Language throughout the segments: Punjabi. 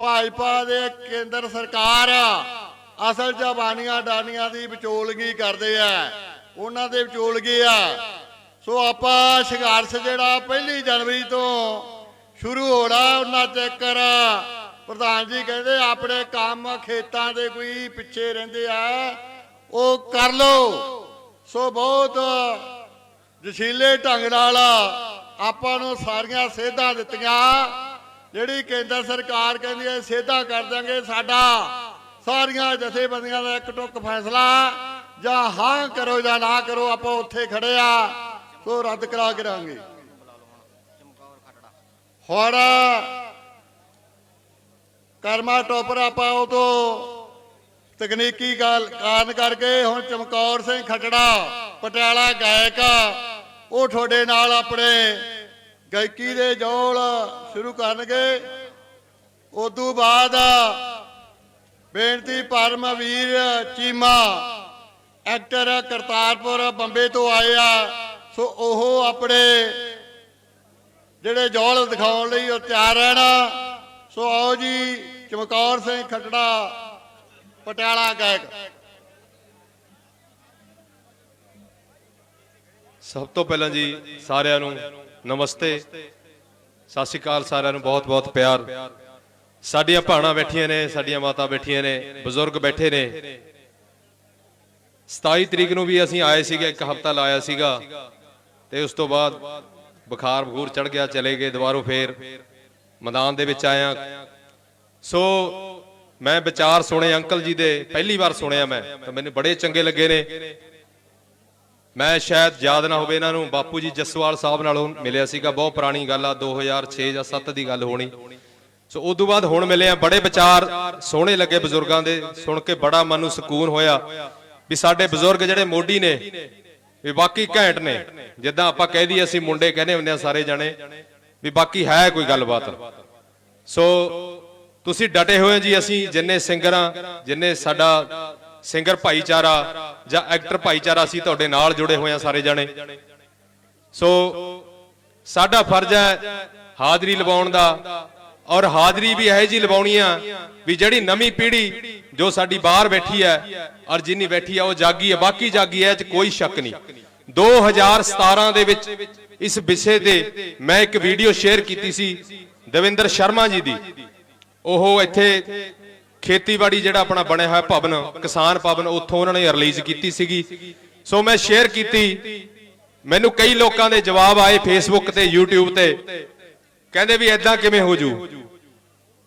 भाजपा दे केंद्र सरकार असल च बानिया डानिया की विचोलगी करते हैं, उन्होंने विचोलगी आ। सो आपां संघर्ष जिहड़ा 1 जनवरी तो शुरू होना उन्ना चक्कर प्रधान जी कहते अपने काम खेतों के कोई पिछे रहिंदे आ वो कर लो। सो बहुत जशीले ढंग नाल आपां नूं सारियां सेधां दित्तियां। जिहड़ी केंद्र सरकार कहती है सेधा कर देंगे, साडा सारियां जथेबंदियां दा एक टुक फैसला जां हाँ करो जां ना करो, आपां उत्थे खड़े आ। सो रद्द करा के रहांगे। हुण कर्मा टोपर आपां उदों तकनीकी कारण करके हुण चमकौर सिंह खटड़ा पटियाला गायक वो थोड़े नाल अपने गायकी दे जौल शुरू करनगे। उदों बाद बेनती परमवीर चीमा एक्टर करतारपुर बंबे तो आए आ। सो ओहो अपने जिहड़े जौल दिखाउण लई वो तैयार रहना। सो आओ जी चमकौर सिंह खटड़ा पटियाला गायक। सब तो पहला जी सारिਆਂ ਨੂੰ नमस्ते सत श्री अकाल। सारिਆਂ ਨੂੰ बहुत बहुत प्यार। साडियां भाणां बैठियां ने, साडियां माता बैठियां ने, बजुर्ग बैठे ने। 27 तरीक ਨੂੰ भी ਅਸੀਂ आए ਸੀਗੇ, 1 हफ्ता लाया ਸੀਗਾ ਤੇ ਉਸ ਤੋਂ ਬਾਅਦ बुखार बखूर चढ़ गया, चले गए दोबारों फिर मैदान दे विच आया। सो मैं विचार सुने अंकल जी दे, पहली बार सुनिया मैं, तो मैंने बड़े चंगे लगे ने। मैं शायद याद ना होवे इन्हां नूं बापू जी जसवाल साहब नालों मिलिया सीगा, बहुत पुरानी गल आ, 2006 या 7 की गल होनी। सो उस तो बाद हुण मिले, बड़े विचार सोहणे लगे बजुर्गां दे, सुन के बड़ा मन नूं सकून होया भी साडे बजुर्ग जिहड़े मोढी ने भी बाकी घैंट ने। जिद्दां आपां कह दईए असीं मुंडे कहने हुंदे आ सारे जणे भी बाकी है कोई गलबात। सो तुसीं डटे होए जी, असीं जिन्ने सिंगर आ, जिन्ने साडा सिंगर भाईचारा जां एक्टर भाईचारा, असीं तुहाडे नाल जुड़े होए आ सारे जणे। सो साडा फर्ज है हाज़री लवाउण दा, और हाज़री भी यह जी लवाउणी आ भी जिहड़ी नवीं पीढ़ी जो साडी बाहर बैठी है और जिन्नी बैठी है वो जागी है, बाकी जागी है, कोई शक नहीं। 2017 दे विच इस विषय ते मैं एक वीडियो शेयर की सी दविंदर शर्मा जी दी। ओहो इत्थे खेतीबाड़ी जिहड़ा अपना बनिया होया भवन, किसान भवन, उत्थों उन्होंने रिलीज की सीगी। सो मैं शेयर की, मैनू कई लोगों के जवाब आए फेसबुक ते यूट्यूब ते, कहते भी इदां किवें हो जू।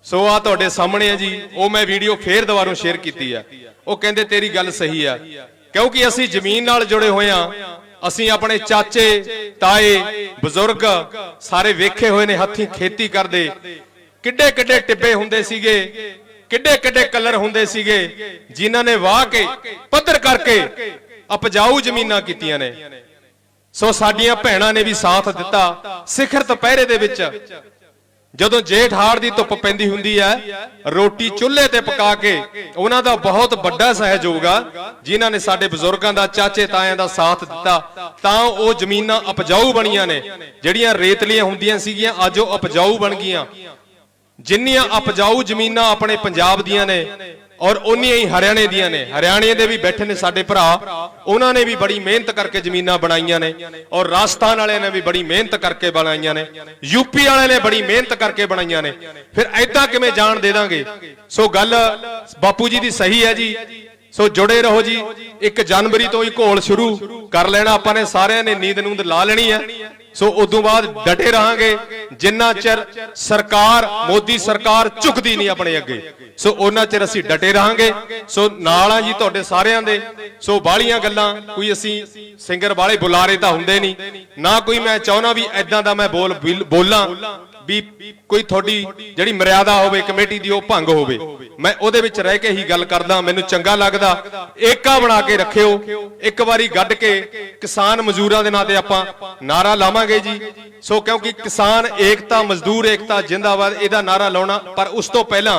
सो आ तुहाडे सामने है जी, वो मैं वीडियो फिर दोबारा शेयर की है। वो कहते तेरी गल सही है, क्योंकि असी जमीन नाल जुड़े हुए हाँ। असी अपने चाचे ताए बजुर्ग सारे वेखे हुए ने, हथी खेती करते, किड्डे किड्डे टिब्बे हुंदे सीगे, किड्डे किड्डे कलर हुंदे सीगे, जिन्हां ने वाह के पद्धर करके उपजाऊ जमीनां कीतियां ने। सो साडियां भैणां ने भी साथ दिता। सिखर दुपहरे दे विच जदों जेठ हाड़ दी धुप पैंदी हुंदी है, रोटी चुल्हे ते पका के उन्हां दा बहुत बड़ा सहयोग आ, जिन्हां ने साडे बजुर्गां दा, चाचे तायां दा साथ दिता, तां ओ जमीनां उपजाऊ बणीਆਂ ने। ਜਿਹੜੀਆਂ ਰੇਤਲੀਆਂ ਹੁੰਦੀਆਂ ਸੀਗੀਆਂ ਅੱਜ ਉਹ उपजाऊ बन गईਆਂ। जिन्नियां उपजाऊ जमीनां अपने पंजाब दियां ने और उन्नियां ही हरियाणे दियां ने। हरियाणे दे भी बैठे ने साडे भरा, उन्होंने भी बड़ी मेहनत करके जमीनां बनाईयां ने, और राजस्थान वाले ने भी बड़ी मेहनत करके बनाईयां ने, यूपी वाले ने बड़ी मेहनत करके बनाईयां ने। फिर ऐदां किवें जान दे दांगे। सो गल बापू जी दी सही है जी। सो जुड़े रहो जी, 1 जनवरी तो ही घोल शुरू कर लेना आपां ने, सारिਆਂ ने नींद नूंद ला लेनी है। सो उदों बाद डटे रहांगे जिन्ना चिर सरकार, मोदी सरकार झुकदी नहीं अपने अगे। सो उन्ना चिर असीं डटे रहांगे। सो नाल आ जी तुहाडे सारिਆਂ दे। सो बालियां गल्लां कोई असीं सिंगर वाले बुलारे तां हुंदे नहीं ना, कोई मैं चाहुंदा भी ऐदां दा मैं बोलां भी कोई थोड़ी जिहड़ी मर्यादा होवे कमेटी दी ओह भंग होवे। मैं उहदे विच रह के ही गल करदा, मैनूं चंगा लगदा। एका बना के रखियो, एक बारी गड्ड के किसान मजदूरां दे नां ते आपां नारा लावांगे जी। सो क्योंकि किसान एकता, मजदूर एकता जिंदाबाद, इहदा नारा लाउणा। पर उस तो पहलां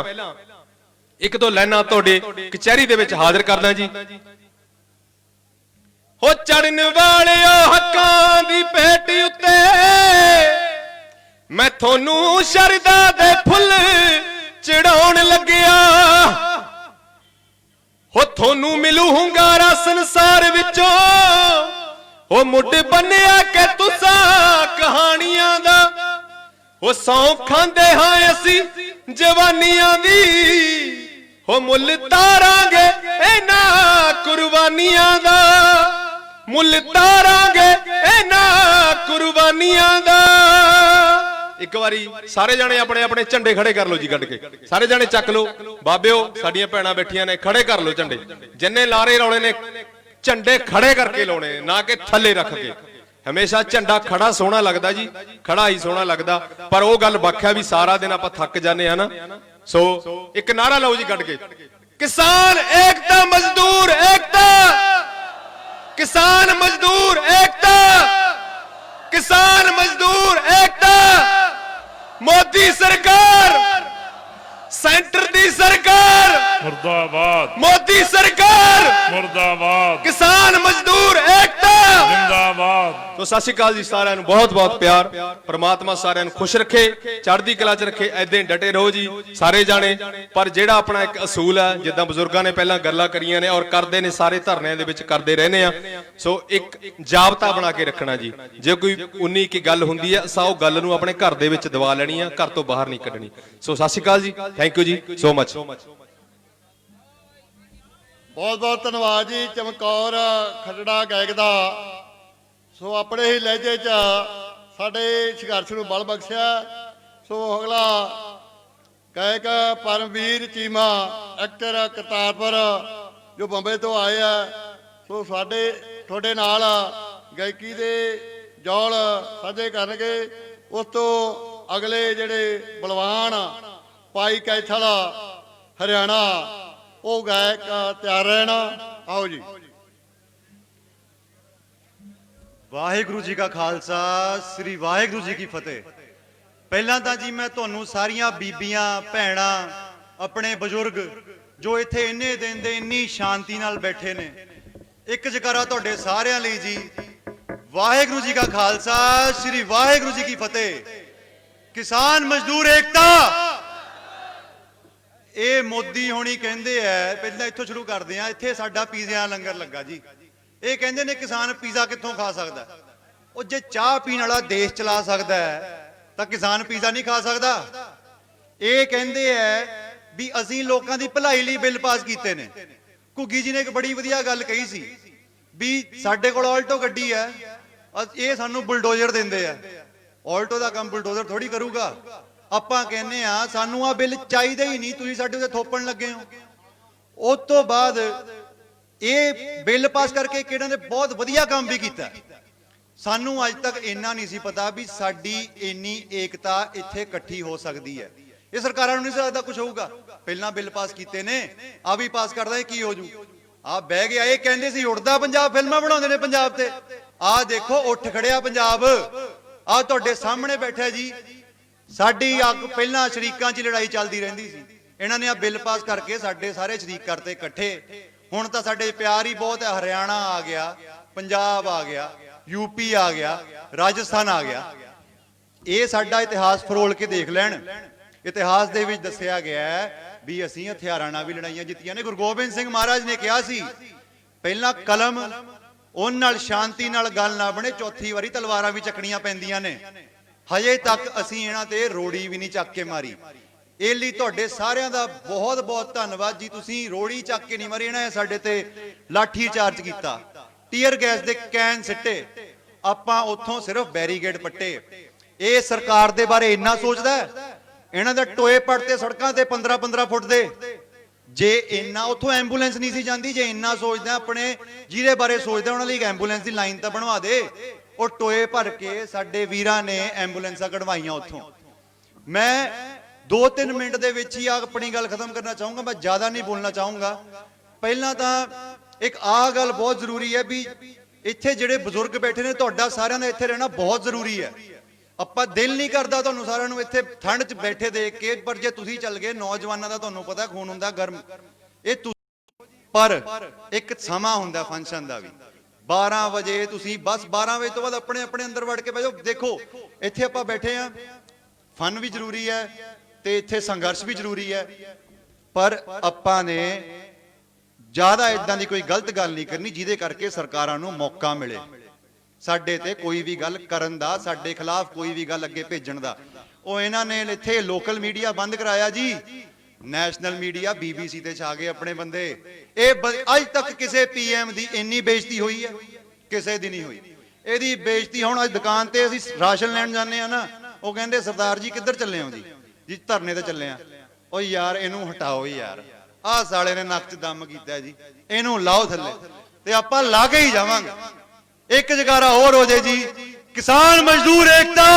1-2 लाइनां तुहाडे कचहरी दे विच हाਜ਼ਰ करदा जी। हो चढ़न वालिओ हक्कां दी पेटी उत्ते मैं थोनू शरदा दे फुੱਲ चढ़ाउण ਤੁਹਾਨੂੰ ਮਿਲੂ ਹੁੰਗਾਰਾ ਸੰਸਾਰ ਵਿੱਚੋਂ ਉਹ ਮੁੱਢ ਬੰਨਿਆ ਕਿ ਤੁਸਾਂ ਕਹਾਣੀਆਂ ਦਾ ਉਹ ਸੌਂ ਖਾਂਦੇ ਹਾਂ ਅਸੀਂ ਜਵਾਨੀਆਂ ਦੀ ਉਹ ਮੁੱਲ ਤਾਰਾਂਗੇ ਇਹਨਾਂ ਕੁਰਬਾਨੀਆਂ ਦਾ ਮੁੱਲ ਤਾਰਾਂਗੇ ਇਹਨਾਂ ਕੁਰਬਾਨੀਆਂ ਦਾ। ਇੱਕ ਵਾਰੀ ਸਾਰੇ ਜਾਣੇ ਆਪਣੇ ਆਪਣੇ ਝੰਡੇ ਖੜੇ ਕਰ ਲਓ ਜੀ, ਕੱਢ ਕੇ ਸਾਰੇ ਜਾਣੇ ਚੱਕ ਲਓ। ਬਾਬਿਓ ਸਾਡੀਆਂ ਭੈਣਾਂ ਬੈਠੀਆਂ ਨੇ, ਖੜੇ ਕਰ ਲਓ ਝੰਡੇ। ਜਿੰਨੇ ਲਾਰੇ ਰੌਲੇ ਨੇ ਝੰਡੇ ਖੜੇ ਕਰਕੇ ਲਾਉਣੇ, ਨਾ ਕਿ ਥੱਲੇ ਰੱਖ ਕੇ। ਹਮੇਸ਼ਾ ਝੰਡਾ ਖੜਾ ਸੋਹਣਾ ਲੱਗਦਾ ਜੀ, ਖੜਾ ਹੀ ਸੋਹਣਾ ਲੱਗਦਾ, ਪਰ ਉਹ ਗੱਲ ਵਾਖਿਆ ਵੀ ਸਾਰਾ ਦਿਨ ਆਪਾਂ ਥੱਕ ਜਾਂਦੇ ਆ ਨਾ। ਸੋ ਇੱਕ ਨਾਰਾ ਲਾਓ ਜੀ ਕੱਢ ਕੇ, ਕਿਸਾਨ ਏਕਤਾ ਮਜ਼ਦੂਰ ਏਕਤਾ, ਕਿਸਾਨ ਮਜ਼ਦੂਰ ਏਕਤਾ, ਕਿਸਾਨ ਮਜ਼ਦੂਰ ਏਕਤਾ। ਮੋਦੀ ਸਰਕਾਰ, ਸੈਂਟਰ ਦੀ ਸਰਕਾਰ मुर्दाबाद, ਮੋਦੀ ਸਰਕਾਰ मुर्दाबाद, ਕਿਸਾਨ ਮਜ਼ਦੂਰ ਏਕਤਾ जिंदाबाद। तो सत श्री अकाल जी सारिਆਂ ਨੂੰ बहुत बहुत प्यार। परमात्मा ਸਾਰਿਆਂ ਨੂੰ खुश रखे, चढ़दी कला च रखे। ऐदां ही डटे रहो जी सारे जाने। पर ਜਿਹੜਾ ਆਪਣਾ ਇੱਕ ਅਸੂਲ ਹੈ, ਜਿੱਦਾਂ ਬਜ਼ੁਰਗਾਂ ਨੇ ਪਹਿਲਾਂ ਗੱਲਾਂ ਕਰੀਆਂ ਨੇ ਔਰ ਕਰਦੇ ਨੇ, ਸਾਰੇ ਧਰਨਿਆਂ ਦੇ ਵਿੱਚ ਕਰਦੇ ਰਹਿੰਦੇ ਆ। ਸੋ ਇੱਕ ਜਾਬਤਾ ਬਣਾ ਕੇ ਰੱਖਣਾ ਜੀ, ਜੇ ਕੋਈ 19 ਕੀ ਗੱਲ ਹੁੰਦੀ ਹੈ ਅਸਾਂ ਉਹ ਗੱਲ ਨੂੰ ਆਪਣੇ ਘਰ ਦੇ ਵਿੱਚ ਦਬਾ ਲੈਣੀ ਆ, ਘਰ ਤੋਂ ਬਾਹਰ ਨਹੀਂ ਕੱਢਣੀ। ਸੋ ਸਤ श्री अकाल जी, थैंक यू जी सो मच। ਬਹੁਤ ਬਹੁਤ ਧੰਨਵਾਦ ਜੀ ਚਮਕੌਰ ਖੱਟੜਾ ਗਾਇਕ ਦਾ। ਸੋ ਆਪਣੇ ਹੀ ਲਹਿਜੇ 'ਚ ਸਾਡੇ ਸੰਘਰਸ਼ ਨੂੰ ਬਲ ਬਖਸ਼ਿਆ। ਸੋ ਅਗਲਾ ਗਾਇਕ ਪਰਮਵੀਰ ਚੀਮਾ, ਐਕਟਰ ਕਰਤਾਰਪੁਰ, ਜੋ ਬੰਬੇ ਤੋਂ ਆਏ ਆ। ਸੋ ਸਾਡੇ ਤੁਹਾਡੇ ਨਾਲ ਗਾਇਕੀ ਦੇ ਜੌਲ ਸਾਂਝੇ ਕਰਨਗੇ। ਉਸ ਤੋਂ ਅਗਲੇ ਜਿਹੜੇ ਬਲਵਾਨ ਪਾਈ ਕੈਥਲ ਹਰਿਆਣਾ, ਉਹ ਗਾਇਕ ਤਿਆਰ ਰਹਿਣਾ। ਆਓ ਜੀ। ਵਾਹਿਗੁਰੂ ਜੀ ਕਾ ਖਾਲਸਾ, ਸ੍ਰੀ ਵਾਹਿਗੁਰੂ ਜੀ ਕੀ ਫਤਿਹ। ਪਹਿਲਾਂ ਤਾਂ ਜੀ ਮੈਂ ਤੁਹਾਨੂੰ ਸਾਰੀਆਂ ਬੀਬੀਆਂ, ਭੈਣਾਂ, ਆਪਣੇ ਬਜ਼ੁਰਗ ਜੋ ਇੱਥੇ ਇੰਨੇ ਦਿਨ ਦੇ ਇੰਨੀ ਸ਼ਾਂਤੀ ਨਾਲ ਬੈਠੇ ਨੇ, ਇੱਕ ਜਕਾਰਾ ਤੁਹਾਡੇ ਸਾਰਿਆਂ ਲਈ ਜੀ। ਵਾਹਿਗੁਰੂ ਜੀ ਕਾ ਖਾਲਸਾ, ਸ੍ਰੀ ਵਾਹਿਗੁਰੂ ਜੀ ਕੀ ਫਤਿਹ। ਕਿਸਾਨ ਮਜ਼ਦੂਰ ਏਕਤਾ। ਇਹ ਮੋਦੀ ਹੋਣੀ ਕਹਿੰਦੇ ਐ, ਪਹਿਲਾਂ ਇੱਥੋਂ ਸ਼ੁਰੂ ਕਰਦੇ ਆ। ਇੱਥੇ ਸਾਡਾ ਪੀਜ਼ਿਆਂ ਲੰਗਰ ਲੱਗਾ ਜੀ। ਇਹ ਕਹਿੰਦੇ ਨੇ ਕਿਸਾਨ ਪੀਜ਼ਾ ਕਿੱਥੋਂ ਖਾ ਸਕਦਾ? ਉਹ ਜੇ ਚਾਹ ਪੀਣ ਵਾਲਾ ਦੇਸ਼ ਚਲਾ ਸਕਦਾ ਤਾਂ ਕਿਸਾਨ ਪੀਜ਼ਾ ਨਹੀਂ ਖਾ ਸਕਦਾ। ਇਹ ਕਹਿੰਦੇ ਐ ਵੀ ਅਸੀਂ ਲੋਕਾਂ ਦੀ ਭਲਾਈ ਲਈ ਬਿੱਲ ਪਾਸ ਕੀਤੇ ਨੇ। ਘੁੱਗੀ ਜੀ ਨੇ ਇੱਕ ਬੜੀ ਵਧੀਆ ਗੱਲ ਕਹੀ ਸੀ ਵੀ ਸਾਡੇ ਕੋਲ ਆਲਟੋ ਗੱਡੀ ਐ, ਇਹ ਸਾਨੂੰ ਬੁਲਡੋਜ਼ਰ ਦਿੰਦੇ ਆ। ਆਲਟੋ ਦਾ ਕੰਮ ਬੁਲਡੋਜ਼ਰ ਥੋੜੀ ਕਰੂਗਾ। ਆਪਾਂ ਕਹਿੰਦੇ ਆ ਸਾਨੂੰ ਆ ਬਿੱਲ ਚਾਹੀਦਾ ਹੀ ਨਹੀਂ, ਤੁਸੀਂ ਸਾਡੇ ਉੱਤੇ ਥੋਪਣ ਲੱਗੇ ਹੋ। ਉਸ ਤੋਂ ਬਾਅਦ ਇਹ ਬਿੱਲ ਪਾਸ ਕਰਕੇ ਕਿਹਨਾਂ ਨੇ ਬਹੁਤ ਵਧੀਆ ਕੰਮ ਵੀ ਕੀਤਾ। ਸਾਨੂੰ ਅੱਜ ਤੱਕ ਇੰਨਾ ਨਹੀਂ ਸੀ ਪਤਾ ਵੀ ਸਾਡੀ ਇੰਨੀ ਏਕਤਾ ਇੱਥੇ ਇਕੱਠੀ ਹੋ ਸਕਦੀ ਹੈ। ਇਹ ਸਰਕਾਰਾਂ ਨੂੰ ਨਹੀਂ ਸਕਦਾ ਕੁਝ ਹੋਊਗਾ। ਪਹਿਲਾਂ ਬਿੱਲ ਪਾਸ ਕੀਤੇ ਨੇ, ਆ ਵੀ ਪਾਸ ਕਰਦਾ, ਕੀ ਹੋ ਜੂ? ਆ ਬਹਿ ਗਿਆ। ਇਹ ਕਹਿੰਦੇ ਸੀ ਉੱਡਦਾ ਪੰਜਾਬ, ਫਿਲਮਾਂ ਬਣਾਉਂਦੇ ਨੇ ਪੰਜਾਬ ਤੇ। ਆ ਦੇਖੋ ਉੱਠ ਖੜਿਆ ਪੰਜਾਬ। ਆ ਤੁਹਾਡੇ ਸਾਹਮਣੇ ਬੈਠਾ ਜੀ। ਸਾਡੀ ਅੱਗ ਪਹਿਲਾਂ ਸ਼ਰੀਕਾਂ 'ਚ ਲੜਾਈ ਚੱਲਦੀ ਰਹਿੰਦੀ ਸੀ, ਇਹਨਾਂ ਨੇ ਆ ਬਿੱਲ ਪਾਸ ਕਰਕੇ ਸਾਡੇ ਸਾਰੇ ਸ਼ਰੀਕ ਕਰਤੇ ਇਕੱਠੇ। ਹੁਣ ਤਾਂ ਸਾਡੇ ਪਿਆਰ ਹੀ ਬਹੁਤ ਹੈ। ਹਰਿਆਣਾ ਆ ਗਿਆ, ਪੰਜਾਬ ਆ ਗਿਆ, यूपी आ गया, राजस्थान आ गया। ਇਹ ਸਾਡਾ ਇਤਿਹਾਸ ਫਰੋਲ ਕੇ ਦੇਖ ਲੈਣ। ਇਤਿਹਾਸ ਦੇ ਵਿੱਚ ਦੱਸਿਆ ਗਿਆ ਹੈ ਵੀ ਅਸੀਂ ਹਥਿਆਰਾਂ ਨਾਲ ਵੀ ਲੜਾਈਆਂ ਜਿੱਤੀਆਂ ਨੇ। ਗੁਰੂ ਗੋਬਿੰਦ ਸਿੰਘ ਮਹਾਰਾਜ ਨੇ ਕਿਹਾ ਸੀ ਪਹਿਲਾਂ ਕਲਮ ਉਹਨਾਂ ਨਾਲ ਸ਼ਾਂਤੀ ਨਾਲ ਗੱਲ ਨਾ ਬਣੇ, ਚੌਥੀ ਵਾਰੀ ਤਲਵਾਰਾਂ ਵੀ ਚੱਕਣੀਆਂ ਪੈਂਦੀਆਂ ਨੇ। ਹਜੇ ਤੱਕ ਅਸੀਂ ਇਹਨਾਂ ਤੇ ਰੋੜੀ ਵੀ ਨਹੀਂ ਚੱਕ ਕੇ ਮਾਰੀ। ਇਹ ਲਈ ਤੁਹਾਡੇ ਸਾਰਿਆਂ ਦਾ ਬਹੁਤ ਬਹੁਤ ਧੰਨਵਾਦ ਜੀ। ਤੁਸੀਂ ਰੋੜੀ ਚੱਕ ਕੇ ਨਹੀਂ ਮਾਰੀ, ਇਹਨਾਂ ਨੇ ਸਾਡੇ ਤੇ ਲਾਠੀ ਚਾਰਜ ਕੀਤਾ, ਟੀਅਰ ਗੈਸ ਦੇ ਕੈਨ ਸਿੱਟੇ, ਆਪਾਂ ਉੱਥੋਂ ਸਿਰਫ ਬੈਰੀਕੇਡ ਪੱਟੇ। ਇਹ ਸਰਕਾਰ ਦੇ ਬਾਰੇ ਇੰਨਾ ਸੋਚਦਾ, ਇਹਨਾਂ ਦੇ ਟੋਏ ਪੜਤੇ ਸੜਕਾਂ ਤੇ 15-15 ਫੁੱਟ ਦੇ। ਜੇ ਇੰਨਾ ਉੱਥੋਂ ਐਂਬੂਲੈਂਸ ਨਹੀਂ ਸੀ ਜਾਂਦੀ, ਜੇ ਇੰਨਾ ਸੋਚਦਾ ਆਪਣੇ ਜਿਹਦੇ ਬਾਰੇ ਸੋਚਦਾ ਉਹਨਾਂ ਲਈ ਇੱਕ ਐਂਬੂਲੈਂਸ ਦੀ ਲਾਈਨ ਤਾਂ ਬਣਵਾ ਦੇ। ਉਹ ਟੋਏ ਭਰ ਕੇ ਸਾਡੇ ਵੀਰਾਂ ਨੇ ਐਂਬੂਲੈਂਸਾਂ ਕਢਵਾਈਆਂ ਉੱਥੋਂ। ਮੈਂ 2-3 ਮਿੰਟ ਦੇ ਵਿੱਚ ਹੀ ਆਪਣੀ ਗੱਲ ਖਤਮ ਕਰਨਾ ਚਾਹੂੰਗਾ, ਮੈਂ ਜ਼ਿਆਦਾ ਨਹੀਂ ਬੋਲਣਾ ਚਾਹੂੰਗਾ। ਪਹਿਲਾਂ ਤਾਂ ਇੱਕ ਆਹ ਗੱਲ ਬਹੁਤ ਜ਼ਰੂਰੀ ਹੈ ਵੀ ਇੱਥੇ ਜਿਹੜੇ ਬਜ਼ੁਰਗ ਬੈਠੇ ਨੇ, ਤੁਹਾਡਾ ਸਾਰਿਆਂ ਦਾ ਇੱਥੇ ਰਹਿਣਾ ਬਹੁਤ ਜ਼ਰੂਰੀ ਹੈ। ਆਪਾਂ ਦਿਲ ਨਹੀਂ ਕਰਦਾ ਤੁਹਾਨੂੰ ਸਾਰਿਆਂ ਨੂੰ ਇੱਥੇ ਠੰਡ 'ਚ ਬੈਠੇ ਦੇਖ ਕੇ, ਪਰ ਜੇ ਤੁਸੀਂ ਚੱਲ ਗਏ, ਨੌਜਵਾਨਾਂ ਦਾ ਤੁਹਾਨੂੰ ਪਤਾ ਖੂਨ ਹੁੰਦਾ ਗਰਮ, ਇਹ ਪਰ ਇੱਕ ਸਮਾਂ ਹੁੰਦਾ ਫੰਕਸ਼ਨ ਦਾ ਵੀ। 12 ਵਜੇ ਤੁਸੀਂ ਬਸ 12 ਵਜੇ ਤੋਂ ਬਾਅਦ ਆਪਣੇ ਆਪਣੇ ਅੰਦਰ ਵੜ ਕੇ ਬਹਿ ਜਾਓ। ਦੇਖੋ ਇੱਥੇ ਆਪਾਂ ਬੈਠੇ ਆ, ਫਨ ਵੀ ਜ਼ਰੂਰੀ ਹੈ ਤੇ ਇੱਥੇ ਸੰਘਰਸ਼ ਵੀ ਜ਼ਰੂਰੀ ਹੈ, ਪਰ ਆਪਾਂ ਨੇ ਜ਼ਿਆਦਾ ਇਦਾਂ ਦੀ ਕੋਈ ਗਲਤ ਗੱਲ ਨਹੀਂ ਕਰਨੀ ਜਿਹਦੇ ਕਰਕੇ ਸਰਕਾਰਾਂ ਨੂੰ ਮੌਕਾ ਮਿਲੇ ਸਾਡੇ ਤੇ ਕੋਈ ਵੀ ਗੱਲ ਕਰਨ ਦਾ, ਸਾਡੇ ਖਿਲਾਫ ਕੋਈ ਵੀ ਗੱਲ ਅੱਗੇ ਭੇਜਣ ਦਾ। ਉਹ ਇਹਨਾਂ ਨੇ ਇੱਥੇ ਲੋਕਲ ਮੀਡੀਆ ਬੰਦ ਕਰਾਇਆ ਜੀ, ਨੈਸ਼ਨਲ ਮੀਡੀਆ BBC ਤੇ ਛਾ ਗਏ ਆਪਣੇ ਬੰਦੇ। ਅੱਜ ਤੱਕ ਕਿਸੇ PM ਦੀ ਇੰਨੀ ਬੇਇੱਜ਼ਤੀ ਹੋਈ ਹੈ? ਕਿਸੇ ਦੀ ਨਹੀਂ ਹੋਈ। ਇਹਦੀ ਬੇਇੱਜ਼ਤੀ ਹੁਣ ਅੱਜ ਦੁਕਾਨ ਤੇ ਅਸੀਂ ਰਾਸ਼ਨ ਲੈਣ ਜਾਂਦੇ ਆ ਨਾ, ਉਹ ਕਹਿੰਦੇ ਸਰਦਾਰ ਜੀ ਕਿੱਧਰ ਚੱਲੇ ਹੋ ਜੀ ਧਰਨੇ ਤੇ ਚੱਲੇ ਆ। ਉਹ ਯਾਰ ਇਹਨੂੰ ਹਟਾਓ ਯਾਰ, ਆਹ ਸਾਲੇ ਨੇ ਨੱਕ 'ਚ ਦਮ ਕੀਤਾ ਜੀ, ਇਹਨੂੰ ਲਾਓ ਥੱਲੇ ਤੇ ਆਪਾਂ ਲਾ ਕੇ ਹੀ ਜਾਵਾਂਗੇ। ਇੱਕ ਜਗਾਰਾ ਹੋਰ ਹੋ ਜੇ ਜੀ, ਕਿਸਾਨ ਮਜ਼ਦੂਰ ਏਕਤਾ,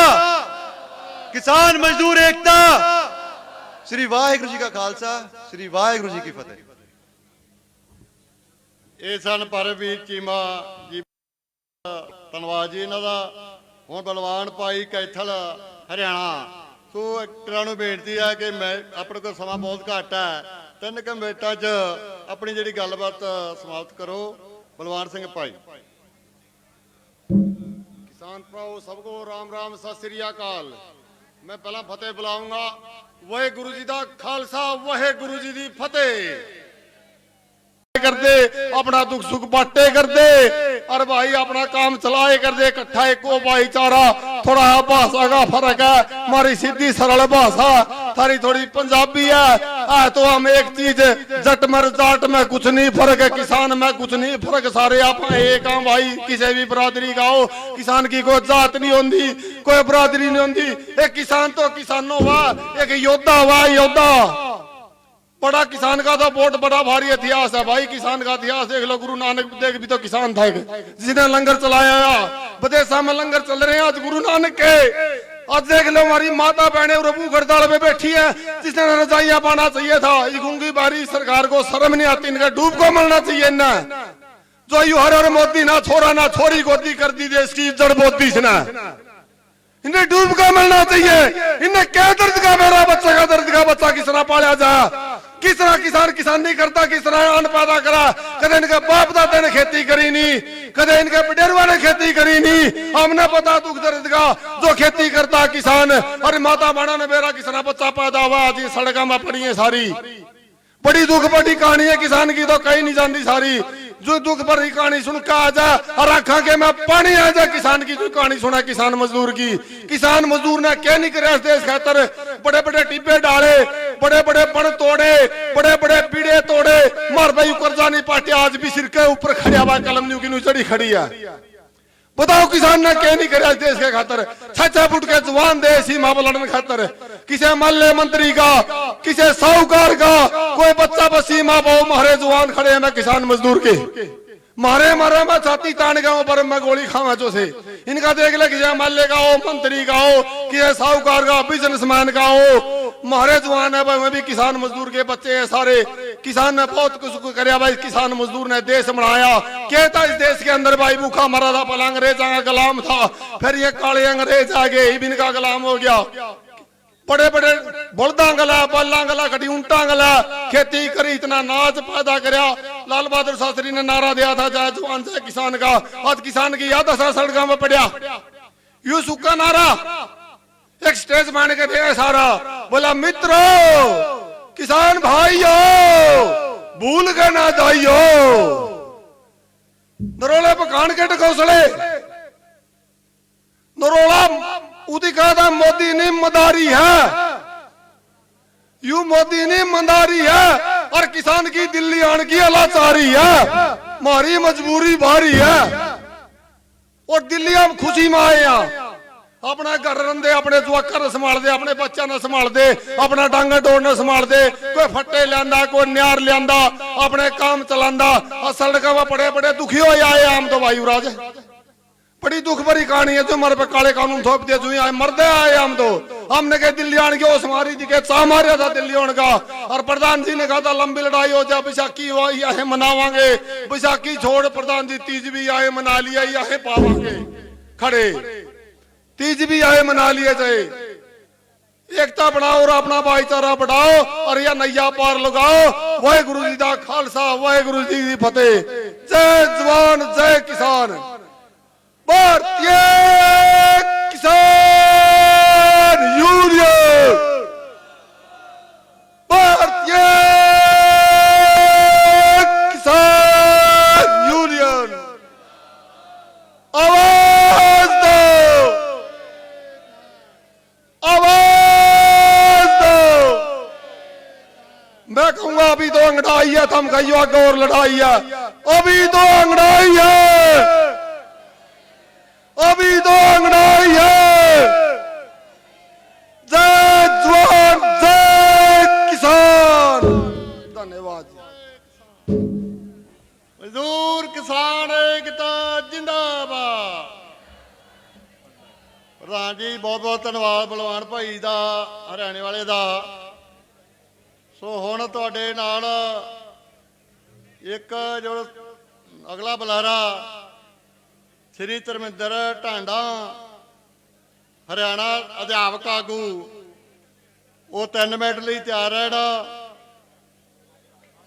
ਕਿਸਾਨ ਮਜ਼ਦੂਰ ਏਕਤਾ। श्री वाहिगुरु जी का खालसा, श्री वाहिगुरु जी की फतेह। ਇਹ ਸਨ ਪਰਮਵੀਰ ਚੀਮਾ ਜੀ, ਧੰਨਵਾਦ ਜੀ ਇਹਨਾਂ ਦਾ। ਹੁਣ ਬਲਵਾਨ ਭਾਈ ਕੈਥਲ ਹਰਿਆਣਾ। ਸੋ ਐਕਟਰਾਂ ਨੂੰ ਬੇਨਤੀ ਹੈ ਕਿ ਮੈਂ ਆਪਣੇ ਕੋਲ ਸਮਾਂ ਬਹੁਤ ਘੱਟ ਹੈ, 3 ਮਿੰਟਾਂ 'ਚ ਆਪਣੀ ਜਿਹੜੀ ਗੱਲਬਾਤ ਸਮਾਪਤ ਕਰੋ। ਬਲਵਾਨ ਸਿੰਘ ਭਾਈ। किसान भराओ सबको राम राम सत श्री अकाल। मैं पहला फतेह बुलाऊंगा, वाहेगुरु जी दा खालसा वाहेगुरु जी दी फतेह। करदे अपना दुख सुख बांटे करदे और भाई अपना काम चलाए करदे, इकट्ठा एको भाईचारा। थोड़ा भाषा का फर्क है, हमारी सीधी सरल भाषा, थारी थोड़ी पंजाबी है। तो हम एक चीज, जट में जाट में कुछ नहीं फर्क है, किसान में कुछ नहीं फर्क, सारे आप एक हैं भाई। किसी भी बरादरी का हो, किसान की कोई जात नहीं होती, कोई बरादरी नहीं होती। एक किसान तो किसानों वाह, एक योद्धा वाह योद्धा। बड़ा किसान का तो बहुत बड़ा भारी इतिहास है भाई। किसान का इतिहास देख लो, गुरु नानक देव भी तो किसान था, जिसने लंगर चलाया। विदेशा में लंगर चल रहे हैं आज गुरु नानक के। आज देख लो हमारी माता बहने भूख हड़ताल पे बैठी है, जिसने रजाइयां पाना चाहिए था। ये गूंगी बारी सरकार को शर्म नहीं आती, इनका डूब को मरना चाहिए इन्हें। जो यू हर मोदी ना छोरा ना छोरी गोदी कर दी देश की जड़ मोदी इसने, इन्हें डूब का मिलना चाहिए। इन्हें क्या दर्द का, मेरा बच्चा का दर्द का बच्चा किस तरह पाला जाए, किस तरह किसान किसानी करता, किस तरह अन्न पैदा करा। कदे इनके बाप दादा ने खेती करी नहीं, कदे इनके बडेरुआ ने खेती करी नहीं। हमने पता दुख दर्द का जो खेती करता किसान। और माता बहना ने मेरा किस तरह बच्चा पैदा हुआ, आज सड़क में पड़ी है सारी। बड़ी दुख बड़ी कहानी है किसान की, तो कहीं नहीं जानती सारी। जो दुख भरी कहानी सुन के आ जा और आंखा के में पानी आ जा, किसान की जो कहानी सुना किसान मजदूर की। किसान मजदूर ने क्या नहीं करे देश खातर, बड़े बड़े टिब्बे डाले, बड़े बड़े बण तोड़े, बड़े बड़े पीड़े तोड़े। मार भाई कर्जा नहीं पाटे, आज भी सिर के ऊपर खड़िया हुआ कलम न्यू की चढ़ी खड़ी है। बताओ किसान ने क्या नहीं करे देश के खातर। 6 फुट के जवान दे सीमा पर लड़ने खातर, किसे मल्ले मंत्री का, किसे साहूकार का, कोई बच्चा बस सीमा पर मारे जवान खड़े हैं। मैं किसान मजदूर के मारे मारे मैं छाती तान गया पर मैं गोली खावा जो से। इनका देख ले, किसी मल्ले का हो, मंत्री का हो, किसी साहूकार का, बिजनेसमैन का हो, मारे जवान है भाई। मैं भी किसान मजदूर के बच्चे हैं सारे। किसान ने बहुत कुछ कराया भाई, किसान मजदूर ने देश बनाया। क्या था इस देश के अंदर भाई, भूखा मरा था, पहला अंग्रेजा का गुलाम था, फिर ये काले अंग्रेज आ गए, इनका गुलाम हो गया। बड़े बड़े बलदा गला, बल्ला गला, कटी ऊंटा गला, खेती करी, इतना नाच पैदा कराया। लाल बहादुर शास्त्री ने नारा दिया था, जय जवान जय किसान का। आज किसान की याद सड़कों में पड़ा, यू सूखा नारा एक स्टेज मान के दिया सारा। बोला मित्रों किसान भाइयों, भूल के ना जाइयो, नरोले पकान के ढकोसले। नरोला उदी कहता मोदी ने मदारी है, यू मोदी ने मंदारी है। और किसान की दिल्ली आन की अलाचारी है, हमारी मजबूरी भारी है। और दिल्ली हम खुशी में आए हैं, अपना घर रंदे, अपने जवाकर संभाल दे, अपने बच्चा न संभाल दे, अपना डांगा डोर संभाल दे। कोई फट्टे लिया, कोई न्यार लिया, अपने काम चलांदा। सड़कों में बड़े बड़े दुखी हो आए हम तो भाई युवराज। बड़ी दुख भरी कहानी है जो हमारे पे काले कानून थोप दिए, जो मरदे आए हम तो। हमने कहा दिल्ली आने की ओस मारी थी, चाह मारा था दिल्ली आने का। और प्रधान जी ने कहा था लंबी लड़ाई हो जाए, बैसाखी आए मनावांगे। बैसाखी छोड़ प्रधान जी, तीज भी आए मना लिया, आए पावांगे खड़े, तीज भी आए मना लिए जाए। एकता बढ़ाओ और अपना भाईचारा बढ़ाओ और यह नैया पार लगाओ। वाहेगुरु जी का खालसा, वाहेगुरु जी की फतेह। जय जवान जय किसान। भारतीय किसान यूनियन, भारतीय किसान मैं कहूंगा अभी तो अंगड़ाई है, थम कहियो आगे और लड़ाई है। अभी तो अंगड़ाई है, अभी तो अंगड़ाई है। जय जवान जय किसान। धन्यवाद। मजदूर किसान एकता जिंदाबाद। प्रधान जी बहुत बहुत धन्यवाद बलवान भाई दा हरियाणे वाले दा। सो हुण तुहाडे नाल एक जो अगला बुलारा श्री धर्मिंदर ढांडा हरियाणा अध्यापक आगू, वो 3 मिनट ਲਈ ਤਿਆਰ ਰਹਿਣਾ।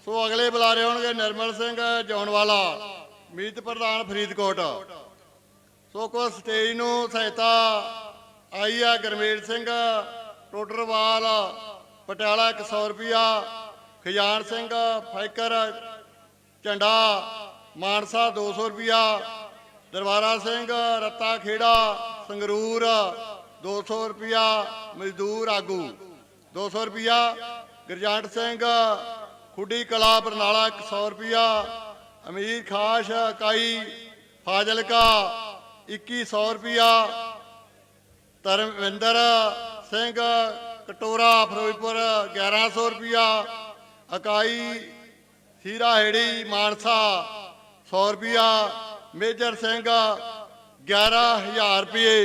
सो अगले बुलारे होंगे निर्मल सिंह जौनवाला, मीत प्रधान फरीदकोट। सो को स्टेज नूं सहायता आई है गुरमेल सिंह टोडरवाल पटियाला 100 रुपया, खजान सिंह फैकर झंडा मानसा 200 रुपया, दरबारा सिंह रत्ता खेड़ा संगरूर 200 रुपया, मजदूर आगू 200 रुपया, गुरजंट सिंह खुडी कला बरनाला 100 रुपया, अमीर खास इकाई फाजिलका 2100 रुपया, धर्मविंदर सिंह कटोरा फिरोजपुर 1100 रुपया, इकाई सीरा हेड़ी मानसा 100 रुपया, मेजर सिंह 11,000 रुपये।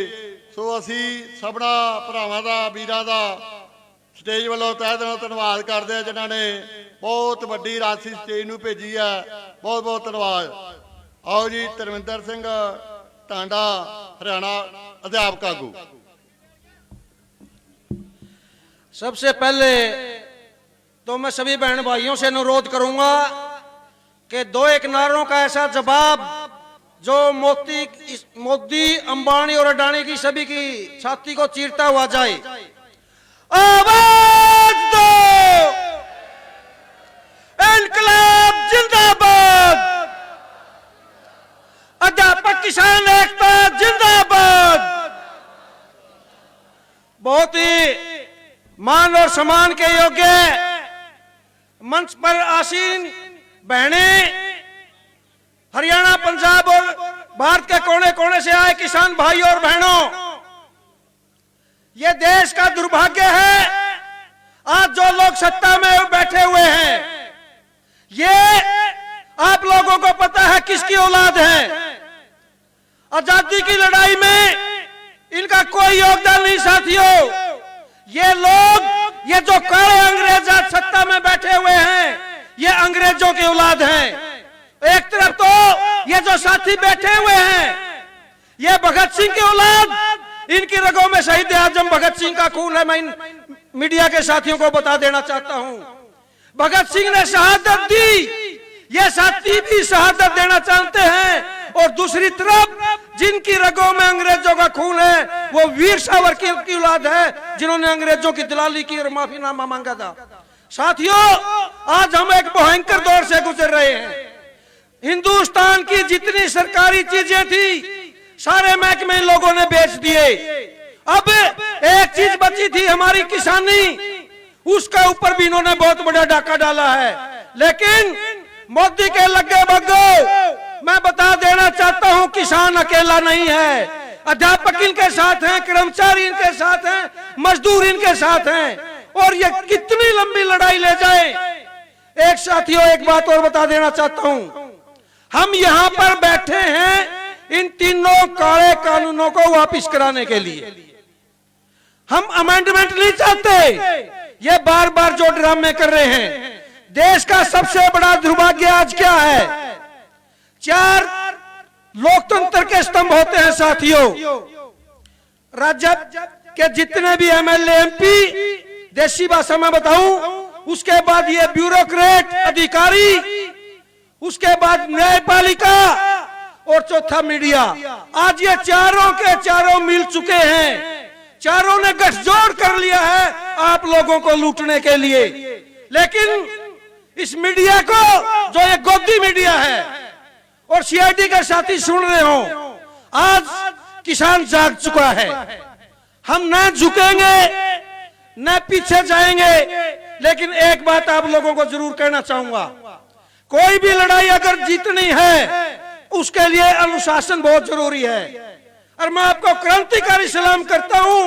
सो असी सबना भरावां दा वीरां दा स्टेज वालों तह दिलों धन्यवाद करते हैं जिन्होंने बहुत वड्डी राशि स्टेज नूं भेजी है। बहुत बहुत धन्यवाद। आओ जी धर्मिंदर सिंह टांडा हरियाणा अध्यापक आगू। सबसे पहले तो मैं सभी बहन भाइयों से अनुरोध करूंगा कि 2-1 नारों का ऐसा जवाब जो मोदी अंबानी और अडानी की सभी की छाती को चीरता हुआ जाए। आवाज दो, इनकलाब जिंदाबाद, अध्यापक किसान एकता जिंदाबाद। बहुत ही मान और सम्मान के योग्य मंच पर आसीन बहनें, हरियाणा पंजाब और भारत के कोने कोने से आए किसान भाई और बहनों, ये देश का दुर्भाग्य है आज जो लोग सत्ता में बैठे हुए हैं, ये आप लोगों को पता है किसकी औलाद है। आजादी की लड़ाई में इनका कोई योगदान नहीं साथियों। ये लोग, ये जो काले अंग्रेज आज सत्ता में बैठे हुए हैं, ये अंग्रेजों की औलाद हैं। एक तरफ तो ये जो साथी बैठे हुए हैं, ये भगत सिंह की औलाद, इनकी रगों में शहीद आजम भगत सिंह का खून है। मैं इन मीडिया के साथियों को बता देना चाहता हूं, भगत सिंह ने शहादत दी, ये साथी भी शहादत देना चाहते हैं। और दूसरी तरफ जिनकी रगों में अंग्रेजों का खून है, वो वीर सावरकर की औलाद है, जिन्होंने अंग्रेजों की दलाली की और माफीनामा मांगा था। साथियों, आज हम एक भयंकर दौर से गुजर रहे हैं। हिंदुस्तान की जितनी सरकारी चीजें थी, सारे महकमे लोगों ने बेच दिए। अब एक चीज बची थी हमारी किसानी, उसका ऊपर भी इन्होंने बहुत बड़ा डाका डाला है। लेकिन मोदी के लगे भगो, मैं बता देना चाहता हूं, किसान अकेला नहीं है। अध्यापक इनके साथ हैं, कर्मचारी इनके साथ हैं, मजदूर इनके साथ हैं। और ये कितनी लंबी लड़ाई ले जाए। एक साथियों, एक बात और बता देना चाहता हूं, हम यहां पर बैठे हैं इन तीनों काले कानूनों को वापस कराने के लिए। हम अमेंडमेंट नहीं चाहते। ये बार बार जो ड्रामे कर रहे हैं, देश का सबसे बड़ा दुर्भाग्य आज क्या है, 4 लोकतंत्र के स्तंभ होते हैं साथियों। राज्य के जितने भी एमएलए एमपी, देसी भाषा में बताऊं, उसके बाद ये ब्यूरोक्रेट अधिकारी, उसके बाद न्यायपालिका और चौथा मीडिया। आज ये चारों के चारों मिल चुके हैं, चारों ने गठजोड़ कर लिया है आप लोगों को लूटने के लिए। लेकिन इस मीडिया को, जो ये गोदी मीडिया है और सीआईडी के साथी सुन रहे हो, आज किसान जाग चुका है। हम न झुकेंगे न पीछे जाएंगे, लेकिन एक बात आप लोगों को जरूर कहना चाहूंगा, कोई भी लड़ाई अगर जीतनी है उसके लिए अनुशासन बहुत जरूरी है। और मैं आपको क्रांतिकारी सलाम करता हूं,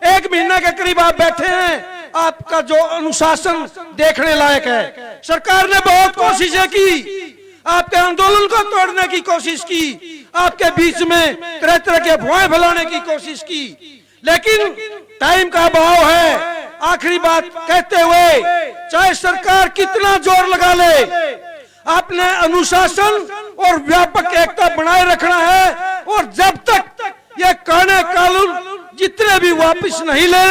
1 महीना के करीब आप बैठे हैं, आपका जो अनुशासन देखने लायक है। सरकार ने बहुत कोशिशें की, आपके आंदोलन को तोड़ने की कोशिश की, आपके बीच में तरह तरह के अफवाहें फैलाने की कोशिश की, लेकिन टाइम का अभाव है। आखिरी बात कहते हुए, चाहे सरकार कितना जोर लगा ले, आपने अनुशासन और व्यापक एकता बनाए रखना है। और जब तक ये कानून कानून जितने भी वापस नहीं ले,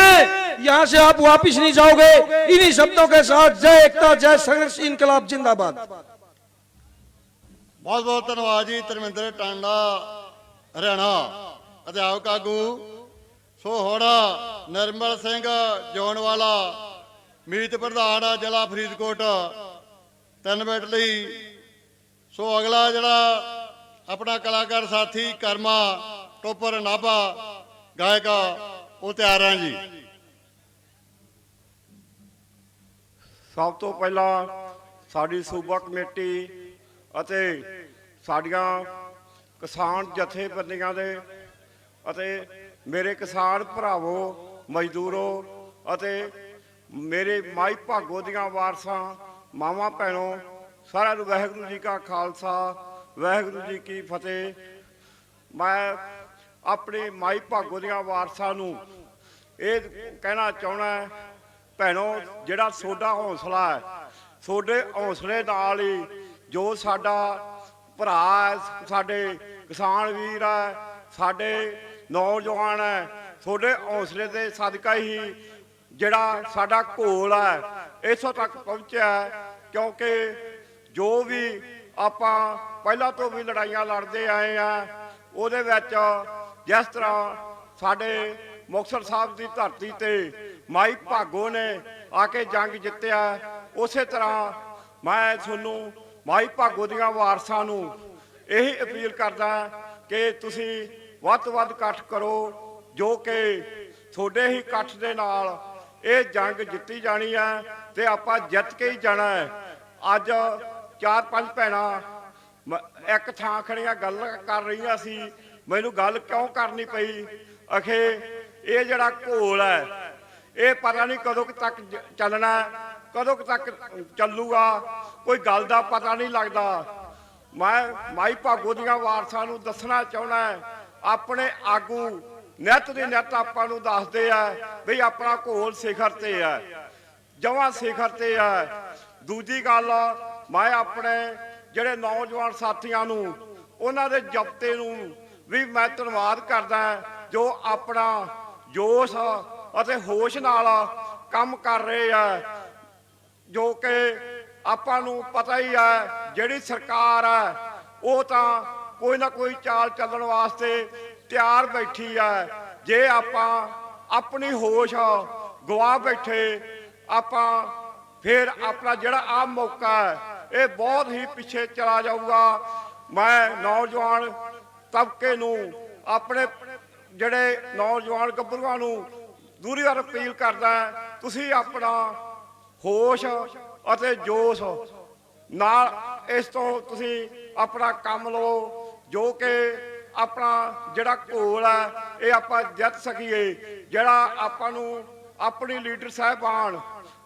यहां से आप वापस नहीं जाओगे। इन्हीं शब्दों के साथ जय एकता, जय संघर्ष इनकलाब जिंदाबाद। बहुत बहुत धन्यवाद जी ਧਰਮਿੰਦਰ ਟਾਂਡਾ ਹਰਿਆਣਾ ਅਧਿਆਪਕ ਆਗੂ। ਸੋ ਹੁਣ ਨਿਰਮਲ ਸਿੰਘ ਜੋਨਵਾਲਾ ਮੀਤ ਪ੍ਰਧਾਨ ਜ਼ਿਲ੍ਹਾ ਫਰੀਦਕੋਟ 3 ਮਿੰਟ ਲਈ। ਸੋ ਅਗਲਾ ਜਿਹੜਾ ਆਪਣਾ ਕਲਾਕਾਰ ਸਾਥੀ ਕਰਮਾ ਟੋਪਰ ਨਾਭਾ ਗਾਇਕ ਉਹ ਤਿਆਰ ਹਾਂ ਜੀ। ਸਭ ਤੋਂ ਪਹਿਲਾਂ ਸਾਡੀ ਸੂਬਾ ਕਮੇਟੀ ਅਤੇ ਸਾਡੀਆਂ ਕਿਸਾਨ ਜਥੇਬੰਦੀਆਂ ਦੇ ਅਤੇ ਮੇਰੇ ਕਿਸਾਨ ਭਰਾਵੋ, ਮਜ਼ਦੂਰੋ ਅਤੇ ਮੇਰੇ ਮਾਈ ਭਾਗੋ ਦੀਆਂ ਵਾਰਸਾਂ, ਮਾਵਾਂ ਭੈਣੋ, ਸਾਰਿਆਂ ਨੂੰ ਵਾਹਿਗੁਰੂ ਜੀ ਕਾ ਖਾਲਸਾ, ਵਾਹਿਗੁਰੂ ਜੀ ਕੀ ਫਤਿਹ। ਮੈਂ ਆਪਣੇ ਮਾਈ ਭਾਗੋ ਦੀਆਂ ਵਾਰਸਾਂ ਨੂੰ ਇਹ ਕਹਿਣਾ ਚਾਹੁੰਦਾ, ਭੈਣੋ, ਜਿਹੜਾ ਤੁਹਾਡਾ ਹੌਸਲਾ ਹੈ, ਤੁਹਾਡੇ ਹੌਸਲੇ ਨਾਲ ਹੀ ਜੋ ਸਾਡਾ ਭਰਾ ਹੈ, ਸਾਡੇ ਕਿਸਾਨ ਵੀਰ ਹੈ, ਸਾਡੇ ਨੌਜਵਾਨ ਹੈ, ਤੁਹਾਡੇ ਹੌਸਲੇ ਦੇ ਸਦਕਾ ਹੀ ਜਿਹੜਾ ਸਾਡਾ ਘੋਲ ਹੈ ਇੱਥੋਂ ਤੱਕ ਪਹੁੰਚਿਆ। ਕਿਉਂਕਿ ਜੋ ਵੀ ਆਪਾਂ ਪਹਿਲਾਂ ਤੋਂ ਵੀ ਲੜਾਈਆਂ ਲੜਦੇ ਆਏ ਆ, ਉਹਦੇ ਵਿੱਚ ਜਿਸ ਤਰ੍ਹਾਂ ਸਾਡੇ ਮੁਕਤਸਰ ਸਾਹਿਬ ਦੀ ਧਰਤੀ ਤੇ ਮਾਈ ਭਾਗੋ ਨੇ ਆ ਕੇ ਜੰਗ ਜਿੱਤਿਆ, ਉਸੇ ਤਰ੍ਹਾਂ ਮੈਂ ਤੁਹਾਨੂੰ ਮਾਈ ਭਾਗੋ ਦੀਆਂ ਵਾਰਸਾਂ ਨੂੰ ਇਹੀ ਅਪੀਲ ਕਰਦਾ ਕਿ ਤੁਸੀਂ ਵੱਧ ਤੋਂ ਵੱਧ ਇਕੱਠ ਕਰੋ, ਜੋ ਕਿ ਤੁਹਾਡੇ ਹੀ ਇਕੱਠ ਦੇ ਨਾਲ ਇਹ ਜੰਗ ਜਿੱਤੀ ਜਾਣੀ ਹੈ ਤੇ ਆਪਾਂ ਜਿੱਤ ਕੇ ਹੀ ਜਾਣਾ ਹੈ। ਅੱਜ 4-5 ਭੈਣਾਂ ਇੱਕ ਥਾਂ ਖੜੀਆਂ ਗੱਲ ਕਰ ਰਹੀਆਂ ਸੀ, ਮੈਨੂੰ ਗੱਲ ਕਿਉਂ ਕਰਨੀ ਪਈ, ਅਖੇ ਇਹ ਜਿਹੜਾ ਘੋਲ ਹੈ ਇਹ ਪਤਾ ਨਹੀਂ ਕਦੋਂ ਤੱਕ ਚੱਲਣਾ, ਕਦੋਂ ਤੱਕ ਚੱਲੂਗਾ, ਕੋਈ ਗੱਲ ਦਾ ਪਤਾ ਨਹੀਂ ਲੱਗਦਾ। ਮੈਂ ਮਾਈ ਭਾਗੋ ਦੀਆਂ ਵਾਰਸਾਂ ਨੂੰ ਦੱਸਣਾ ਚਾਹੁੰਦਾ, ਆਪਣੇ ਆਗੂ ਨਿੱਤ ਦੀ ਨਿੱਤ ਆਪਾਂ ਨੂੰ ਦੱਸਦੇ ਆ ਵੀ ਆਪਣਾ ਘੋਲ ਸਿਖਰ ਤੇ ਹੈ, ਜਮਾਂ ਸਿਖਰ ਤੇ ਹੈ। ਦੂਜੀ ਗੱਲ, ਮੈਂ ਆਪਣੇ ਜਿਹੜੇ ਨੌਜਵਾਨ ਸਾਥੀਆਂ ਨੂੰ, ਉਹਨਾਂ ਦੇ ਜਬਤੇ ਨੂੰ ਵੀ ਮੈਂ ਧੰਨਵਾਦ ਕਰਦਾ, ਜੋ ਆਪਣਾ ਜੋਸ਼ ਅਤੇ ਹੋਸ਼ ਨਾਲ ਕੰਮ ਕਰ ਰਹੇ ਆ। ਜੋ ਕਿ ਆਪਾਂ ਨੂੰ ਪਤਾ ਹੀ ਹੈ, ਜਿਹੜੀ ਸਰਕਾਰ ਹੈ ਉਹ ਤਾਂ ਕੋਈ ਨਾ ਕੋਈ ਚਾਲ ਚੱਲਣ ਵਾਸਤੇ ਤਿਆਰ ਬੈਠੀ ਹੈ। ਜੇ ਆਪਾਂ ਆਪਣੀ ਹੋਸ਼ ਗਵਾ ਬੈਠੇ, ਆਪਾਂ ਫਿਰ ਆਪਣਾ ਜਿਹੜਾ ਆਹ ਮੌਕਾ ਹੈ ਇਹ ਬਹੁਤ ਹੀ ਪਿੱਛੇ ਚਲਾ ਜਾਊਗਾ। ਮੈਂ ਨੌਜਵਾਨ ਤਬਕੇ ਨੂੰ, ਆਪਣੇ ਜਿਹੜੇ ਨੌਜਵਾਨ ਗੱਭਰੂਆਂ ਨੂੰ ਦੂਰੀ ਵਾਰ ਅਪੀਲ ਕਰਦਾ, ਤੁਸੀਂ ਆਪਣਾ ਹੋਸ਼ ਅਤੇ ਜੋਸ਼ ਨਾਲ ਇਸ ਤੋਂ ਤੁਸੀਂ ਆਪਣਾ ਕੰਮ ਲਓ, ਜੋ ਕਿ ਆਪਣਾ ਜਿਹੜਾ ਘੋਲ ਹੈ ਇਹ ਆਪਾਂ ਜਿੱਤ ਸਕੀਏ। ਜਿਹੜਾ ਆਪਾਂ ਨੂੰ ਆਪਣੀ ਲੀਡਰ ਸਾਹਿਬਾਨ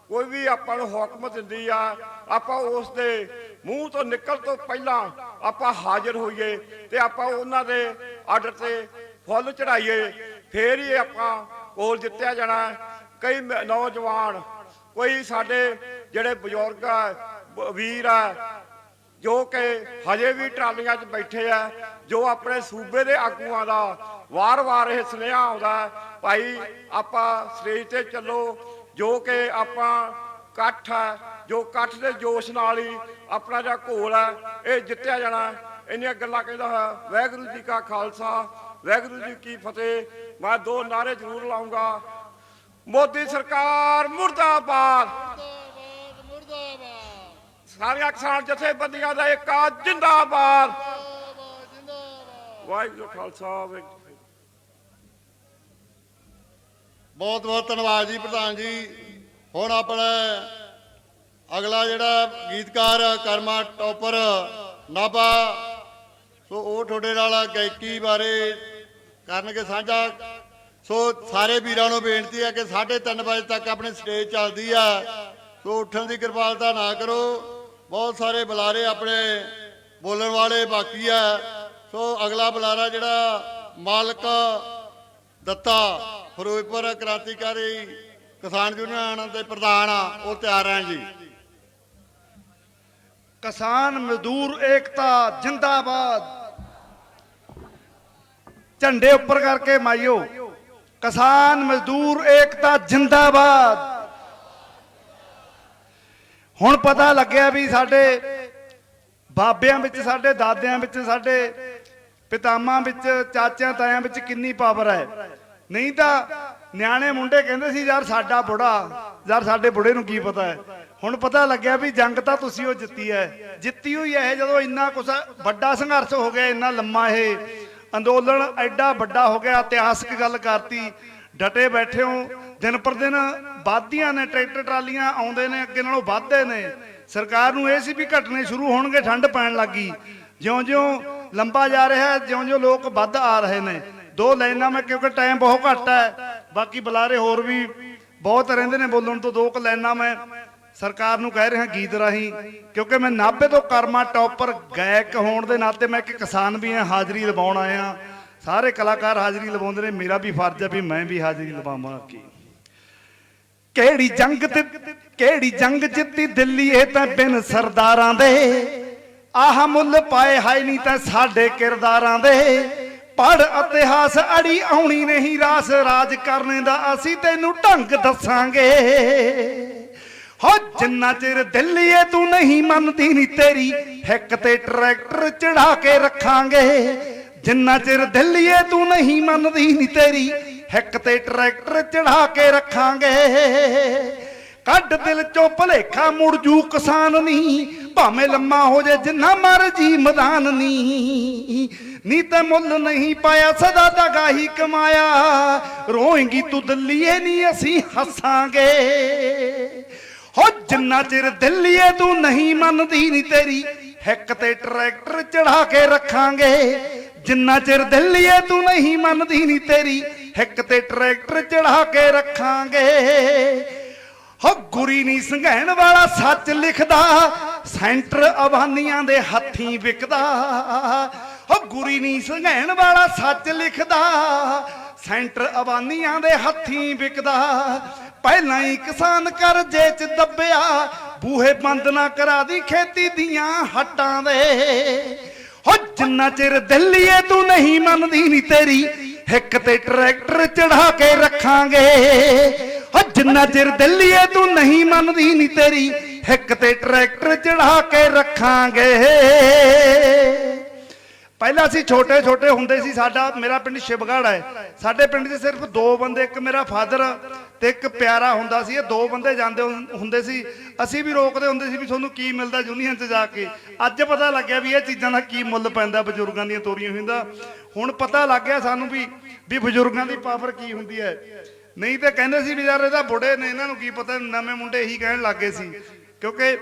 ਕੋਈ ਵੀ ਆਪਾਂ ਨੂੰ ਹੁਕਮ ਦਿੰਦੀ ਆ, ਆਪਾਂ ਉਸ ਦੇ ਮੂੰਹ ਤੋਂ ਨਿਕਲ ਤੋਂ ਪਹਿਲਾਂ ਆਪਾਂ ਹਾਜ਼ਰ ਹੋਈਏ ਤੇ ਆਪਾਂ ਉਹਨਾਂ ਦੇ ਆਰਡਰ ਤੇ ਫੁੱਲ ਚੜਾਈਏ, ਫੇਰ ਹੀ ਆਪਾਂ ਘੋਲ ਜਿੱਤਿਆ ਜਾਣਾ। ਕਈ ਨੌਜਵਾਨ, ਕੋਈ ਸਾਡੇ ਜਿਹੜੇ ਬਜ਼ੁਰਗ ਆ, ਵੀਰ ਆ, ਜੋ ਕਿ ਹਜੇ ਵੀ ਟਰਾਲੀਆਂ 'ਚ ਬੈਠੇ ਆ, ਜੋ ਆਪਣੇ ਸੂਬੇ ਦੇ ਆਗੂਆਂ ਦਾ ਵਾਰ-ਵਾਰ ਇਹ ਸੁਨੇਹਾ ਆਉਂਦਾ, ਭਾਈ ਆਪਾਂ ਸਟੇਜ ਤੇ ਚੱਲੋ, ਜੋ ਕਿ ਆਪਾਂ ਇਕੱਠ ਹੈ, ਜੋ ਇਕੱਠ ਦੇ ਜੋਸ਼ ਨਾਲ ਹੀ ਆਪਣਾ ਜਿਹੜਾ ਘੋਲ ਹੈ ਇਹ ਜਿੱਤਿਆ ਜਾਣਾ। ਇੰਨੀਆਂ ਗੱਲਾਂ ਕਹਿੰਦਾ ਹੋਇਆ, ਵਾਹਿਗੁਰੂ ਜੀ ਕਾ ਖਾਲਸਾ, ਵਾਹਿਗੁਰੂ ਜੀ ਕੀ ਫਤਿਹ। ਮੈਂ 2 ਨਾਅਰੇ ਜ਼ਰੂਰ ਲਾਉਂਗਾ, ਮੋਦੀ ਸਰਕਾਰ ਮੁਰਦਾਬਾਦ, ਸਾਰੀਆਂ ਕਿਸਾਨ ਜਥੇਬੰਦੀਆਂ ਦਾ ਏਕਾ ਜਿੰਦਾਬਾਦ, ਵਾਹਿਗੁਰੂ ਖਾਲਸਾ। ਬਹੁਤ ਬਹੁਤ ਧੰਨਵਾਦ ਜੀ ਪ੍ਰਧਾਨ ਜੀ। ਹੁਣ ਆਪਣੇ ਅਗਲਾ ਜਿਹੜਾ ਗੀਤਕਾਰ ਕਰਮਾ ਟੌਪਰ ਨਾਭਾ, ਸੋ ਉਹ ਤੁਹਾਡੇ ਨਾਲ ਗਾਇਕੀ ਬਾਰੇ ਕਰਨਗੇ ਸਾਂਝਾ। ਸੋ ਸਾਰੇ ਵੀਰਾਂ ਨੂੰ ਬੇਨਤੀ ਹੈ ਕਿ 3:30 ਵਜੇ ਤੱਕ ਆਪਣੀ ਸਟੇਜ ਚੱਲਦੀ ਆ, ਸੋ ਉੱਠਣ ਦੀ ਕਿਰਪਾਲਤਾ ਨਾ ਕਰੋ। ਬਹੁਤ ਸਾਰੇ ਬੁਲਾਰੇ ਆਪਣੇ ਬੋਲਣ ਵਾਲੇ ਬਾਕੀ ਆ। ਸੋ ਅਗਲਾ ਬੁਲਾਰਾ ਜਿਹੜਾ ਮਾਲਕ ਦੱਤਾ ਫਿਰੋਜ਼ਪੁਰ ਕ੍ਰਾਂਤੀਕਾਰੀ ਕਿਸਾਨ ਯੂਨੀਅਨ ਦੇ ਪ੍ਰਧਾਨ ਆ, ਉਹ ਤਿਆਰ ਹੈ ਜੀ। किसान मजदूर एकता जिंदाबाद। झंडे ऊपर करके माइयो, किसान मजदूर एकता जिंदाबाद। हुण पता लग्या भी साडे बाबियां विच, साडे दादियां विच, साडे पितामां विच, चाचियां तायां विच किन्नी पावर है। नहीं तो ਨਿਆਣੇ ਮੁੰਡੇ ਕਹਿੰਦੇ ਸੀ ਯਾਰ ਸਾਡਾ ਬੁੜਾ, ਯਾਰ ਸਾਡੇ ਬੁੜੇ ਨੂੰ ਕੀ ਪਤਾ ਹੈ। ਹੁਣ ਪਤਾ ਲੱਗਿਆ ਵੀ ਜੰਗ ਤਾਂ ਤੁਸੀਂ ਉਹ ਜਿੱਤੀ ਹੈ, ਜਿੱਤੀ ਹੋਈ ਹੈ। ਜਦੋਂ ਇੰਨਾ ਕੁਛ ਵੱਡਾ ਸੰਘਰਸ਼ ਹੋ ਗਿਆ, ਇੰਨਾ ਲੰਮਾ ਇਹ ਅੰਦੋਲਨ ਐਡਾ ਵੱਡਾ ਹੋ ਗਿਆ, ਇਤਿਹਾਸਕ ਗੱਲ ਕਰਤੀ, ਡਟੇ ਬੈਠੇ ਹੋ। ਦਿਨ ਪਰ ਦਿਨ ਵੱਧਦੀਆਂ ਨੇ, ਟਰੈਕਟਰ ਟਰਾਲੀਆਂ ਆਉਂਦੇ ਨੇ, ਅੱਗੇ ਨਾਲੋਂ ਵੱਧਦੇ ਨੇ। ਸਰਕਾਰ ਨੂੰ ਇਹ ਸੀ ਵੀ ਘਟਨੇ ਸ਼ੁਰੂ ਹੋਣਗੇ, ਠੰਡ ਪੈਣ ਲੱਗੀ। ਜਿਉਂ-ਜਿਉਂ ਲੰਬਾ ਜਾ ਰਿਹਾ, ਜਿਉਂ-ਜਿਉਂ ਲੋਕ ਵੱਧ ਆ ਰਹੇ ਨੇ। 2 ਲਾਈਨਾਂ ਮੈਂ, ਕਿਉਂਕਿ ਟਾਈਮ ਬਹੁਤ ਘੱਟ ਹੈ, ਬਾਕੀ ਬੁਲਾਰੇ ਹੋਰ ਵੀ ਬਹੁਤ ਰਹਿੰਦੇ ਨੇ ਬੋਲਣ ਤੋਂ। 2 ਲਾਈਨਾਂ ਮੈਂ ਸਰਕਾਰ ਨੂੰ ਕਹਿ ਰਿਹਾ ਗੀਤ ਰਾਹੀਂ, ਕਿਉਂਕਿ ਮੈਂ ਨਾਭੇ ਤੋਂ ਕਰਮਾ ਟੌਪਰ ਗਾਇਕ ਹੋਣ ਦੇ ਨਾਤੇ ਮੈਂ ਇੱਕ ਕਿਸਾਨ ਵੀ ਹਾਂ, ਹਾਜ਼ਰੀ ਲਵਾਉਣ ਆਇਆ। ਸਾਰੇ ਕਲਾਕਾਰ ਹਾਜ਼ਰੀ ਲਵਾਉਂਦੇ ਨੇ, ਮੇਰਾ ਵੀ ਫਰਜ਼ ਹੈ ਵੀ ਮੈਂ ਵੀ ਹਾਜ਼ਰੀ ਲਵਾਵਾਂ। ਕਿਹੜੀ ਜੰਗ ਜਿੱਤੀ ਦਿੱਲੀ, ਇਹ ਤਾਂ ਬਿਨ ਸਰਦਾਰਾਂ ਦੇ। ਆਹ ਮੁੱਲ ਪਾਏ ਹਾਈ ਨਹੀਂ ਤਾਂ ਸਾਡੇ ਕਿਰਦਾਰਾਂ ਦੇ। ਪੜ ਇਤਿਹਾਸ ਅੜੀ ਆਉਣੀ ਨਹੀਂ ਰਾਸ, ਰਾਜ ਕਰਨੇ ਦਾ ਅਸੀਂ ਤੈਨੂੰ ਢੰਗ ਦੱਸਾਂਗੇ। ਹੋ ਜਿੰਨਾ ਚਿਰ ਦਿੱਲੀਏ ਤੂੰ ਨਹੀਂ ਮੰਨਦੀ ਨੀ ਤੇਰੀ ਹਿੱਕ ਤੇ ਟਰੈਕਟਰ ਚੜਾ ਕੇ ਰੱਖਾਂਗੇ। ਜਿੰਨਾ ਚਿਰ ਦਿੱਲੀਏ ਤੂੰ ਨਹੀਂ ਮੰਨਦੀ ਨੀ ਤੇਰੀ ਹਿੱਕ ਤੇ ਟਰੈਕਟਰ ਚੜਾ ਕੇ ਰੱਖਾਂਗੇ। ਕੱਢ ਦਿਲ ਚੋਂ ਭਲੇਖਾ, ਮੁੜ ਜੂ ਕਿਸਾਨ ਨੀ, ਭਾਵੇਂ ਲੰਮਾ ਹੋ ਜੇ ਜਿੰਨਾ ਮਰਜੀ ਮੈਦਾਨ ਨੀ ਤੇ ਮੁੱਲ ਨਹੀਂ ਪਾਇਆ, ਸਦਾ ਦਾ ਗਾਹੀ ਕਮਾਇਆ। ਰੋਏਂਗੀ ਤੂੰ ਦਿੱਲੀਏ ਨੀ ਅਸੀਂ ਹੱਸਾਂਗੇ। ਹੋ ਜਿੰਨਾ ਚਿਰ ਦਿੱਲੀਏ ਤੂੰ ਨਹੀਂ ਮੰਨਦੀ ਨੀ ਤੇਰੀ ਹਿੱਕ ਤੇ ਟਰੈਕਟਰ ਚੜਾ ਕੇ ਰੱਖਾਂਗੇ। ਜਿੰਨਾ ਚਿਰ ਦਿੱਲੀਏ ਤੂੰ ਨਹੀਂ ਮੰਨਦੀ ਨੀ ਤੇਰੀ ਹਿੱਕ ਤੇ ਟਰੈਕਟਰ ਚੜਾ ਕੇ ਰੱਖਾਂਗੇ। ਹੋ ਗੁਰੀ ਨਹੀਂ ਸੰਘੈਣ ਵਾਲਾ ਸੱਚ ਲਿਖਦਾ, ਸੈਂਟਰ ਅਵਾਨੀਆਂ ਦੇ ਹੱਥੀਂ ਵਿਕਦਾ। ਹੋ ਗੁਰੀ ਨਹੀਂ ਸੰਘੈਣ ਵਾਲਾ ਸੱਚ ਲਿਖਦਾ, ਸੈਂਟਰ ਅਵਾਨੀਆਂ ਦੇ ਹੱਥੀਂ ਵਿਕਦਾ। ਪਹਿਲਾਂ ਹੀ ਕਿਸਾਨ ਕਰਜ਼ੇ 'ਚ ਦੱਬਿਆ, ਬੂਹੇ ਬੰਦ ਨਾ ਕਰਾ ਦੀ ਖੇਤੀ ਦੀਆਂ ਹੱਟਾਂ ਦੇ। ਹੋ ਜਿੰਨਾ ਚਿਰ ਦਿੱਲੀਏ ਤੂੰ ਨਹੀਂ ਮੰਨਦੀ ਨੀ ਤੇਰੀ ਹਿੱਕ ਤੇ ਟਰੈਕਟਰ ਚੜਾ ਕੇ ਰੱਖਾਂਗੇ। ਹੋ ਜਿੰਨਾ ਚਿਰ ਦਿੱਲੀਏ ਤੂੰ ਨਹੀਂ ਮੰਨਦੀ ਨੀ ਤੇਰੀ ਹਿੱਕ ਤੇ ਟਰੈਕਟਰ ਚੜਾ ਕੇ ਰੱਖਾਂਗੇ। ਪਹਿਲਾਂ ਅਸੀਂ ਛੋਟੇ ਛੋਟੇ ਹੁੰਦੇ ਸੀ, ਮੇਰਾ ਪਿੰਡ ਸ਼ਿਵਗੜ੍ਹ ਹੈ। ਸਾਡੇ ਪਿੰਡ 'ਚ ਸਿਰਫ 2 ਬੰਦੇ, ਇੱਕ ਮੇਰਾ ਫਾਦਰ ਤੇ ਇੱਕ ਪਿਆਰਾ ਹੁੰਦਾ ਸੀ। ਇਹ 2 ਬੰਦੇ ਜਾਂਦੇ ਹੁੰਦੇ ਸੀ। ਅਸੀਂ ਵੀ ਰੋਕਦੇ ਹੁੰਦੇ ਸੀ ਵੀ ਤੁਹਾਨੂੰ ਕੀ ਮਿਲਦਾ ਯੂਨੀਅਨ 'ਚ ਜਾ ਕੇ। ਅੱਜ ਪਤਾ ਲੱਗਿਆ ਵੀ ਇਹ ਚੀਜ਼ਾਂ ਦਾ ਕੀ ਮੁੱਲ ਪੈਂਦਾ, ਬਜ਼ੁਰਗਾਂ ਦੀਆਂ ਤੋਰੀਆਂ ਹੁੰਦਾ। ਹੁਣ ਪਤਾ ਲੱਗ ਗਿਆ ਸਾਨੂੰ ਵੀ ਬਜ਼ੁਰਗਾਂ ਦੀ ਪਾਵਰ ਕੀ ਹੁੰਦੀ ਹੈ। ਨਹੀਂ ਤੇ ਕਹਿੰਦੇ ਸੀ ਵੀ ਯਾਰ ਇਹਦਾ ਬੁੜੇ ਨੇ, ਇਹਨਾਂ ਨੂੰ ਕੀ ਪਤਾ। ਨਵੇਂ ਮੁੰਡੇ ਇਹੀ ਕਹਿਣ ਲੱਗੇ ਸੀ। ਕਿਉਂਕਿ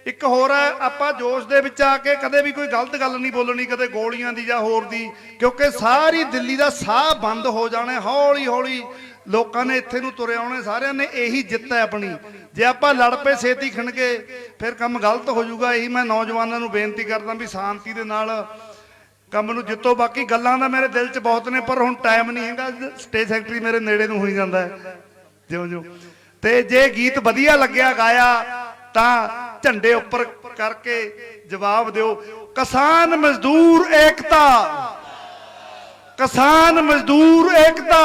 ਇੱਕ ਹੋਰ ਹੈ, ਆਪਾਂ ਜੋਸ਼ ਦੇ ਵਿੱਚ ਆ ਕੇ ਕਦੇ ਵੀ ਕੋਈ ਗਲਤ ਗੱਲ ਨਹੀਂ ਬੋਲਣੀ, ਕਦੇ ਗੋਲੀਆਂ ਦੀ ਜਾਂ ਹੋਰ ਦੀ। ਕਿਉਂਕਿ ਸਾਰੀ ਦਿੱਲੀ ਦਾ ਸਾਹ ਬੰਦ ਹੋ ਜਾਣਾ, ਹੌਲੀ ਹੌਲੀ ਲੋਕਾਂ ਨੇ ਇੱਥੇ ਨੂੰ ਤੁਰੇ ਆਉਣੇ। ਸਾਰਿਆਂ ਨੇ ਇਹੀ ਜਿੱਤ ਹੈ ਆਪਣੀ। ਜੇ ਆਪਾਂ ਲੜ ਪਏ ਛੇਤੀ ਖਿੰਡਗੇ ਫਿਰ ਕੰਮ ਗਲਤ ਹੋ ਜਾਊਗਾ। ਇਹੀ ਮੈਂ ਨੌਜਵਾਨਾਂ ਨੂੰ ਬੇਨਤੀ ਕਰਦਾ ਵੀ ਸ਼ਾਂਤੀ ਦੇ ਨਾਲ ਕੰਮ ਨੂੰ ਜਿੱਤੋ। ਬਾਕੀ ਗੱਲਾਂ ਦਾ ਮੇਰੇ ਦਿਲ 'ਚ ਬਹੁਤ ਨੇ, ਪਰ ਹੁਣ ਟਾਈਮ ਨਹੀਂ ਹੈਗਾ। ਸਟੇਜ ਸੈਕਟਰੀ ਮੇਰੇ ਨੇੜੇ ਨੂੰ ਹੋਈ ਜਾਂਦਾ ਹੈ ਜਿਉਂ-ਜਿਉਂ। ਤੇ ਜੇ ਗੀਤ ਵਧੀਆ ਲੱਗਿਆ ਗਾਇਆ ਤਾਂ ਝੰਡੇ ਉੱਪਰ ਕਰਕੇ ਜਵਾਬ ਦਿਓ। ਕਿਸਾਨ ਮਜ਼ਦੂਰ ਏਕਤਾ, ਕਿਸਾਨ ਮਜ਼ਦੂਰ ਏਕਤਾ।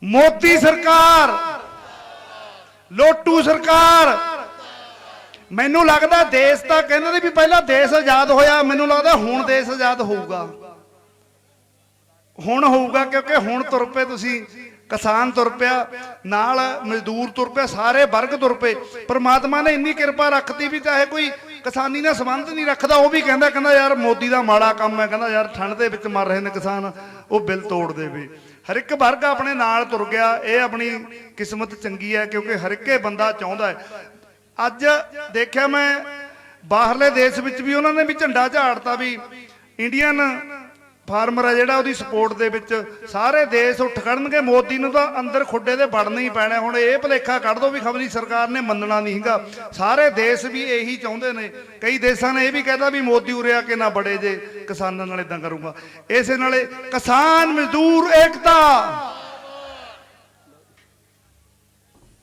ਮੋਦੀ ਸਰਕਾਰ, ਲੋਟੂ ਸਰਕਾਰ। ਮੈਨੂੰ ਲੱਗਦਾ ਦੇਸ਼ ਤਾਂ ਕਹਿੰਦੇ ਨੇ ਵੀ ਪਹਿਲਾਂ ਦੇਸ਼ ਆਜ਼ਾਦ ਹੋਇਆ, ਮੈਨੂੰ ਲੱਗਦਾ ਹੁਣ ਦੇਸ਼ ਆਜ਼ਾਦ ਹੋਊਗਾ। ਹੁਣ ਹੋਊਗਾ ਕਿਉਂਕਿ ਹੁਣ ਤੁਰ ਪਏ ਤੁਸੀਂ। ਕਿਸਾਨ ਤੁਰ ਪਿਆ ਨਾਲ, ਮਜ਼ਦੂਰ ਤੁਰ ਪਿਆ, ਸਾਰੇ ਵਰਗ ਤੁਰ ਪਏ। ਪਰਮਾਤਮਾ ਨੇ ਇੰਨੀ ਕਿਰਪਾ ਰੱਖਤੀ ਵੀ ਚਾਹੇ ਕੋਈ ਕਿਸਾਨੀ ਨਾਲ ਸੰਬੰਧ ਨਹੀਂ ਰੱਖਦਾ, ਉਹ ਵੀ ਕਹਿੰਦਾ ਯਾਰ ਮੋਦੀ ਦਾ ਮਾੜਾ ਕੰਮ ਹੈ, ਕਹਿੰਦਾ ਯਾਰ ਠੰਡ ਦੇ ਵਿੱਚ ਮਰ ਰਹੇ ਨੇ ਕਿਸਾਨ, ਉਹ ਬਿੱਲ ਤੋੜ ਦੇਵੇ। ਹਰ ਇੱਕ ਵਰਗ ਆਪਣੇ ਨਾਲ ਤੁਰ ਗਿਆ। ਇਹ ਆਪਣੀ ਕਿਸਮਤ ਚੰਗੀ ਹੈ ਕਿਉਂਕਿ ਹਰ ਇੱਕੇ ਬੰਦਾ ਚਾਹੁੰਦਾ ਹੈ। ਅੱਜ ਦੇਖਿਆ ਮੈਂ ਬਾਹਰਲੇ ਦੇਸ਼ ਵਿੱਚ ਵੀ ਉਹਨਾਂ ਨੇ ਵੀ ਝੰਡਾ ਝਾੜਤਾ ਵੀ ਇੰਡੀਅਨ ਫਾਰਮਰ ਹੈ ਜਿਹੜਾ ਉਹਦੀ ਸਪੋਰਟ ਦੇ ਵਿੱਚ ਸਾਰੇ ਦੇਸ਼ ਉੱਠ ਖੜਨਗੇ। ਮੋਦੀ ਨੂੰ ਤਾਂ ਅੰਦਰ ਖੁੱਡੇ ਦੇ ਵੜਨਾ ਹੀ ਪੈਣਾ। ਹੁਣ ਇਹ ਭੁਲੇਖਾ ਕੱਢ ਦੋ ਵੀ ਖਬਰੀ ਸਰਕਾਰ ਨੇ ਮੰਨਣਾ ਨਹੀਂ ਹੈਗਾ। ਸਾਰੇ ਦੇਸ਼ ਵੀ ਇਹੀ ਚਾਹੁੰਦੇ ਨੇ। ਕਈ ਦੇਸ਼ਾਂ ਨੇ ਇਹ ਵੀ ਕਹਿਤਾ ਵੀ ਮੋਦੀ ਉਰੇ ਆ ਕੇ ਨਾ ਬੜੇ ਜੇ ਕਿਸਾਨਾਂ ਨਾਲ ਇਦਾਂ ਕਰੂੰਗਾ। ਇਸੇ ਨਾਲੇ ਕਿਸਾਨ ਮਜ਼ਦੂਰ ਏਕਤਾ,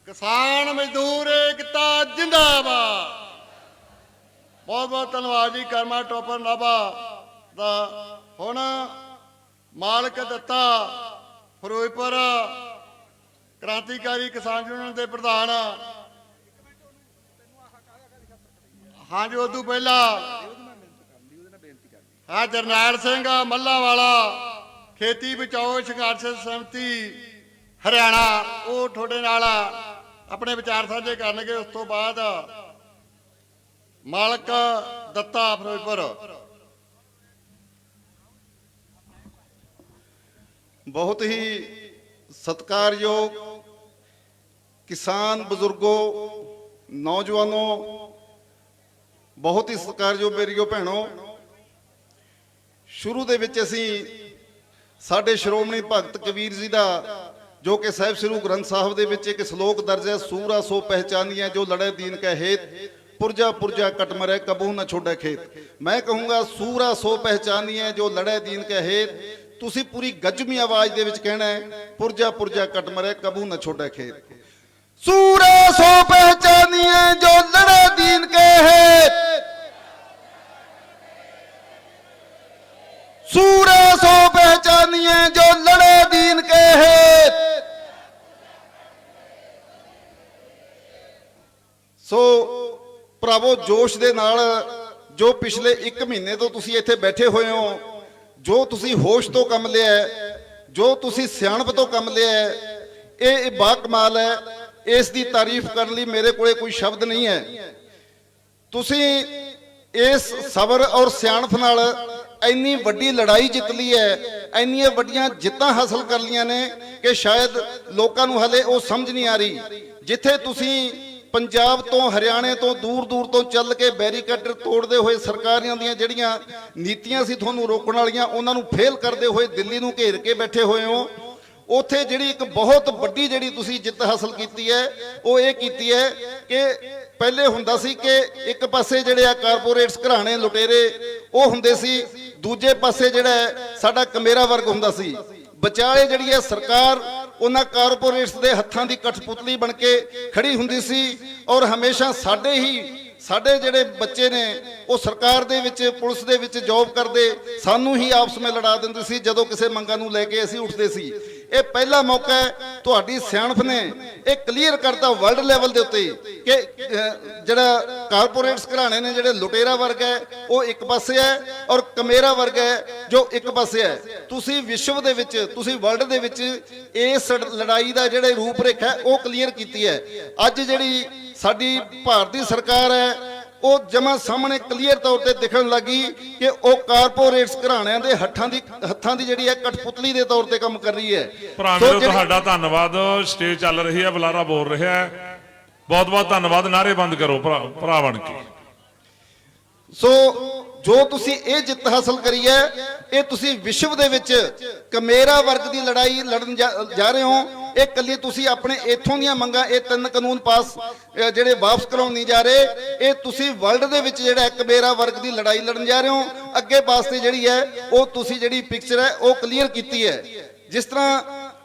ਕਿਸਾਨ ਮਜ਼ਦੂਰ ਏਕਤਾ ਜਿੰਦਾਬਾਦ। ਬਹੁਤ ਬਹੁਤ ਧੰਨਵਾਦ ਜੀ ਕਰਮਾ ਟੋਪਰ ਨਾਭਾ ਦਾ। ਹੁਣ ਮਾਲਕ ਦਿੱਤਾ ਫਿਰੋਜ਼ਪੁਰ ਕ੍ਰਾਂਤੀਕਾਰੀ ਕਿਸਾਨ ਯੂਨੀਅਨ ਦੇ ਪ੍ਰਧਾਨ। ਹਾਂਜੀ ਉਦੋਂ ਪਹਿਲਾਂ ਹਾਂ ਜਰਨੈਲ ਸਿੰਘ ਮੱਲਾ ਵਾਲਾ ਖੇਤੀ ਬਚਾਓ ਸੰਘਰਸ਼ ਸਮਿਤੀ ਹਰਿਆਣਾ, ਉਹ ਤੁਹਾਡੇ ਨਾਲ ਆਪਣੇ ਵਿਚਾਰ ਸਾਂਝੇ ਕਰਨਗੇ। ਉਸ ਤੋਂ ਬਾਅਦ ਮਾਲਕ ਦਿੱਤਾ ਫਿਰੋਜ਼ਪੁਰ। ਬਹੁਤ ਹੀ ਸਤਿਕਾਰਯੋਗ ਕਿਸਾਨ ਬਜ਼ੁਰਗੋ, ਨੌਜਵਾਨੋ, ਬਹੁਤ ਹੀ ਸਤਿਕਾਰਯੋਗ ਮੇਰੀਓ ਭੈਣੋ, ਸ਼ੁਰੂ ਦੇ ਵਿੱਚ ਅਸੀਂ ਸਾਡੇ ਸ਼੍ਰੋਮਣੀ ਭਗਤ ਕਬੀਰ ਜੀ ਦਾ ਜੋ ਕਿ ਸਾਹਿਬ ਸ੍ਰੀ ਗੁਰੂ ਗ੍ਰੰਥ ਸਾਹਿਬ ਦੇ ਵਿੱਚ ਇੱਕ ਸ਼ਲੋਕ ਦਰਜ ਹੈ, ਸੂਰਾ ਸੋ ਪਹਿਚਾਨੀਆਂ ਜੋ ਲੜੇ ਦੀਨ ਕੈ ਹੇਤ, ਪੁਰਜਾ ਪੁਰਜਾ ਕਟ ਮਰੇ ਕਬਹੂ ਨਾ ਛੋੜੇ ਖੇਤ। ਮੈਂ ਕਹੂੰਗਾ ਸੂਰਾ ਸੋ ਪਹਿਚਾਨੀਆਂ ਜੋ ਲੜੇ ਦੀਨ ਕੈ ਹੇਤ। ਤੁਸੀਂ ਪੂਰੀ ਗੱਜਵੀਂ ਆਵਾਜ਼ ਦੇ ਵਿੱਚ ਕਹਿਣਾ ਹੈ ਪੁਰਜਾ ਪੁਰਜਾ ਕਟ ਮਰੇ ਕਬਹੂ ਨਾ ਛੋੜੇ ਖੇਤ। ਸੂਰਾ ਸੋ ਪਹਿਚਾਨੀਆਂ ਜੋ ਲੜੇ ਦੀਨ ਕੈ ਹੇਤ, ਸੂਰਾ ਸੋ ਪਹਿਚਾਨੀਆਂ ਜੋ ਲੜੇ ਦੀਨ ਕੈ ਹੇਤ। ਸੋ ਭਰਾਵੋ, ਜੋਸ਼ ਦੇ ਨਾਲ ਜੋ ਪਿਛਲੇ 1 ਮਹੀਨੇ ਤੋਂ ਤੁਸੀਂ ਇੱਥੇ ਬੈਠੇ ਹੋਏ ਹੋ, ਜੋ ਤੁਸੀਂ ਹੋਸ਼ ਤੋਂ ਕੰਮ ਲਿਆ, ਜੋ ਤੁਸੀਂ ਸਿਆਣਪ ਤੋਂ ਕੰਮ ਲਿਆ, ਇਹ ਬਾ ਕਮਾਲ ਹੈ। ਇਸ ਦੀ ਤਾਰੀਫ ਕਰਨ ਲਈ ਮੇਰੇ ਕੋਲੇ ਕੋਈ ਸ਼ਬਦ ਨਹੀਂ ਹੈ। ਤੁਸੀਂ ਇਸ ਸਬਰ ਔਰ ਸਿਆਣਪ ਨਾਲ ਇੰਨੀ ਵੱਡੀ ਲੜਾਈ ਜਿੱਤ ਲਈ ਹੈ, ਇੰਨੀਆਂ ਵੱਡੀਆਂ ਜਿੱਤਾਂ ਹਾਸਲ ਕਰ ਲਈਆਂ ਨੇ ਕਿ ਸ਼ਾਇਦ ਲੋਕਾਂ ਨੂੰ ਹਲੇ ਉਹ ਸਮਝ ਨਹੀਂ ਆ ਰਹੀ। ਜਿੱਥੇ ਤੁਸੀਂ ਪੰਜਾਬ ਤੋਂ ਹਰਿਆਣੇ ਤੋਂ ਦੂਰ ਦੂਰ ਤੋਂ ਚੱਲ ਕੇ ਬੈਰੀਕੇਡ ਤੋੜਦੇ ਹੋਏ ਸਰਕਾਰਾਂ ਦੀਆਂ ਜਿਹੜੀਆਂ ਨੀਤੀਆਂ ਸੀ ਤੁਹਾਨੂੰ ਰੋਕਣ ਵਾਲੀਆਂ, ਉਹਨਾਂ ਨੂੰ ਫੇਲ ਕਰਦੇ ਹੋਏ ਦਿੱਲੀ ਨੂੰ ਘੇਰ ਕੇ ਬੈਠੇ ਹੋਏ ਹੋ। ਉੱਥੇ ਜਿਹੜੀ ਇੱਕ ਬਹੁਤ ਵੱਡੀ ਜਿਹੜੀ ਤੁਸੀਂ ਜਿੱਤ ਹਾਸਲ ਕੀਤੀ ਹੈ, ਉਹ ਇਹ ਕੀਤੀ ਹੈ ਕਿ ਪਹਿਲੇ ਹੁੰਦਾ ਸੀ ਕਿ ਇੱਕ ਪਾਸੇ ਜਿਹੜੇ ਆ ਕਾਰਪੋਰੇਟਸ ਘਰਾਣੇ ਲੁਟੇਰੇ ਉਹ ਹੁੰਦੇ ਸੀ, ਦੂਜੇ ਪਾਸੇ ਜਿਹੜਾ ਸਾਡਾ ਕਮੇਰਾ ਵਰਗ ਹੁੰਦਾ ਸੀ। ਵਿਚਾਲੇ ਜਿਹੜੀ ਹੈ ਸਰਕਾਰ ਉਹਨਾਂ ਕਾਰਪੋਰੇਟਸ ਦੇ ਹੱਥਾਂ ਦੀ ਕਠਪੁਤਲੀ ਬਣ ਕੇ ਖੜੀ ਹੁੰਦੀ ਸੀ ਔਰ ਹਮੇਸ਼ਾ ਸਾਡੇ ਜਿਹੜੇ ਬੱਚੇ ਨੇ ਉਹ ਸਰਕਾਰ ਦੇ ਵਿੱਚ ਪੁਲਿਸ ਦੇ ਵਿੱਚ ਜੌਬ ਕਰਦੇ, ਸਾਨੂੰ ਹੀ ਆਪਸ ਵਿੱਚ ਲੜਾ ਦਿੰਦੇ ਸੀ ਜਦੋਂ ਕਿਸੇ ਮੰਗਾਂ ਨੂੰ ਲੈ ਕੇ ਅਸੀਂ ਉੱਠਦੇ ਸੀ। ਇਹ ਪਹਿਲਾ ਮੌਕਾ ਹੈ, ਤੁਹਾਡੀ ਸਿਆਣਪ ਨੇ ਇਹ ਕਲੀਅਰ ਕਰਤਾ ਵਰਲਡ ਲੈਵਲ ਦੇ ਉੱਤੇ ਕਿ ਜਿਹੜਾ ਕਾਰਪੋਰੇਟਸ ਘਰਾਣੇ ਨੇ, ਜਿਹੜੇ ਲੁਟੇਰਾ ਵਰਗ ਹੈ ਉਹ ਇੱਕ ਪਾਸੇ ਹੈ ਔਰ ਕਮੇਰਾ ਵਰਗ ਹੈ ਜੋ ਇੱਕ ਪਾਸੇ ਹੈ। ਤੁਸੀਂ ਵਿਸ਼ਵ ਦੇ ਵਿੱਚ, ਤੁਸੀਂ ਵਰਲਡ ਦੇ ਵਿੱਚ ਇਸ ਲੜਾਈ ਦਾ ਜਿਹੜੇ ਰੂਪ ਰੇਖਾ ਉਹ ਕਲੀਅਰ ਕੀਤੀ ਹੈ। ਅੱਜ ਜਿਹੜੀ ਸਾਡੀ ਭਾਰਤ ਦੀ ਸਰਕਾਰ ਹੈ ਉਹ ਜਮਾ ਸਾਹਮਣੇ ਕਲੀਅਰ ਤੌਰ ਤੇ ਦਿਖਣ ਲੱਗੀ ਕਿ ਉਹ ਕਾਰਪੋਰੇਟਸ ਘਰਾਣਿਆਂ ਦੇ ਹੱਥਾਂ ਦੀ ਜਿਹੜੀ ਹੈ ਕਠਪੁਤਲੀ ਦੇ ਤੌਰ ਤੇ ਕੰਮ ਕਰ ਰਹੀ ਹੈ। ਭਰਾ ਮੇਰੇ ਤੁਹਾਡਾ ਧੰਨਵਾਦ। ਸਟੇਜ ਚੱਲ ਰਹੀ ਹੈ, ਬੁਲਾਰਾ ਬੋਲ ਰਿਹਾ ਹੈ। ਬਹੁਤ ਬਹੁਤ ਧੰਨਵਾਦ। ਨਾਰੇ ਬੰਦ ਕਰੋ ਭਰਾ ਬਣ ਕੇ। ਸੋ ਜੋ ਤੁਸੀਂ ਇਹ ਜਿੱਤ ਹਾਸਲ ਕਰੀ ਹੈ, ਇਹ ਤੁਸੀਂ ਵਿਸ਼ਵ ਦੇ ਵਿੱਚ ਕਮੇਰਾ ਵਰਗ ਦੀ ਲੜਾਈ ਲੜਨ ਜਾ ਰਹੇ ਹੋ। ਇਹ ਕੱਲੀ ਤੁਸੀਂ ਆਪਣੇ ਇਥੋਂ ਦੀਆਂ ਮੰਗਾਂ, ਇਹ 3 ਕਾਨੂੰਨ ਪਾਸ ਜਿਹੜੇ ਵਾਪਸ ਕਰਾਉਣ ਨਹੀਂ ਜਾ ਰਹੇ, ਇਹ ਤੁਸੀਂ ਵਰਲਡ ਦੇ ਵਿੱਚ ਜਿਹੜਾ ਕਮੇਰਾ ਵਰਗ ਦੀ ਲੜਾਈ ਲੜਨ ਜਾ ਰਹੇ ਹੋ। ਅੱਗੇ ਵਾਸਤੇ ਜਿਹੜੀ ਹੈ ਉਹ ਤੁਸੀਂ ਜਿਹੜੀ ਪਿਕਚਰ ਹੈ ਉਹ ਕਲੀਅਰ ਕੀਤੀ ਹੈ। ਜਿਸ ਤਰ੍ਹਾਂ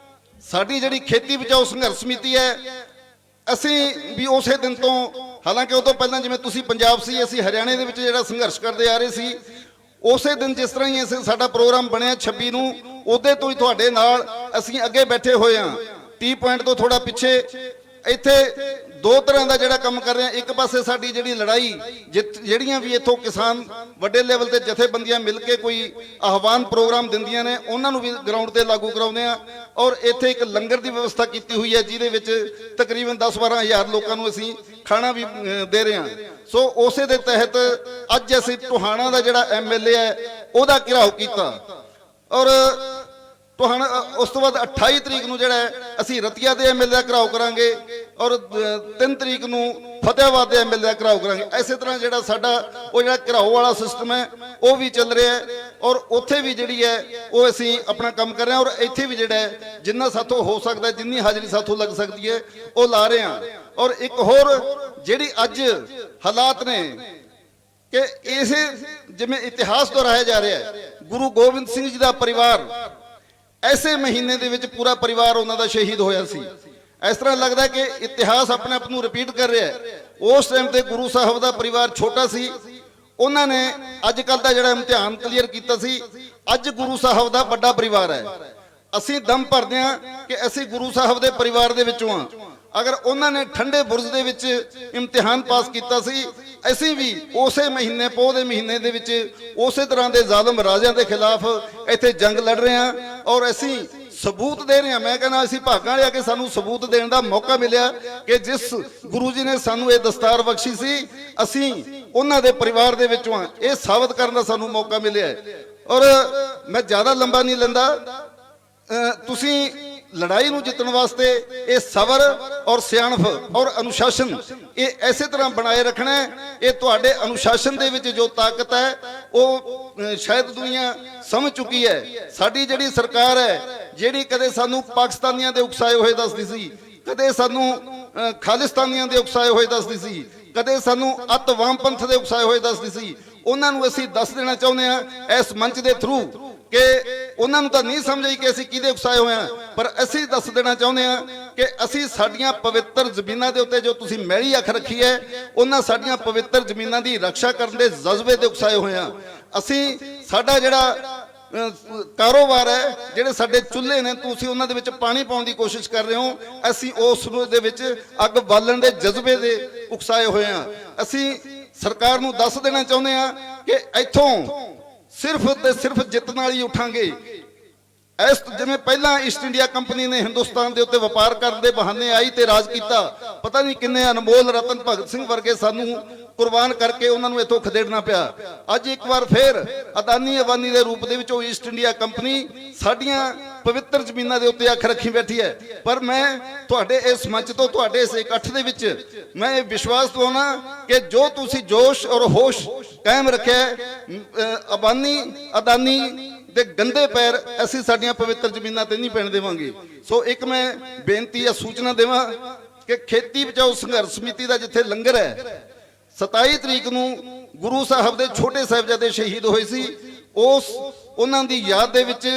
ਸਾਡੀ ਜਿਹੜੀ ਖੇਤੀ ਬਚਾਓ ਸੰਘਰਸ਼ ਸਮਿਤੀ ਹੈ, ਅਸੀਂ ਵੀ ਉਸੇ ਦਿਨ ਤੋਂ, ਹਾਲਾਂਕਿ ਉਹ ਤੋਂ ਪਹਿਲਾਂ ਜਿਵੇਂ ਤੁਸੀਂ ਪੰਜਾਬ ਸੀ, ਅਸੀਂ ਹਰਿਆਣੇ ਦੇ ਵਿੱਚ ਜਿਹੜਾ ਸੰਘਰਸ਼ ਕਰਦੇ ਆ ਰਹੇ ਸੀ, ਉਸੇ ਦਿਨ ਜਿਸ ਤਰ੍ਹਾਂ ਹੀ ਸਾਡਾ ਪ੍ਰੋਗਰਾਮ ਬਣਿਆ 26 ਨੂੰ, ਉਹਦੇ ਤੋਂ ਹੀ ਤੁਹਾਡੇ ਨਾਲ ਅਸੀਂ ਅੱਗੇ ਬੈਠੇ ਹੋਏ ਹਾਂ। ਟੀ ਪੁਆਇੰਟ ਤੋਂ ਥੋੜਾ ਪਿੱਛੇ ਇੱਥੇ 2 ਤਰ੍ਹਾਂ ਦਾ ਜਿਹੜਾ ਕੰਮ ਕਰ ਰਹੇ ਹਾਂ। ਇੱਕ ਪਾਸੇ ਸਾਡੀ ਜਿਹੜੀ ਲੜਾਈ, ਜਿਹੜੀਆਂ ਵੀ ਇੱਥੋਂ ਕਿਸਾਨ ਵੱਡੇ ਲੈਵਲ ਤੇ ਜਥੇਬੰਦੀਆਂ ਮਿਲ ਕੇ ਕੋਈ ਆਹਵਾਨ ਪ੍ਰੋਗਰਾਮ ਦਿੰਦੀਆਂ ਨੇ, ਉਹਨਾਂ ਨੂੰ ਵੀ ਗਰਾਊਂਡ ਤੇ ਲਾਗੂ ਕਰਾਉਂਦੇ ਆ। ਔਰ ਇੱਥੇ ਇੱਕ ਲੰਗਰ ਦੀ ਵਿਵਸਥਾ ਕੀਤੀ ਹੋਈ ਹੈ ਜਿਹਦੇ ਵਿੱਚ ਤਕਰੀਬਨ 10-12 ਹਜ਼ਾਰ ਲੋਕਾਂ ਨੂੰ ਅਸੀਂ ਖਾਣਾ ਵੀ ਦੇ ਰਹੇ ਹਾਂ। ਸੋ ਉਸੇ ਦੇ ਤਹਿਤ ਅੱਜ ਅਸੀਂ ਟੋਹਾਣਾ ਦਾ ਜਿਹੜਾ MLA ਹੈ ਉਹਦਾ ਘਿਰਾਓ ਕੀਤਾ। ਔਰ ਤੁਹਾਨੂੰ ਉਸ ਤੋਂ ਬਾਅਦ 28 ਤਰੀਕ ਨੂੰ ਜਿਹੜਾ ਹੈ ਅਸੀਂ ਰਤੀਆ ਦੇ ਐਮਐਲਏ ਦਾ ਘਰਾਓ ਕਰਾਂਗੇ ਔਰ 3 ਤਰੀਕ ਨੂੰ ਫਤਿਆਬਾਦ ਦੇ ਐਮਐਲਏ ਦਾ ਘਰਾਓ ਕਰਾਂਗੇ। ਇਸੇ ਤਰ੍ਹਾਂ ਜਿਹੜਾ ਸਾਡਾ ਉਹ ਜਿਹੜਾ ਘਰਾਓ ਵਾਲਾ ਸਿਸਟਮ ਹੈ ਉਹ ਵੀ ਚੱਲ ਰਿਹਾ ਹੈ ਔਰ ਉੱਥੇ ਵੀ ਜਿਹੜੀ ਹੈ ਉਹ ਅਸੀਂ ਆਪਣਾ ਕੰਮ ਕਰ ਰਹੇ ਹਾਂ ਔਰ ਇੱਥੇ ਵੀ ਜਿਹੜਾ ਹੈ ਜਿੰਨਾ ਸਾਥੋਂ ਹੋ ਸਕਦਾ, ਜਿੰਨੀ ਹਾਜ਼ਰੀ ਸਾਥੋਂ ਲੱਗ ਸਕਦੀ ਹੈ ਉਹ ਲਾ ਰਹੇ ਹਾਂ। ਔਰ ਇੱਕ ਹੋਰ ਜਿਹੜੀ ਅੱਜ ਹਾਲਾਤ ਨੇ ਕਿ ਇਸੇ ਜਿਵੇਂ ਇਤਿਹਾਸ ਦੁਹਰਾਇਆ ਜਾ ਰਿਹਾ ਹੈ, ਗੁਰੂ ਗੋਬਿੰਦ ਸਿੰਘ ਜੀ ਦਾ ਪਰਿਵਾਰ ਐਸੇ ਮਹੀਨੇ ਦੇ ਵਿੱਚ ਪੂਰਾ ਪਰਿਵਾਰ ਉਹਨਾਂ ਦਾ ਸ਼ਹੀਦ ਹੋਇਆ ਸੀ। ਇਸ ਤਰ੍ਹਾਂ ਲੱਗਦਾ ਕਿ ਇਤਿਹਾਸ ਆਪਣੇ ਆਪ ਨੂੰ ਰਿਪੀਟ ਕਰ ਰਿਹਾ ਹੈ। ਉਸ ਟਾਈਮ ਤੇ ਗੁਰੂ ਸਾਹਿਬ ਦਾ ਪਰਿਵਾਰ ਛੋਟਾ ਸੀ, ਉਹਨਾਂ ਨੇ ਅੱਜ ਕੱਲ ਦਾ ਜਿਹੜਾ ਇਮਤਿਹਾਨ ਕਲੀਅਰ ਕੀਤਾ ਸੀ। ਅੱਜ ਗੁਰੂ ਸਾਹਿਬ ਦਾ ਵੱਡਾ ਪਰਿਵਾਰ ਹੈ। ਅਸੀਂ ਦਮ ਭਰਦੇ ਹਾਂ ਕਿ ਅਸੀਂ ਗੁਰੂ ਸਾਹਿਬ ਦੇ ਪਰਿਵਾਰ ਦੇ ਵਿੱਚੋਂ ਹਾਂ। ਅਗਰ ਉਹਨਾਂ ਨੇ ਠੰਡੇ ਬੁਰਜ ਦੇ ਵਿੱਚ ਇਮਤਿਹਾਨ ਪਾਸ ਕੀਤਾ ਸੀ, ਅਸੀਂ ਵੀ ਉਸੇ ਮਹੀਨੇ ਪੋਹ ਦੇ ਮਹੀਨੇ ਦੇ ਵਿੱਚ ਉਸੇ ਤਰ੍ਹਾਂ ਦੇ ਜ਼ਾਲਮ ਰਾਜਿਆਂ ਦੇ ਖਿਲਾਫ ਇੱਥੇ ਜੰਗ ਲੜ ਰਹੇ ਹਾਂ ਔਰ ਅਸੀਂ ਸਬੂਤ ਦੇ ਰਹੇ ਹਾਂ। ਮੈਂ ਕਹਿੰਦਾ ਅਸੀਂ ਭਾਗਾਂ ਵਾਲੇ ਆ ਕਿ ਸਾਨੂੰ ਸਬੂਤ ਦੇਣ ਦਾ ਮੌਕਾ ਮਿਲਿਆ ਕਿ ਜਿਸ ਗੁਰੂ ਜੀ ਨੇ ਸਾਨੂੰ ਇਹ ਦਸਤਾਰ ਬਖਸ਼ੀ ਸੀ, ਅਸੀਂ ਉਹਨਾਂ ਦੇ ਪਰਿਵਾਰ ਦੇ ਵਿੱਚੋਂ ਹਾਂ। ਇਹ ਸਾਬਤ ਕਰਨ ਦਾ ਸਾਨੂੰ ਮੌਕਾ ਮਿਲਿਆ ਔਰ ਮੈਂ ਜ਼ਿਆਦਾ ਲੰਬਾ ਨਹੀਂ ਲੈਂਦਾ। ਤੁਸੀਂ ਲੜਾਈ ਨੂੰ ਜਿੱਤਣ ਵਾਸਤੇ ਇਹ ਸਬਰ ਔਰ ਸਿਆਣਪ ਔਰ ਅਨੁਸ਼ਾਸਨ ਇਹ ਐਸੇ ਤਰ੍ਹਾਂ ਬਣਾਏ ਰੱਖਣਾ ਹੈ। ਇਹ ਤੁਹਾਡੇ ਅਨੁਸ਼ਾਸਨ ਦੇ ਵਿੱਚ ਜੋ ਤਾਕਤ ਹੈ ਉਹ ਸ਼ਾਇਦ ਦੁਨੀਆ ਸਮਝ ਚੁੱਕੀ ਹੈ। ਸਾਡੀ ਜਿਹੜੀ ਸਰਕਾਰ ਹੈ, ਜਿਹੜੀ ਕਦੇ ਸਾਨੂੰ ਪਾਕਿਸਤਾਨੀਆਂ ਦੇ ਉਕਸਾਏ ਹੋਏ ਦੱਸਦੀ ਸੀ, ਕਦੇ ਸਾਨੂੰ ਖਾਲਿਸਤਾਨੀਆਂ ਦੇ ਉਕਸਾਏ ਹੋਏ ਦੱਸਦੀ ਸੀ, ਕਦੇ ਸਾਨੂੰ ਅੱਤ ਵਾਮਪੰਥ ਦੇ ਉਕਸਾਏ ਹੋਏ ਦੱਸਦੀ ਸੀ, ਉਹਨਾਂ ਨੂੰ ਅਸੀਂ ਦੱਸ ਦੇਣਾ ਚਾਹੁੰਦੇ ਹਾਂ ਇਸ ਮੰਚ ਦੇ ਥਰੂ ਕਿ ਉਹਨਾਂ ਨੂੰ ਤਾਂ ਨਹੀਂ ਸਮਝ ਆਈ ਕਿ ਅਸੀਂ ਕਿਹਦੇ ਉਕਸਾਏ ਹੋਏ ਹਾਂ, ਪਰ ਅਸੀਂ ਦੱਸ ਦੇਣਾ ਚਾਹੁੰਦੇ ਹਾਂ ਕਿ ਅਸੀਂ ਸਾਡੀਆਂ ਪਵਿੱਤਰ ਜ਼ਮੀਨਾਂ ਦੇ ਉੱਤੇ ਜੋ ਤੁਸੀਂ ਮੈਲੀ ਅੱਖ ਰੱਖੀ ਹੈ, ਉਹਨਾਂ ਸਾਡੀਆਂ ਪਵਿੱਤਰ ਜ਼ਮੀਨਾਂ ਦੀ ਰੱਖਿਆ ਕਰਨ ਦੇ ਜਜ਼ਬੇ ਦੇ ਉਕਸਾਏ ਹੋਏ ਹਾਂ। ਅਸੀਂ ਸਾਡਾ ਜਿਹੜਾ ਕਾਰੋਬਾਰ ਹੈ, ਜਿਹੜੇ ਸਾਡੇ ਚੁੱਲ੍ਹੇ ਨੇ, ਤੁਸੀਂ ਉਹਨਾਂ ਦੇ ਵਿੱਚ ਪਾਣੀ ਪਾਉਣ ਦੀ ਕੋਸ਼ਿਸ਼ ਕਰ ਰਹੇ ਹੋ, ਅਸੀਂ ਉਸ ਦੇ ਵਿੱਚ ਅੱਗ ਬਾਲਣ ਦੇ ਜਜ਼ਬੇ ਦੇ ਉਕਸਾਏ ਹੋਏ ਹਾਂ। ਅਸੀਂ ਸਰਕਾਰ ਨੂੰ ਦੱਸ ਦੇਣਾ ਚਾਹੁੰਦੇ ਹਾਂ ਕਿ ਇੱਥੋਂ ਸਿਰਫ ਤੇ ਸਿਰਫ ਜਿੱਤ ਨਾਲ ਹੀ ਉੱਠਾਂਗੇ। ਇਸ ਜਿਵੇਂ ਪਹਿਲਾਂ ਈਸਟ ਇੰਡੀਆ ਕੰਪਨੀ ਨੇ ਹਿੰਦੁਸਤਾਨ ਦੇ ਉੱਤੇ ਵਪਾਰ ਕਰਨ ਦੇ ਬਹਾਨੇ ਆਈ ਤੇ ਰਾਜ ਕੀਤਾ, ਪਤਾ ਨਹੀਂ ਕਿੰਨੇ ਅਨਮੋਲ ਰਤਨ ਭਗਤ ਸਿੰਘ ਵਰਗੇ ਸਾਨੂੰ ਕੁਰਬਾਨ ਕਰਕੇ ਉਹਨਾਂ ਨੂੰ ਇੱਥੋਂ ਖਦੇੜਨਾ ਪਿਆ। ਅੱਜ ਇੱਕ ਵਾਰ ਫੇਰ ਅਦਾਨੀ ਅਬਾਨੀ ਦੇ ਰੂਪ ਦੇ ਵਿੱਚ ਉਹ ਈਸਟ ਇੰਡੀਆ ਕੰਪਨੀ ਸਾਡੀਆਂ ਪਵਿੱਤਰ ਜ਼ਮੀਨਾਂ ਦੇ ਉੱਤੇ ਅੱਖ ਰੱਖੀ ਬੈਠੀ ਹੈ। ਪਰ ਮੈਂ ਤੁਹਾਡੇ ਇਸ ਮੰਚ ਤੋਂ, ਤੁਹਾਡੇ ਇਸ ਇਕੱਠ ਦੇ ਵਿੱਚ ਮੈਂ ਇਹ ਵਿਸ਼ਵਾਸ ਦਿਵਾਉਣਾ ਕਿ ਜੋ ਤੁਸੀਂ ਜੋਸ਼ ਔਰ ਹੋਸ਼ ਕਾਇਮ ਰੱਖਿਆ, ਅਬਾਨੀ ਅਦਾਨੀ ਦੇ ਗੰਦੇ ਪੈਰ ਅਸੀਂ ਸਾਡੀਆਂ ਪਵਿੱਤਰ ਜ਼ਮੀਨਾਂ ਤੇ ਨਹੀਂ ਪੈਣ ਦੇਵਾਂਗੇ। ਸੋ ਇੱਕ ਮੈਂ ਬੇਨਤੀ ਜਾਂ ਸੂਚਨਾ ਦੇਵਾਂ ਕਿ ਖੇਤੀ ਬਚਾਓ ਸੰਘਰਸ਼ ਸਮਿਤੀ ਦਾ ਜਿੱਥੇ ਲੰਗਰ ਹੈ, 27 ਤਰੀਕ ਨੂੰ ਗੁਰੂ ਸਾਹਿਬ ਦੇ ਛੋਟੇ ਸਾਹਿਬਜ਼ਾਦੇ ਸ਼ਹੀਦ ਹੋਏ ਸੀ, ਉਹਨਾਂ ਦੀ ਯਾਦ ਦੇ ਵਿੱਚ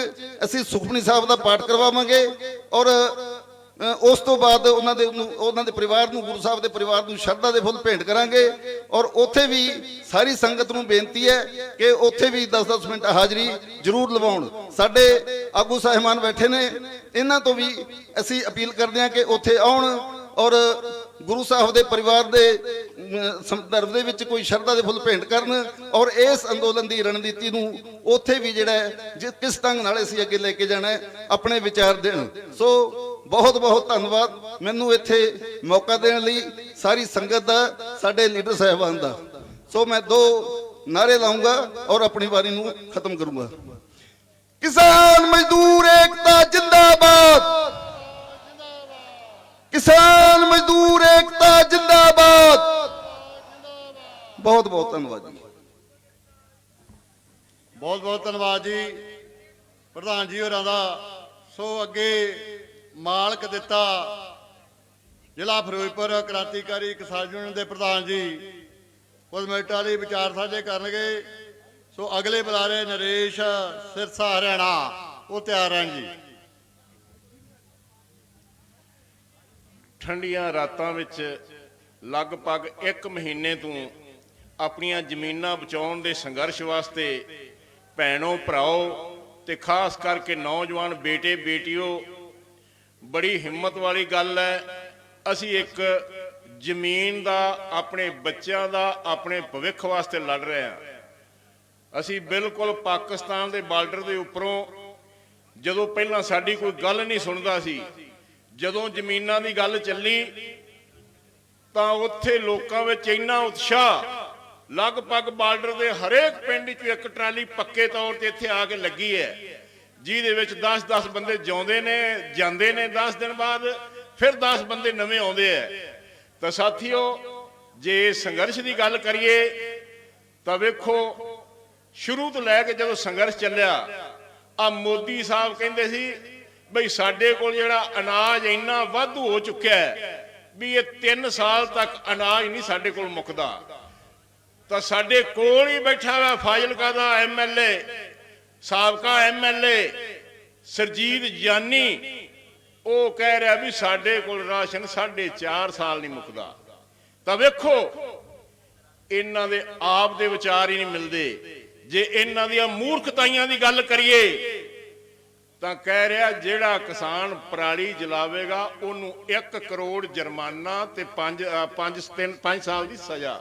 ਅਸੀਂ ਸੁਖਮਨੀ ਸਾਹਿਬ ਦਾ ਪਾਠ ਕਰਵਾਵਾਂਗੇ ਔਰ ਉਸ ਤੋਂ ਬਾਅਦ ਉਹਨਾਂ ਦੇ ਪਰਿਵਾਰ ਨੂੰ, ਗੁਰੂ ਸਾਹਿਬ ਦੇ ਪਰਿਵਾਰ ਨੂੰ ਸ਼ਰਧਾ ਦੇ ਫੁੱਲ ਭੇਂਟ ਕਰਾਂਗੇ। ਔਰ ਉੱਥੇ ਵੀ ਸਾਰੀ ਸੰਗਤ ਨੂੰ ਬੇਨਤੀ ਹੈ ਕਿ ਉੱਥੇ ਵੀ 10-10 ਮਿੰਟ ਹਾਜ਼ਰੀ ਜ਼ਰੂਰ ਲਵਾਉਣ। ਸਾਡੇ ਆਗੂ ਸਾਹਿਬਾਨ ਬੈਠੇ ਨੇ, ਇਹਨਾਂ ਤੋਂ ਵੀ ਅਸੀਂ ਅਪੀਲ ਕਰਦੇ ਹਾਂ ਕਿ ਉੱਥੇ ਆਉਣ ਔਰ ਗੁਰੂ ਸਾਹਿਬ ਦੇ ਪਰਿਵਾਰ ਦੇ ਸੰਦਰਭ ਦੇ ਵਿੱਚ ਕੋਈ ਸ਼ਰਧਾ ਦੇ ਫੁੱਲ ਭੇਂਟ ਕਰਨ ਔਰ ਇਸ ਅੰਦੋਲਨ ਦੀ ਰਣਨੀਤੀ ਨੂੰ ਉੱਥੇ ਵੀ ਜਿਹੜਾ ਕਿਸ ਢੰਗ ਨਾਲ ਅਸੀਂ ਅੱਗੇ ਲੈ ਕੇ ਜਾਣਾ ਆਪਣੇ ਵਿਚਾਰ ਦੇਣ। ਸੋ ਬਹੁਤ ਬਹੁਤ ਧੰਨਵਾਦ ਮੈਨੂੰ ਇੱਥੇ ਮੌਕਾ ਦੇਣ ਲਈ ਸਾਰੀ ਸੰਗਤ ਦਾ, ਸਾਡੇ ਲੀਡਰ ਸਾਹਿਬਾਨ ਦਾ। ਸੋ ਮੈਂ 2 ਨਾਰੇ ਲਾਉਂਗਾ ਔਰ ਆਪਣੀ ਵਾਰੀ ਨੂੰ ਖਤਮ ਕਰੂੰਗਾ। ਕਿਸਾਨ ਮਜ਼ਦੂਰ ਏਕਤਾ ਜਿੰਦਾਬਾਦ, ਕਿਸਾਨ ਮਜ਼ਦੂਰ ਏਕਤਾ ਜਿੰਦਾਬਾਦ। ਬਹੁਤ ਬਹੁਤ ਧੰਨਵਾਦ ਜੀ। ਬਹੁਤ ਬਹੁਤ ਧੰਨਵਾਦ ਜੀ ਪ੍ਰਧਾਨ ਜੀ ਹੋਰਾਂ ਦਾ। ਸੋ ਅੱਗੇ ਮਾਲਕ ਦਿੱਤਾ ਜ਼ਿਲ੍ਹਾ ਫਿਰੋਜ਼ਪੁਰ ਕ੍ਰਾਂਤੀਕਾਰੀ ਕਿਸਾਨ ਯੂਨੀਅਨ ਦੇ ਪ੍ਰਧਾਨ ਜੀ ਕੁਝ ਮਿੰਟਾਂ ਲਈ ਵਿਚਾਰ ਸਾਂਝੇ ਕਰਨਗੇ। ਸੋ ਅਗਲੇ ਬੁਲਾਰੇ ਨਰੇਸ਼ ਸਿਰਸਾ ਹਰਿਆਣਾ, ਉਹ ਤਿਆਰ ਹਨ ਜੀ। ਠੰਡੀਆਂ ਰਾਤਾਂ ਵਿੱਚ ਲਗਭਗ 1 ਮਹੀਨੇ ਤੋਂ ਆਪਣੀਆਂ ਜ਼ਮੀਨਾਂ ਬਚਾਉਣ ਦੇ ਸੰਘਰਸ਼ ਵਾਸਤੇ ਭੈਣੋ ਭਰਾਓ ਤੇ ਖਾਸ ਕਰਕੇ ਨੌਜਵਾਨ ਬੇਟੇ ਬੇਟੀਓ, ਬੜੀ ਹਿੰਮਤ ਵਾਲੀ ਗੱਲ ਹੈ। ਅਸੀਂ ਇੱਕ ਜ਼ਮੀਨ ਦਾ, ਆਪਣੇ ਬੱਚਿਆਂ ਦਾ, ਆਪਣੇ ਭਵਿੱਖ ਵਾਸਤੇ ਲੜ ਰਹੇ ਹਾਂ। ਅਸੀਂ ਬਿਲਕੁਲ ਪਾਕਿਸਤਾਨ ਦੇ ਬਾਰਡਰ ਦੇ ਉੱਪਰੋਂ, ਜਦੋਂ ਪਹਿਲਾਂ ਸਾਡੀ ਕੋਈ ਗੱਲ ਨਹੀਂ ਸੁਣਦਾ ਸੀ, ਜਦੋਂ ਜ਼ਮੀਨਾਂ ਦੀ ਗੱਲ ਚੱਲੀ ਤਾਂ ਉੱਥੇ ਲੋਕਾਂ ਵਿੱਚ ਇੰਨਾ ਉਤਸ਼ਾਹ, ਲਗਭਗ ਬਾਰਡਰ ਦੇ ਹਰੇਕ ਪਿੰਡ 'ਚ ਇੱਕ ਟਰਾਲੀ ਪੱਕੇ ਤੌਰ ਤੇ ਇੱਥੇ ਆ ਕੇ ਲੱਗੀ ਹੈ। ਜਿਹਦੇ ਵਿੱਚ 10-10 ਬੰਦੇ ਜਿਉਂਦੇ ਨੇ, ਜਾਂਦੇ ਨੇ 10 ਦਿਨ ਬਾਅਦ, ਫਿਰ 10 ਬੰਦੇ ਨਵੇਂ ਆਉਂਦੇ ਆ। ਤਾਂ ਸਾਥੀਓ, ਜੇ ਸੰਘਰਸ਼ ਦੀ ਗੱਲ ਕਰੀਏ ਤਾਂ ਵੇਖੋ, ਸ਼ੁਰੂ ਤੋਂ ਲੈ ਕੇ ਜਦੋਂ ਸੰਘਰਸ਼ ਚੱਲਿਆ, ਆ ਮੋਦੀ ਸਾਹਿਬ ਕਹਿੰਦੇ ਸੀ ਬਈ ਸਾਡੇ ਕੋਲ ਜਿਹੜਾ ਅਨਾਜ ਇੰਨਾ ਵਾਧੂ ਹੋ ਚੁੱਕਿਆ ਹੈ ਵੀ ਇਹ 3 ਸਾਲ ਤੱਕ ਅਨਾਜ ਨਹੀਂ ਸਾਡੇ ਕੋਲ ਮੁੱਕਦਾ। ਤਾਂ ਸਾਡੇ ਕੋਲ ਹੀ ਬੈਠਾ ਹੋਇਆ ਫਾਜ਼ਿਲਕਾ ਦਾ MLA, ਸਾਬਕਾ MLA ਸਰਜੀਤ ਜਾਨੀ, ਉਹ ਕਹਿ ਰਿਹਾ ਵੀ ਸਾਡੇ ਕੋਲ ਰਾਸ਼ਨ 4.5 ਸਾਲ ਨਹੀਂ ਮੁੱਕਦਾ। ਤਾਂ ਵੇਖੋ, ਇਹਨਾਂ ਦੇ ਆਪ ਦੇ ਵਿਚਾਰ ਹੀ ਨਹੀਂ ਮਿਲਦੇ। ਜੇ ਇਹਨਾਂ ਦੀਆਂ ਮੂਰਖਤਾਈਆਂ ਦੀ ਗੱਲ ਕਰੀਏ ਤਾਂ ਕਹਿ ਰਿਹਾ ਜਿਹੜਾ ਕਿਸਾਨ ਪਰਾਲੀ ਜਲਾਵੇਗਾ ਉਹਨੂੰ 1 ਕਰੋੜ ਜੁਰਮਾਨਾ ਤੇ 5 ਸਾਲ ਦੀ ਸਜ਼ਾ।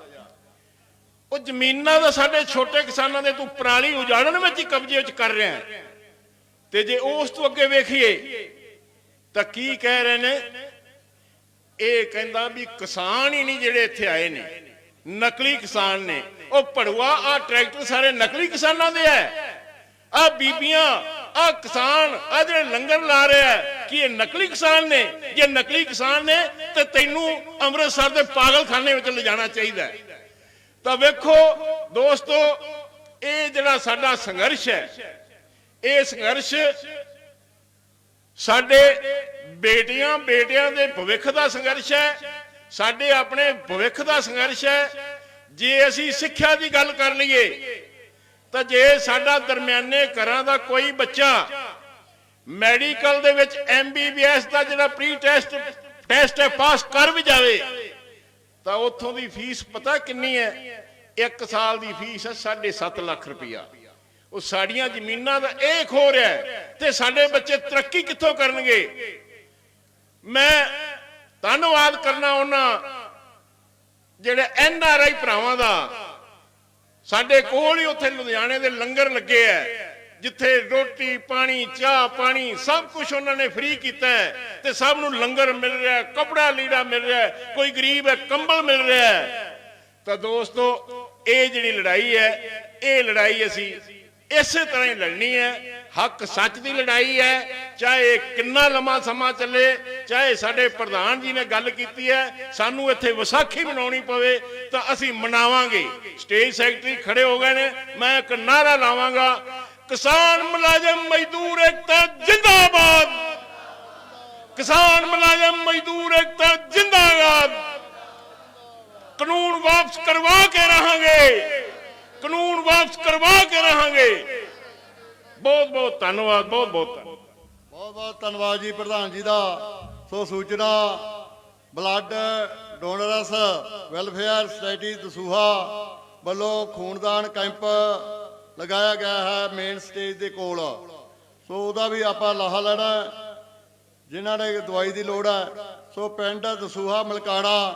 ਉਹ ਜ਼ਮੀਨਾਂ ਦਾ ਸਾਡੇ ਛੋਟੇ ਕਿਸਾਨਾਂ ਦੇ ਤੂੰ ਪਰਾਲੀ ਉਜਾੜਨ ਵਿੱਚ ਹੀ ਕਬਜ਼ੇ ਵਿੱਚ ਕਰ ਰਿਹਾ ਹੈ। ਤੇ ਜੇ ਉਸ ਤੋਂ ਅੱਗੇ ਵੇਖੀਏ ਤਾਂ ਕੀ ਕਹਿ ਰਹੇ ਨੇ, ਇਹ ਕਹਿੰਦਾ ਵੀ ਕਿਸਾਨ ਹੀ ਨਹੀਂ ਜਿਹੜੇ ਇੱਥੇ ਆਏ ਨੇ, ਨਕਲੀ ਕਿਸਾਨ ਨੇ। ਉਹ ਭੜੂਆ, ਆ ਟਰੈਕਟਰ ਸਾਰੇ ਨਕਲੀ ਕਿਸਾਨਾਂ ਦੇ ਐ, ਆ ਬੀਬੀਆਂ, ਆ ਕਿਸਾਨ, ਆ ਜਿਹੜੇ ਲੰਗਰ ਲਾ ਰਿਹਾ, ਕੀ ਇਹ ਨਕਲੀ ਕਿਸਾਨ ਨੇ? ਜੇ ਨਕਲੀ ਕਿਸਾਨ ਨੇ ਤੇ ਤੈਨੂੰ ਅੰਮ੍ਰਿਤਸਰ ਦੇ ਪਾਗਲਖਾਨੇ ਵਿੱਚ ਲਿਜਾਣਾ ਚਾਹੀਦਾ ਹੈ। ਤਾਂ ਵੇਖੋ ਦੋਸਤੋ, ਇਹ ਜਿਹੜਾ ਸਾਡਾ ਸੰਘਰਸ਼ ਹੈ, ਇਹ ਸੰਘਰਸ਼ ਸਾਡੇ ਬੇਟਿਆਂ ਦੇ ਭਵਿੱਖ ਦਾ ਸੰਘਰਸ਼ ਹੈ, ਸਾਡੇ ਆਪਣੇ ਭਵਿੱਖ ਦਾ ਸੰਘਰਸ਼ ਹੈ। ਜੇ ਅਸੀਂ ਸਿੱਖਿਆ ਦੀ ਗੱਲ ਕਰ ਲਈਏ ਤਾਂ ਜੇ ਸਾਡਾ ਦਰਮਿਆਨੇ ਘਰਾਂ ਦਾ ਕੋਈ ਬੱਚਾ ਮੈਡੀਕਲ ਦੇ ਵਿੱਚ MBBS ਦਾ ਜਿਹੜਾ ਪ੍ਰੀ ਟੈਸਟ ਹੈ ਪਾਸ ਕਰ ਵੀ ਜਾਵੇ ਤਾਂ ਉੱਥੋਂ ਦੀ ਫੀਸ ਪਤਾ ਕਿੰਨੀ ਹੈ? 1 ਸਾਲ ਦੀ ਫੀਸ ਹੈ 7.5 ਲੱਖ ਰੁਪਇਆ। ਉਹ ਸਾਡੀਆਂ ਜ਼ਮੀਨਾਂ ਦਾ ਇਹ ਖੋ ਰਿਹਾ ਤੇ ਸਾਡੇ ਬੱਚੇ ਤਰੱਕੀ ਕਿੱਥੋਂ ਕਰਨਗੇ? ਮੈਂ ਧੰਨਵਾਦ ਕਰਨਾ ਉਹਨਾਂ ਜਿਹੜੇ NRI ਭਰਾਵਾਂ ਦਾ। ਸਾਡੇ ਕੋਲ ਹੀ ਉੱਥੇ ਲੁਧਿਆਣੇ ਦੇ ਲੰਗਰ ਲੱਗੇ ਐ, ਜਿੱਥੇ ਰੋਟੀ ਪਾਣੀ, ਚਾਹ ਪਾਣੀ ਸਭ ਕੁਝ ਉਹਨਾਂ ਨੇ ਫ੍ਰੀ ਕੀਤਾ ਹੈ ਤੇ ਸਭ ਨੂੰ ਲੰਗਰ ਮਿਲ ਰਿਹਾ, ਕੱਪੜਾ ਲੀੜਾ ਮਿਲ ਰਿਹਾ, ਕੋਈ ਗਰੀਬ ਹੈ ਕੰਬਲ ਮਿਲ ਰਿਹਾ। ਤਾਂ ਦੋਸਤੋ, ਇਹ ਜਿਹੜੀ ਲੜਾਈ ਹੈ, ਇਹ ਲੜਾਈ ਅਸੀਂ ਇਸੇ ਤਰ੍ਹਾਂ ਹੀ ਲੜਨੀ ਹੈ। ਹੱਕ ਸੱਚ ਦੀ ਲੜਾਈ ਹੈ, ਚਾਹੇ ਕਿੰਨਾ ਲੰਮਾ ਸਮਾਂ ਚੱਲੇ। ਚਾਹੇ ਸਾਡੇ ਪ੍ਰਧਾਨ ਜੀ ਨੇ ਗੱਲ ਕੀਤੀ ਹੈ ਸਾਨੂੰ ਇੱਥੇ ਵਿਸਾਖੀ ਮਨਾਉਣੀ ਪਵੇ ਤਾਂ ਅਸੀਂ ਮਨਾਵਾਂਗੇ। ਸਟੇਜ ਸੈਕਟਰੀ ਖੜੇ ਹੋ ਗਏ ਨੇ, ਮੈਂ ਇੱਕ ਨਾਰਾ ਲਾਵਾਂਗਾ, ਕਿਸਾਨ ਮੁਲਾਜ਼ਮ ਮਜ਼ਦੂਰ ਏਕਤਾ ਜਿੰਦਾਬਾਦ, ਕਿਸਾਨ ਮੁਲਾਜ਼ਮ ਮਜ਼ਦੂਰ ਏਕਤਾ ਜਿੰਦਾਬਾਦ। ਕਾਨੂੰਨ ਵਾਪਸ ਕਰਵਾ ਕੇ ਰਹਾਂਗੇ, ਕਾਨੂੰਨ ਵਾਪਸ ਕਰਵਾ ਕੇ ਰਹਾਂਗੇ। ਬਹੁਤ ਬਹੁਤ ਧੰਨਵਾਦ, ਬਹੁਤ ਬਹੁਤ ਧੰਨਵਾਦ। ਬਹੁਤ ਬਹੁਤ ਧੰਨਵਾਦ ਜੀ ਪ੍ਰਧਾਨ ਜੀ ਦਾ। ਸੋ ਸੂਚਨਾ blood donors welfare society Dasuya ਵੱਲੋਂ ਖੂਨਦਾਨ ਕੈਂਪ ਲਗਾਇਆ ਗਿਆ ਹੈ ਮੇਨ ਸਟੇਜ ਦੇ ਕੋਲ। ਸੋ ਉਹਦਾ ਵੀ ਆਪਾਂ ਲਾਹਾ ਲੈਣਾ ਜਿਨ੍ਹਾਂ ਨੇ ਦਵਾਈ ਦੀ ਲੋੜ ਹੈ। ਸੋ ਪਿੰਡ ਦਸੂਹਾ ਮਲਕਾਣਾ,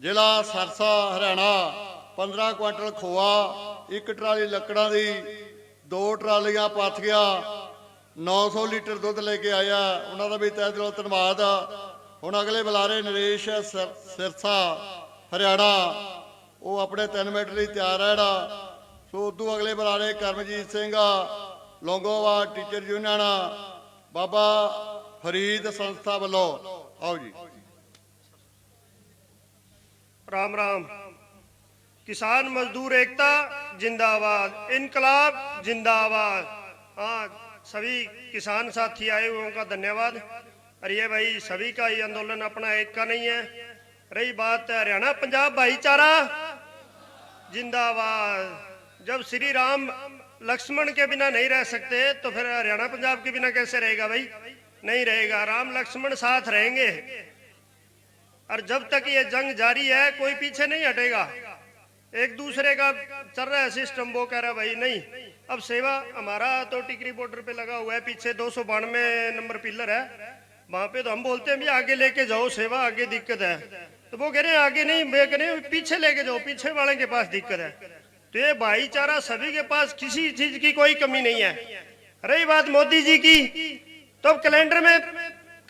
ਜ਼ਿਲ੍ਹਾ ਸਰਸਾ, ਹਰਿਆਣਾ 15 ਕੁਆਂਟਲ ਖੋਆ, 1 ਟਰਾਲੀ ਲੱਕੜਾਂ ਦੀ, 2 ਟਰਾਲੀਆਂ ਪਾਥੀਆਂ, 900 ਲੀਟਰ ਦੁੱਧ ਲੈ ਕੇ ਆਇਆ। ਉਹਨਾਂ ਦਾ ਵੀ ਤਹਿ ਦਿਲੋਂ ਧੰਨਵਾਦ। ਹੁਣ ਅਗਲੇ ਬੁਲਾਰੇ ਨਰੇਸ਼ ਸਿਰਸਾ ਹਰਿਆਣਾ, ਉਹ ਆਪਣੇ 3 ਮਿੰਟ ਲਈ ਤਿਆਰ ਹੈ ਜਿਹੜਾ। ਸੋ ਉਦੋਂ ਅਗਲੇ ਬੁਲਾਰੇ ਕਰਮਜੀਤ ਸਿੰਘ ਲੌਂਗੋਵਾਲ ਟੀਚਰ ਯੂਨੀਅਨ ਬਾਬਾ ਫਰੀਦ ਸੰਸਥਾ ਵੱਲੋਂ। ਆਓ ਜੀ। राम राम। किसान मजदूर एकता जिंदाबाद, इनकलाब जिंदाबाद। हाँ, सभी किसान साथी आए हुए उनका धन्यवाद। और ये भाई सभी का ये आंदोलन अपना एक का नहीं है। रही बात हरियाणा पंजाब भाईचारा जिंदाबाद। जब श्री राम लक्ष्मण के बिना नहीं रह सकते तो फिर हरियाणा पंजाब के बिना कैसे रहेगा भाई? नहीं रहेगा। राम लक्ष्मण साथ रहेंगे और जब तक ये जंग जारी है कोई पीछे नहीं हटेगा। एक दूसरे का चल रहा है सिस्टम, वो कह रहा है भाई नहीं। अब सेवा हमारा तो टिकरी बॉर्डर पे लगा हुआ है, पीछे 292 नंबर पिलर है, वहां पे तो हम बोलते हैं भी आगे लेके जाओ सेवा, आगे दिक्कत है। तो वो कह रहे हैं आगे नहीं, वे कह रहे हैं पीछे लेके जाओ, पीछे वाले के पास दिक्कत है। तो ये भाईचारा सभी के पास, किसी चीज की कोई कमी नहीं है। रही बात मोदी जी की, तो कैलेंडर में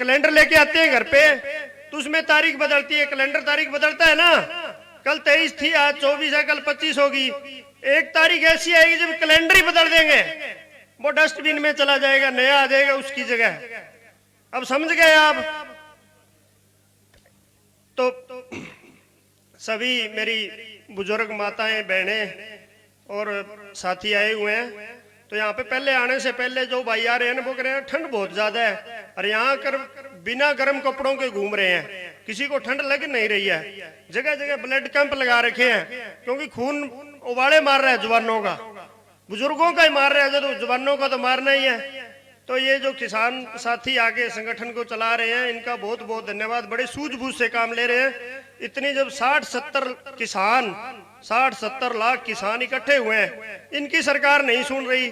कैलेंडर लेके आते हैं घर पे तो उसमें तारीख बदलती है, कैलेंडर तारीख बदलता है ना। कल 23 थी, आज 24 है, कल 25 होगी। एक तारीख ऐसी आएगी जब कैलेंडर ही बदल देंगे। वो डस्टबिन में चला जाएगा, नया आ जाएगा उसकी जगह। अब समझ गए आप? तो सभी मेरी बुजुर्ग माताएं, बहनें और साथी आए हुए हैं, तो यहाँ पे पहले आने से पहले जो भाई आ रहे हैं ना, वो कह रहे हैं ठंड बहुत ज्यादा है और यहाँ कर बिना गर्म कपड़ों के घूम रहे हैं, किसी को ठंड लग नहीं रही है। जगह जगह ब्लड कैंप लगा रखे हैं, क्योंकि खून उबाले मार रहा है जवानों का, बुजुर्गों का ही मार रहा है, तो जवानों का तो मारना ही है। तो ये जो किसान साथी आगे संगठन को चला रहे हैं, इनका बहुत बहुत धन्यवाद। बड़े सूझबूझ से काम ले रहे हैं। इतनी जब 60-70 लाख किसान इकट्ठे हुए हैं, इनकी सरकार नहीं सुन रही।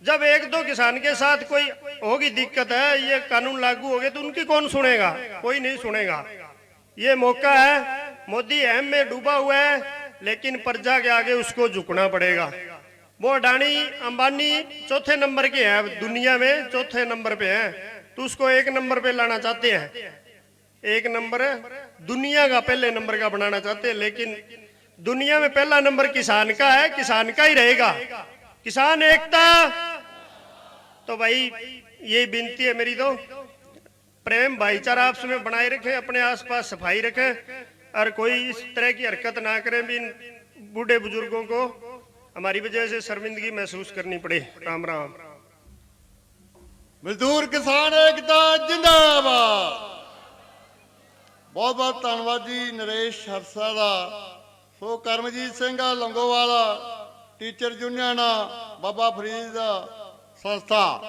जब एक दो किसान के साथ कोई होगी दिक्कत है, ये कानून लागू हो गए, तो उनकी कौन सुनेगा? कोई नहीं सुनेगा। ये मौका है, मोदी अहम में डूबा हुआ है, लेकिन प्रजा के आगे उसको झुकना पड़ेगा। वो अडानी अंबानी चौथे नंबर के हैं दुनिया में, चौथे नंबर पे हैं, तो उसको 1 नंबर पे लाना चाहते हैं। 1 नंबर दुनिया का पहले नंबर का बनाना चाहते हैं, लेकिन दुनिया में पहला नंबर किसान का है, किसान का ही रहेगा। किसान एकता। तो भाई ये विनती है मेरी, तो प्रेम भाईचारा आपस में बनाए रखें, अपने आसपास सफाई रखें और कोई इस तरह की हरकत ना करें भी बूढ़े बुजुर्गों को हमारी वजह से शर्मिंदगी महसूस करनी पड़े। राम राम। मजदूर किसान एकता जिंदाबाद। बहुत बहुत धन्यवाद जी नरेश हरसा ਦਾ। ਸੋ ਕਰਮਜੀਤ ਸਿੰਘ ਲੰਗੋਵਾਲ ਟੀਚਰ ਯੂਨੀਅਨ ਬਾਬਾ ਫਰੀਦ ਸੰਸਥਾ,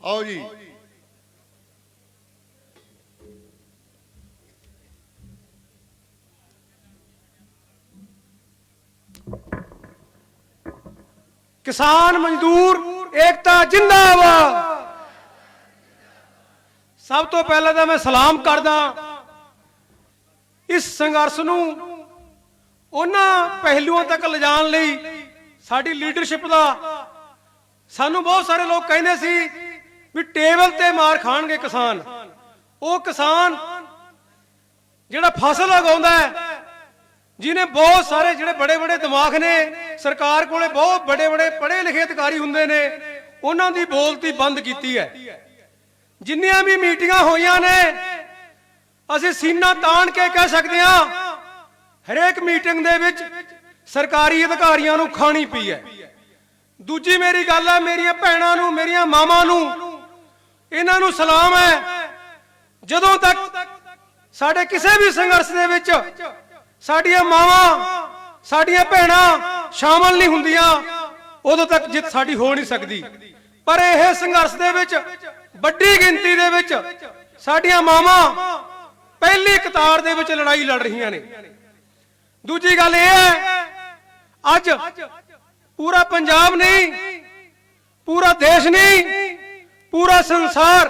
ਆਓ ਜੀ। किसान मजदूर एकता जिंदाबाद। सब तो पहले तो मैं सलाम करदा इस संघर्ष नूं उन्हां पहलुओं तक लिजाण लई साडी लीडरशिप दा। सानू बहुत सारे लोग कहंदे सी भी टेबल ते मार खाणगे किसान। वो किसान जिहड़ा फसल उगाउंदा है, जिन्हें बहुत सारे जिहड़े बड़े बड़े दिमाग ने, सरकार कोले बहुत बड़े बड़े पढ़े लिखे अधिकारी हुंदे ने, उन्हां दी बोलती बंद कीती है। जिन्नियां भी मीटिंगां होईयां ने, असीं सीना ताण के कह सकदे हां हरेक मीटिंग दे विच सरकारी अधिकारियां नूं खाणी पई है। दूजी मेरी गल है, मेरियां भैणां नूं, मेरियां मावां नूं, इन्हां नूं सलाम है। जदों तक साडे किसी भी संघर्ष दे विच साडियां मावां, साडियां भैणां शामिल नहीं हुंदियां, उदों तक जित साडी हो नहीं सकदी। पर यह संघर्ष दे विच बड़ी गिनती दे विच साडियां मावां पहली कतार दे विच लड़ाई लड़ रहीआं ने। दूजी गल यह है, अज पूरा पंजाब नहीं, पूरा देश नहीं, पूरा संसार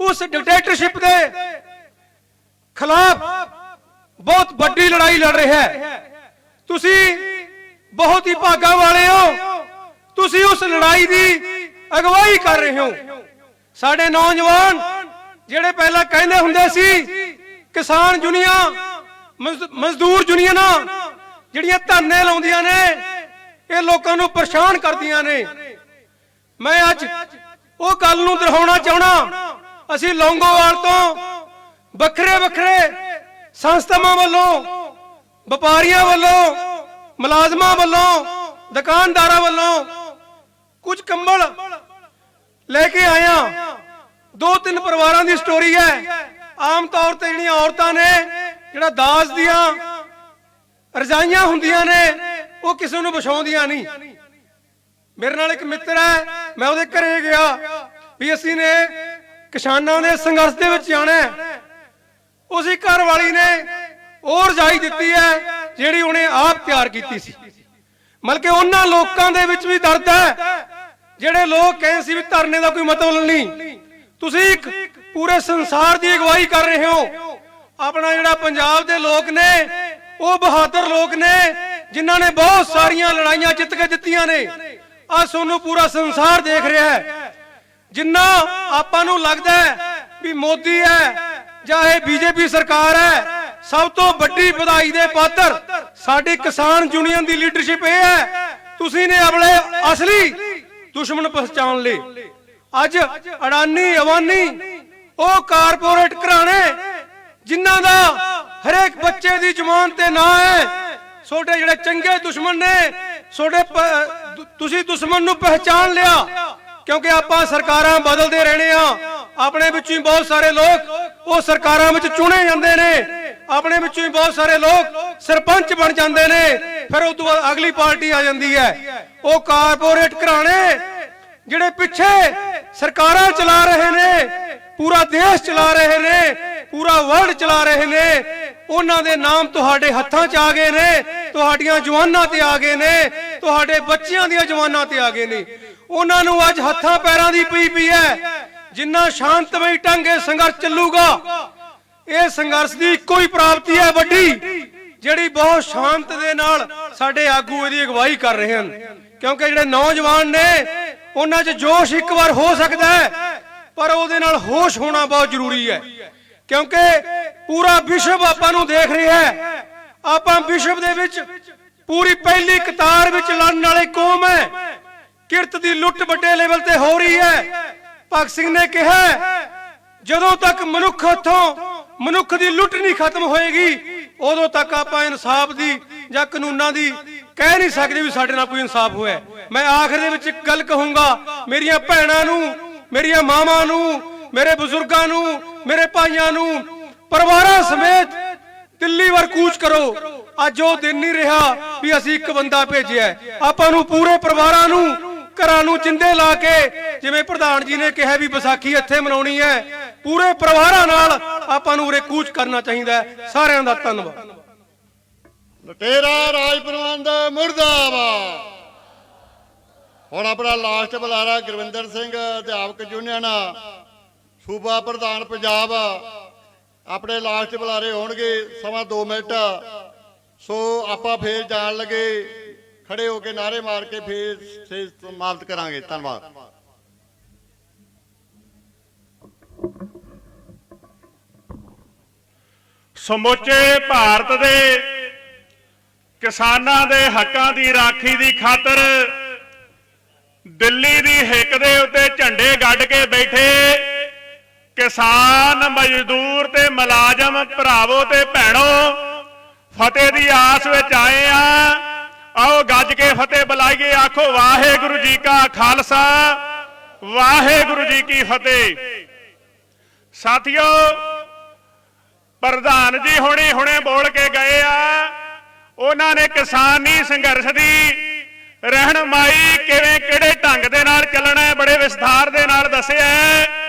उस डिक्टेटरशिप दे खिलाफ बहुत बड़ी लड़ाई लड़ रहा है। तुसी बहुत ही भागा वाले हो, तुसी उस लड़ाई की अगवाई कर रहे हो। साडे नौजवान जेड़े पहला कहंदे हुंदे सी किसान यूनियन, मजदूर यूनियन जिहड़ियां धरने लाउंदियां ने, ये लोकां नूं परेशान करदियां ने। मैं अज वो गल नूं दोहराउणा चाहना, असीं लौंगोवाल तो वखरे वखरे संस्थावां वालों, व्यापारियों वालों, मुलाजमां वालों, दुकानदारां वालों कुछ कंबल लेके आया। 2-3 परिवारों की स्टोरी है। आम तौर पर जिहड़ियां औरतां ने जिहड़ा दाज दियां रजाइयां हुंदियां ने, वो किसी नूं विछाउंदियां नहीं। मेरे नाल एक मित्र है, मैं उहदे घरे गया भी असीं ने किसानां दे संघर्ष दे विच जाना है। उसी घर वाली ने और रजाई दिती है जिहड़ी उन्हें आप तैयार की सी। मतलब कि उन्हां लोकां दे विच भी दर्द है जिहड़े लोग कहे सी भी धरने का कोई मतलब नहीं। तुसीं एक पूरे संसार की अगवाई कर रहे हो। अपना जिहड़ा पंजाब दे लोग ने, वो बहादुर लोग ने जिन्हां ने बहुत सारियां लड़ाइयां जित के दित्तियां ने। आ सोनू पूरा संसार देख रहा है। जिन्ना आपां नूं लगदा है भी मोदी है चाहे बीजेपी सरकार है, सब तो बड़ी बधाई दे पात्र साडी किसान यूनियन की लीडरशिप है। तुसीं ने अपने असली ਦੁਸ਼ਮਣ ਪਛਾਣ ਲਏ। ਅੱਜ ਅਡਾਨੀ ਅਵਾਨੀ ਉਹ ਕਾਰਪੋਰੇਟ ਘਰਾਣੇ ਜਿਨ੍ਹਾਂ ਦਾ ਹਰੇਕ ਬੱਚੇ ਦੀ ਜ਼ੁਬਾਨ ਤੇ ਨਾਂ ਹੈ, ਛੋਟੇ ਜਿਹੜੇ ਚੰਗੇ ਦੁਸ਼ਮਣ ਨੇ, ਤੁਸੀਂ ਦੁਸ਼ਮਣ ਨੂੰ ਪਹਿਚਾਨ ਲਿਆ, ਕਿਉਂਕਿ ਆਪਾਂ ਸਰਕਾਰਾਂ ਬਦਲਦੇ ਰਹਿਣੇ ਆ। ਆਪਣੇ ਵਿੱਚੋਂ ਹੀ ਬਹੁਤ ਸਾਰੇ ਲੋਕ ਉਹ ਸਰਕਾਰਾਂ ਵਿੱਚ ਚੁਣੇ ਜਾਂਦੇ ਨੇ, ਆਪਣੇ ਵਿੱਚੋਂ ਹੀ ਬਹੁਤ ਸਾਰੇ ਲੋਕ ਸਰਪੰਚ ਬਣ ਜਾਂਦੇ ਨੇ, ਫਿਰ ਉਸ ਤੋਂ ਬਾਅਦ ਅਗਲੀ ਪਾਰਟੀ ਆ ਜਾਂਦੀ ਹੈ। ਉਹ ਕਾਰਪੋਰੇਟ ਘਰਾਣੇ ਜਿਹੜੇ ਪਿੱਛੇ ਸਰਕਾਰਾਂ ਚਲਾ ਰਹੇ ਨੇ, ਪੂਰਾ ਦੇਸ਼ ਚਲਾ ਰਹੇ ਨੇ, ਪੂਰਾ ਵਰਲਡ ਚਲਾ ਰਹੇ ਨੇ, ਉਹਨਾਂ ਦੇ ਨਾਮ ਤੁਹਾਡੇ ਹੱਥਾਂ 'ਚ ਆ ਗਏ ਨੇ, ਤੁਹਾਡੀਆਂ ਜਵਾਨਾਂ ਤੇ ਆ ਗਏ ਨੇ, ਤੁਹਾਡੇ ਬੱਚਿਆਂ ਦੀਆਂ ਜਵਾਨਾਂ ਤੇ ਆ ਗਏ ਨੇ। ਉਹਨਾਂ ਨੂੰ ਅੱਜ ਹੱਥਾਂ ਪੈਰਾਂ ਦੀ ਪਈ ਹੈ। ਜਿੰਨਾ ਸ਼ਾਂਤਮਈ ਢੰਗ ਇਹ ਸੰਘਰਸ਼ ਚੱਲੂਗਾ, ਇਹ ਸੰਘਰਸ਼ ਦੀ ਇੱਕੋ ਹੀ ਪ੍ਰਾਪਤੀ ਹੈ ਵੱਡੀ, ਜਿਹੜੀ ਬਹੁਤ ਸ਼ਾਂਤ ਦੇ ਨਾਲ ਸਾਡੇ ਆਗੂ ਇਹਦੀ ਅਗਵਾਈ ਕਰ ਰਹੇ ਹਨ। ਕਿਉਂਕਿ ਜਿਹੜੇ ਨੌਜਵਾਨ ਨੇ ਉਹਨਾਂ 'ਚ ਜੋਸ਼ ਇੱਕ ਵਾਰ ਹੋ ਸਕਦਾ ਹੈ, ਪਰ ਉਹਦੇ ਨਾਲ ਹੋਸ਼ ਹੋਣਾ ਬਹੁਤ ਜ਼ਰੂਰੀ ਹੈ। ਕਿਉਂਕਿ ਪੂਰਾ ਵਿਸ਼ਵ ਆਪਾਂ ਨੂੰ ਦੇਖ ਰਿਹਾ ਹੈ। ਆਪਾਂ ਵਿਸ਼ਵ ਦੇ ਵਿੱਚ ਪੂਰੀ ਪਹਿਲੀ ਕਤਾਰ ਵਿੱਚ ਲੜਨ ਵਾਲੀ ਕੌਮ ਹੈ। ਕਿਰਤ ਦੀ ਲੁੱਟ ਵੱਡੇ ਲੈਵਲ ਤੇ ਹੋ ਰਹੀ ਹੈ। ਭਗਤ ਸਿੰਘ ਨੇ ਕਿਹਾ, ਜਦੋਂ ਤੱਕ ਮਨੁੱਖ ਹੱਥੋਂ ਮਨੁੱਖ ਦੀ ਲੁੱਟ ਨਹੀਂ ਖਤਮ ਹੋਏਗੀ, ਉਦੋਂ ਤੱਕ ਆਪਾਂ ਇਨਸਾਫ ਦੀ ਜਾਂ ਕਾਨੂੰਨਾਂ ਦੀ ਕਹਿ ਨਹੀਂ ਸਕਦੇ ਵੀ ਸਾਡੇ ਨਾਲ ਕੋਈ ਇਨਸਾਫ ਹੋਇਆ। ਮੈਂ ਆਖਰ ਦੇ ਵਿੱਚ ਇੱਕ ਗੱਲ ਕਹੂੰਗਾ, ਮੇਰੀਆਂ ਭੈਣਾਂ ਨੂੰ, ਮੇਰੀਆਂ ਮਾਵਾਂ ਨੂੰ, ਮੇਰੇ ਬਜ਼ੁਰਗਾਂ ਨੂੰ, ਮੇਰੇ ਭਾਈਆਂ ਨੂੰ, ਪਰਿਵਾਰਾਂ ਸਮੇਤ ਦਿੱਲੀ ਵੱਲ ਕੂਚ ਕਰੋ। ਅੱਜ ਉਹ ਦਿਨ ਨਹੀਂ ਰਿਹਾ ਵੀ ਅਸੀਂ ਇੱਕ ਬੰਦਾ ਭੇਜਿਆ। ਆਪਾਂ ਨੂੰ ਪੂਰੇ ਪਰਿਵਾਰਾਂ ਨੂੰ ਘਰਾਂ ਨੂੰ ਜਿੰਦੇ ਲਾ ਕੇ, ਜਿਵੇਂ ਪ੍ਰਧਾਨ ਜੀ ਨੇ ਕਿਹਾ ਵੀ ਵਿਸਾਖੀ ਇੱਥੇ ਮਨਾਉਣੀ ਹੈ, ਪੂਰੇ ਪਰਿਵਾਰਾਂ ਨਾਲ ਆਪਾਂ ਨੂੰ ਉਰੇ ਕੂਚ ਕਰਨਾ ਚਾਹੀਦਾ ਹੈ। ਸਾਰਿਆਂ ਦਾ ਧੰਨਵਾਦ। ਲੁਟੇਰਾ ਰਾਜ ਪ੍ਰਬੰਧ ਮੁਰਦਾਬਾਦ। ਹੁਣ ਆਪਣਾ ਲਾਸਟ ਬੁਲਾਰਾ ਗੁਰਵਿੰਦਰ ਸਿੰਘ ਅਧਿਆਪਕ ਯੂਨੀਅਨ ਸੂਬਾ ਪ੍ਰਧਾਨ ਪੰਜਾਬ, ਆਪਣੇ ਲਾਸਟ ਬੁਲਾਰੇ ਹੋਣਗੇ। ਸਮਾਂ 2 ਮਿੰਟ। ਸੋ ਆਪਾਂ ਫੇਰ ਜਾਣ ਲੱਗੇ, ਖੜੇ ਹੋ ਕੇ ਨਾਰੇ ਮਾਰ ਕੇ ਫੇਰ ਸਮਾਪਤ ਕਰਾਂਗੇ। ਧੰਨਵਾਦ। ਸਮੁੱਚੇ ਭਾਰਤ ਦੇ ਕਿਸਾਨਾਂ ਦੇ ਹੱਕਾਂ ਦੀ ਰਾਖੀ ਦੀ ਖਾਤਰ ਦਿੱਲੀ ਦੀ ਹਿੱਕ ਦੇ ਉੱਤੇ ਝੰਡੇ ਗੱਡ ਕੇ ਬੈਠੇ ਕਿਸਾਨ, ਮਜ਼ਦੂਰ ਤੇ ਮੁਲਾਜ਼ਮ ਭਰਾਵੋ ਤੇ ਭੈਣੋ, ਫਤਿਹ ਦੀ ਆਸ ਵਿੱਚ ਆਏ ਆ। ਆਓ ਗੱਜ ਕੇ ਫਤਿਹ ਬੁਲਾਈਏ। ਆਖੋ ਵਾਹਿਗੁਰੂ ਜੀ ਕਾ ਖਾਲਸਾ, ਵਾਹਿਗੁਰੂ ਜੀ ਕੀ ਫਤਿਹ। ਸਾਥੀਓ, ਪ੍ਰਧਾਨ ਜੀ ਹੁਣੇ ਬੋਲ ਕੇ ਗਏ ਆ। ਉਹਨਾਂ ਨੇ ਕਿਸਾਨੀ ਸੰਘਰਸ਼ ਦੀ ਰਹਿਨਮਾਈ ਕਿਵੇਂ ਕਿਹੜੇ ਢੰਗ ਦੇ ਨਾਲ ਚੱਲਣਾ ਹੈ ਬੜੇ ਵਿਸਥਾਰ ਦੇ ਨਾਲ ਦੱਸਿਆ।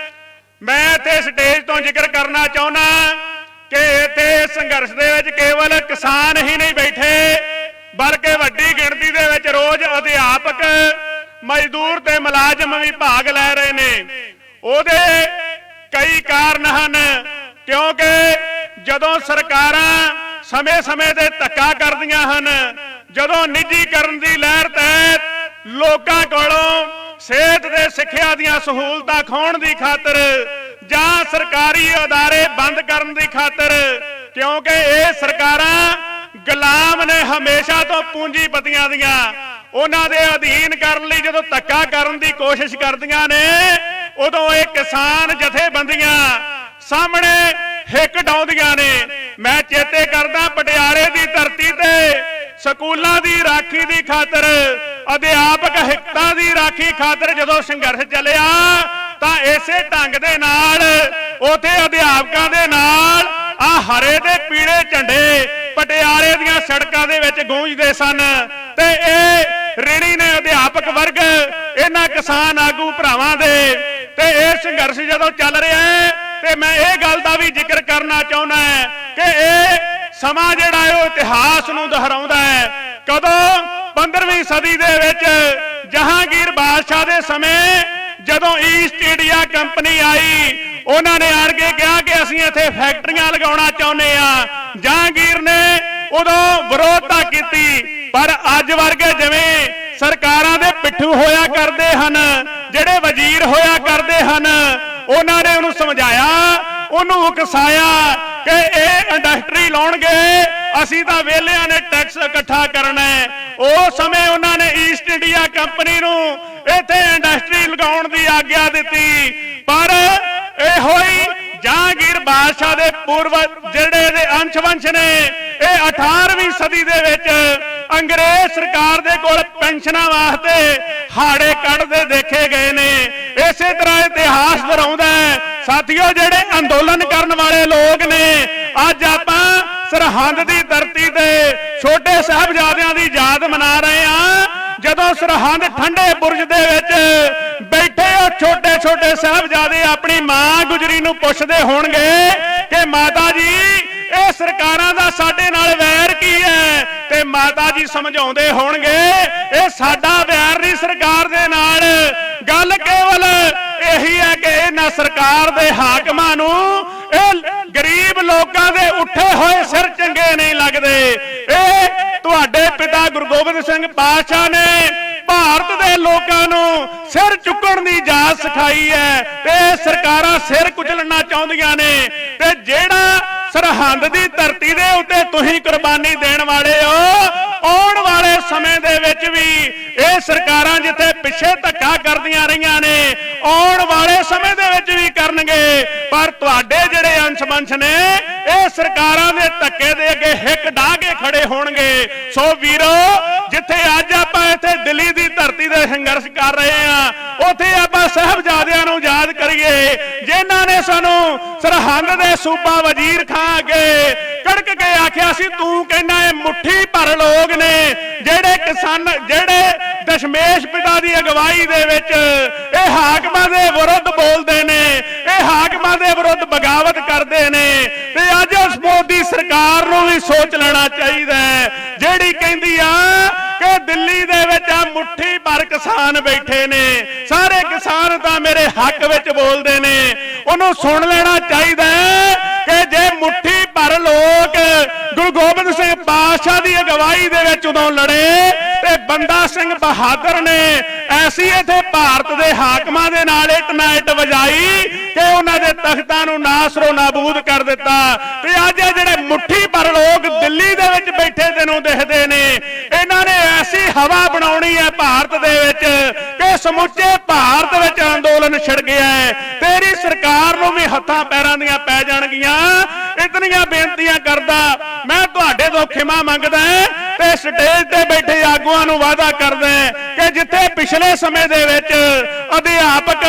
ਮੈਂ ਇੱਥੇ ਸਟੇਜ ਤੋਂ ਜ਼ਿਕਰ ਕਰਨਾ ਚਾਹੁੰਦਾ ਕਿ ਇੱਥੇ ਸੰਘਰਸ਼ ਦੇ ਵਿੱਚ ਕੇਵਲ ਕਿਸਾਨ ਹੀ ਨਹੀਂ ਬੈਠੇ, ਬਲਕਿ ਵੱਡੀ ਗਿਣਤੀ ਦੇ ਵਿੱਚ ਰੋਜ਼ ਅਧਿਆਪਕ, ਮਜ਼ਦੂਰ ਤੇ ਮੁਲਾਜ਼ਮ ਵੀ ਭਾਗ ਲੈ ਰਹੇ ਨੇ। ਉਹਦੇ ਕਈ ਕਾਰਨ ਹਨ, ਕਿਉਂਕਿ ਜਦੋਂ ਸਰਕਾਰਾਂ ਸਮੇਂ-ਸਮੇਂ ਤੇ ਧੱਕਾ ਕਰਦੀਆਂ ਹਨ, ਜਦੋਂ ਨਿੱਜੀਕਰਨ ਦੀ ਲਹਿਰ ਤਹਿਤ ਲੋਕਾਂ ਕੋਲੋਂ ਸਿਹਤ ਤੇ ਸਿੱਖਿਆ ਦੀਆਂ ਸਹੂਲਤਾਂ ਖੋਹਣ ਦੀ ਖਾਤਰ ਜਾਂ ਸਰਕਾਰੀ ਅਦਾਰੇ ਬੰਦ ਕਰਨ ਦੀ ਖਾਤਰ, ਕਿਉਂਕਿ ਇਹ ਸਰਕਾਰਾਂ ਗੁਲਾਮ ਨੇ ਹਮੇਸ਼ਾ ਤੋਂ ਪੂੰਜੀਪਤੀਆਂ ਦੀਆਂ, ਉਹਨਾਂ ਦੇ ਅਧੀਨ ਕਰਨ ਲਈ ਜਦੋਂ ਧੱਕਾ ਕਰਨ ਦੀ ਕੋਸ਼ਿਸ਼ ਕਰਦੀਆਂ ਨੇ, ਉਦੋਂ ਇਹ ਕਿਸਾਨ ਜਥੇਬੰਦੀਆਂ ਸਾਹਮਣੇ ਹਿੱਕ ਡਾਉਂਦੀਆਂ ਨੇ। ਮੈਂ ਚੇਤੇ ਕਰਦਾ ਪਟਿਆਲੇ ਦੀ ਧਰਤੀ ਤੇ ਸਕੂਲਾਂ ਦੀ ਰਾਖੀ ਦੀ ਖਾਤਰ, ਅਧਿਆਪਕ ਹਿੱਤਾਂ ਦੀ ਰਾਖੀ ਖਾਤਰ ਜਦੋਂ ਸੰਘਰਸ਼ ਚੱਲਿਆ ਤਾਂ ਇਸੇ ਢੰਗ ਦੇ ਨਾਲ ਉਥੇ ਅਧਿਆਪਕਾਂ ਦੇ ਨਾਲ ਆ ਹਰੇ ਤੇ ਪੀਲੇ ਝੰਡੇ ਪਟਿਆਲੇ ਦੀਆਂ ਸੜਕਾਂ ਦੇ ਵਿੱਚ ਗੂੰਜਦੇ ਸਨ। ਤੇ ਇਹ ਰਿਣੀ ਨੇ ਅਧਿਆਪਕ ਵਰਗ ਇਹਨਾਂ ਕਿਸਾਨ ਆਗੂ ਭਰਾਵਾਂ ਦੇ। ਤੇ ਇਹ ਸੰਘਰਸ਼ ਜਦੋਂ ਚੱਲ ਰਿਹਾ ਹੈ ਤੇ ਮੈਂ ਇਹ ਗੱਲ ਦਾ ਵੀ ਜ਼ਿਕਰ ਕਰਨਾ ਚਾਹੁੰਦਾ ਕਿ ਇਹ ਸਮਾਂ ਜਿਹੜਾ ਹੈ ਉਹ ਇਤਿਹਾਸ ਨੂੰ ਦੁਹਰਾਉਂਦਾ ਹੈ। ਕਦੋਂ 15ਵੀਂ ਸਦੀ ਦੇ ਵਿੱਚ ਜਹਾਂਗੀਰ ਬਾਦਸ਼ਾਹ ਦੇ ਸਮੇਂ ਜਦੋਂ ਈਸਟ ਇੰਡੀਆ ਕੰਪਨੀ ਆਈ, ਉਹਨਾਂ ਨੇ ਆਣ ਕੇ ਕਿਹਾ ਕਿ ਅਸੀਂ ਇੱਥੇ ਫੈਕਟਰੀਆਂ ਲਗਾਉਣਾ ਚਾਹੁੰਦੇ ਆ। ਜਹਾਂਗੀਰ ਨੇ ਉਦੋਂ ਵਿਰੋਧਤਾ ਕੀਤੀ, ਪਰ ਅੱਜ ਵਰਗੇ ਜਿਵੇਂ ਸਰਕਾਰਾਂ ਦੇ ਪਿੱਠੂ ਹੋਇਆ ਕਰਦੇ ਹਨ, ਜਿਹੜੇ ਵਜ਼ੀਰ ਹੋਇਆ ਕਰਦੇ ਹਨ, ਉਹਨਾਂ ਨੇ ਉਹਨੂੰ ਸਮਝਾਇਆ, ਉਹਨੂੰ ਉਕਸਾਇਆ ਕਿ ਇਹ ਇੰਡਸਟਰੀ ਲਾਉਣਗੇ, ਅਸੀਂ ਤਾਂ ਵਿਹਲਿਆਂ ਨੇ ਟੈਕਸ ਇਕੱਠਾ ਕਰਨਾ ਹੈ। ਉਸ ਸਮੇਂ ਉਹਨਾਂ ਨੇ ਈਸਟ ਇੰਡੀਆ ਕੰਪਨੀ ਨੂੰ ਇੱਥੇ ਇੰਡਸਟਰੀ ਲਗਾਉਣ ਦੀ ਆਗਿਆ ਦਿੱਤੀ। ਪਰ ਇਹੋ ਹੀ ਜਹਾਂਗੀਰ ਬਾਦਸ਼ਾਹ ਦੇ ਪੂਰਵਜ ਜਿਹੜੇ ਦੇ ਅੰਸ਼-ਵੰਸ਼ ਨੇ, ਇਹ 18ਵੀਂ ਸਦੀ ਦੇ ਵਿੱਚ ਅੰਗਰੇਜ਼ ਸਰਕਾਰ ਦੇ ਕੋਲ ਪੈਨਸ਼ਨਾਂ ਵਾਸਤੇ ਹਾੜੇ ਕੱਢਦੇ ਦੇਖੇ ਗਏ ਨੇ। ਇਸੇ ਤਰ੍ਹਾਂ ਇਤਿਹਾਸ ਦੁਹਰਾਉਂਦਾ ਹੈ। ਸਾਥੀਓ, ਜਿਹੜੇ ਅੰਦੋਲਨ ਕਰਨ ਵਾਲੇ ਲੋਕ ਨੇ, ਅੱਜ ਆਪਾਂ ਸਰਹੰਦ ਦੀ ਧਰਤੀ ਤੇ ਛੋਟੇ ਸਾਹਿਬਜ਼ਾਦਿਆਂ ਦੀ ਯਾਦ ਮਨਾ ਰਹੇ ਹਾਂ। ਜਦੋਂ ਸਰਹੰਦ ਠੰਡੇ ਬੁਰਜ ਦੇ ਵਿੱਚ ਬੈਠੇ ਉਹ ਛੋਟੇ ਛੋਟੇ ਸਾਹਿਬਜ਼ਾਦੇ ਆਪਣੀ ਮਾਂ ਗੁਜਰੀ ਨੂੰ ਪੁੱਛਦੇ ਹੋਣਗੇ ਕਿ ਮਾਤਾ ਜੀ ਇਹ ਸਰਕਾਰਾਂ ਦਾ ਸਾਡੇ ਨਾਲ ਵੈਰ ਕੀ ਹੈ, ਤੇ ਮਾਤਾ ਜੀ ਸਮਝਾਉਂਦੇ ਹੋਣਗੇ ਇਹ ਸਾਡਾ ਵੈਰ ਨਹੀਂ ਸਰਕਾਰ ਦੇ ਨਾਲ, ਗੱਲ ਕੇਵਲ ਇਹੀ ਹੈ ਕਿ ਇਹਨਾਂ ਸਰਕਾਰ ਦੇ ਹਾਕਮਾਂ ਨੂੰ ਇਹ ਗਰੀਬ ਲੋਕਾਂ ਦੇ ਉੱਠੇ ਹੋਏ ਸਿਰ ਚੰਗੇ ਨਹੀਂ ਲੱਗਦੇ। ਇਹ ਤੁਹਾਡੇ ਪਿਤਾ ਗੁਰੂ ਗੋਬਿੰਦ ਸਿੰਘ ਪਾਤਸ਼ਾਹ ਨੇ ਭਾਰਤ ਦੇ ਲੋਕਾਂ ਨੂੰ ਸਿਰ ਚੁੱਕਣ ਦੀ ਜਾਚ ਸਿਖਾਈ ਹੈ, ਤੇ ਸਰਕਾਰਾਂ ਸਿਰ ਕੁਚਲਣਾ ਚਾਹੁੰਦੀਆਂ ਨੇ। ਤੇ ਜਿਹੜਾ ਸਰਹੰਦ ਦੀ ਧਰਤੀ ਦੇ ਉੱਤੇ ਤੁਸੀਂ ਕੁਰਬਾਨੀ ਦੇਣ ਵਾਲੇ ਹੋ, ਆਉਣ ਵਾਲੇ ਸਮੇਂ ਦੇ ਵਿੱਚ ਵੀ ਇਹ ਸਰਕਾਰਾਂ ਜਿੱਥੇ ਪਿੱਛੇ ਧੱਕਾ ਕਰਦੀਆਂ ਰਹੀਆਂ ਨੇ, ਆਉਣ ਵਾਲੇ ਸਮੇਂ ਦੇ ਵਿੱਚ ਵੀ ਕਰਨਗੇ। ਪਰ ਤੁਹਾਡੇ ਜਿਹੜੇ ਅੰਸ਼-ਵੰਸ਼ ਨੇ, ਇਹ ਸਰਕਾਰਾਂ ਦੇ ਧੱਕੇ ਦੇ ਅੱਗੇ ਹਿੱਕ ਢਾਹ ਕੇ ਖੜੇ ਹੋਣਗੇ। ਸੋ ਵੀਰੋ, ਜਿੱਥੇ ਅੱਜ ਆਪਾਂ ਇੱਥੇ ਦਿੱਲੀ ਦੀ ਧਰਤੀ ਤੇ ਸੰਘਰਸ਼ ਕਰ ਰਹੇ ਹਾਂ, ਉੱਥੇ ਆਪਾਂ ਸਾਹਿਬਜ਼ਾਦਿਆਂ ਨੂੰ ਯਾਦ ਕਰੀਏ ਜਿਨ੍ਹਾਂ ਨੇ ਸਾਨੂੰ ਸਰਹੰਦ ਦੇ ਸੂਬਾ ਵਜ਼ੀਰ ਖਾਂ ਅੱਗੇ ਕੜਕ ਕੇ ਆਖਿਆ ਸੀ, ਤੂੰ ਕਹਿੰਦਾ ਇਹ ਮੁੱਠੀ ਭਰ ਲੋਕ ਨੇ ਜਿਹੜੇ ਕਿਸਾਨ, ਜਿਹੜੇ ਦਸ਼ਮੇਸ਼ ਪਿਤਾ ਦੀ ਅਗਵਾਈ ਦੇ ਵਿੱਚ ਇਹ ਹਾਕਮਾਂ ਦੇ ਵਿਰੁੱਧ ਬੋਲਦੇ ਨੇ, ਇਹ ਹਾਕਮਾਂ ਦੇ ਵਿਰੁੱਧ ਬਗਾਵਤ ਕਰਦੇ ਨੇ। ਤੇ ਅੱਜ ਉਸ ਮੋਦੀ ਸਰਕਾਰ ਨੂੰ ਵੀ ਸੋਚ ਲੈਣਾ ਚਾਹੀਦਾ ਹੈ, ਜਿਹੜੀ ਕਹਿੰਦੀ ਆ ਕਿ ਦਿੱਲੀ ਦੇ ਵਿੱਚ ਆ ਮੁੱਠੀ ਭਰ ਕਿਸਾਨ ਬੈਠੇ ਨੇ, ਸਾਰੇ ਕਿਸਾਨ ਤਾਂ ਮੇਰੇ ਹੱਕ ਵਿੱਚ ਬੋਲਦੇ ਨੇ। ਉਹਨੂੰ ਸੁਣ ਲੈਣਾ ਚਾਹੀਦਾ ਹੈ ਕਿ ਜੇ ਮੁੱਠੀ ਭਰ ਲੋਕ ਗੁਰੂ ਗੋਬਿੰਦ ਸਿੰਘ ਪਾਤਸ਼ਾਹ ਦੀ ਅਗਵਾਈ ਦੇ ਵਿੱਚ ਉਦੋਂ ਲੜੇ, ਤੇ ਬੰਦਾ ਸਿੰਘ ਬਹਾਦਰ ਨੇ ਐਸੀ ਇੱਥੇ ਭਾਰਤ ਦੇ ਹਾਕਮਾਂ ਦੇ ਨਾਲ ਇੱਟ ਨਾ ਇੱਟ ਵਜਾਈ ਕਿ ਉਹਨਾਂ ਦੇ ਤਖਤਾਂ ਨੂੰ ਨਾਸਰੋ ਨਾਬੂਦ ਕਰ ਦਿੱਤਾ। ਤੇ ਅੱਜ ਜਿਹੜੇ ਮੁੱਠੀ ਭਰ ਲੋਕ ਦਿੱਲੀ ਦੇ ਵਿੱਚ ਬੈਠੇ ਤੈਨੂੰ ਦਿਖਦੇ ਨੇ, ਇਹਨਾਂ ਨੇ ਐਸੀ ਹਵਾ ਬਣਾਉਣੀ ਹੈ ਭਾਰਤ ਦੇ ਵਿੱਚ ਕਿ ਸਮੁੱਚੇ ਭਾਰਤ ਵਿੱਚ ਅੰਦੋਲਨ ਛਿੜ ਗਿਆ ਹੈ। ਤੇਰੀ ਸਰਕਾਰ ਨੂੰ ਵੀ ਹੱਥਾਂ ਪੈਰਾਂ ਦੀਆਂ ਪੈ ਜਾਣਗੀਆਂ। ਇਤਨੀਆਂ ਬੇਨਤੀਆਂ ਕਰਦਾ ਮੈਂ ਤੁਹਾਡੇ ਤੋਂ ਖਿਮਾ ਮੰਗਦਾ ਤੇ ਸਟੇਜ ਤੇ ਬੈਠੇ ਆਗੂਆਂ ਨੂੰ ਵਾਅਦਾ ਕਰਦਾ ਕਿ ਜਿੱਥੇ ਪਿਛਲੇ ਸਮੇਂ ਦੇ ਵਿੱਚ ਅਧਿਆਪਕ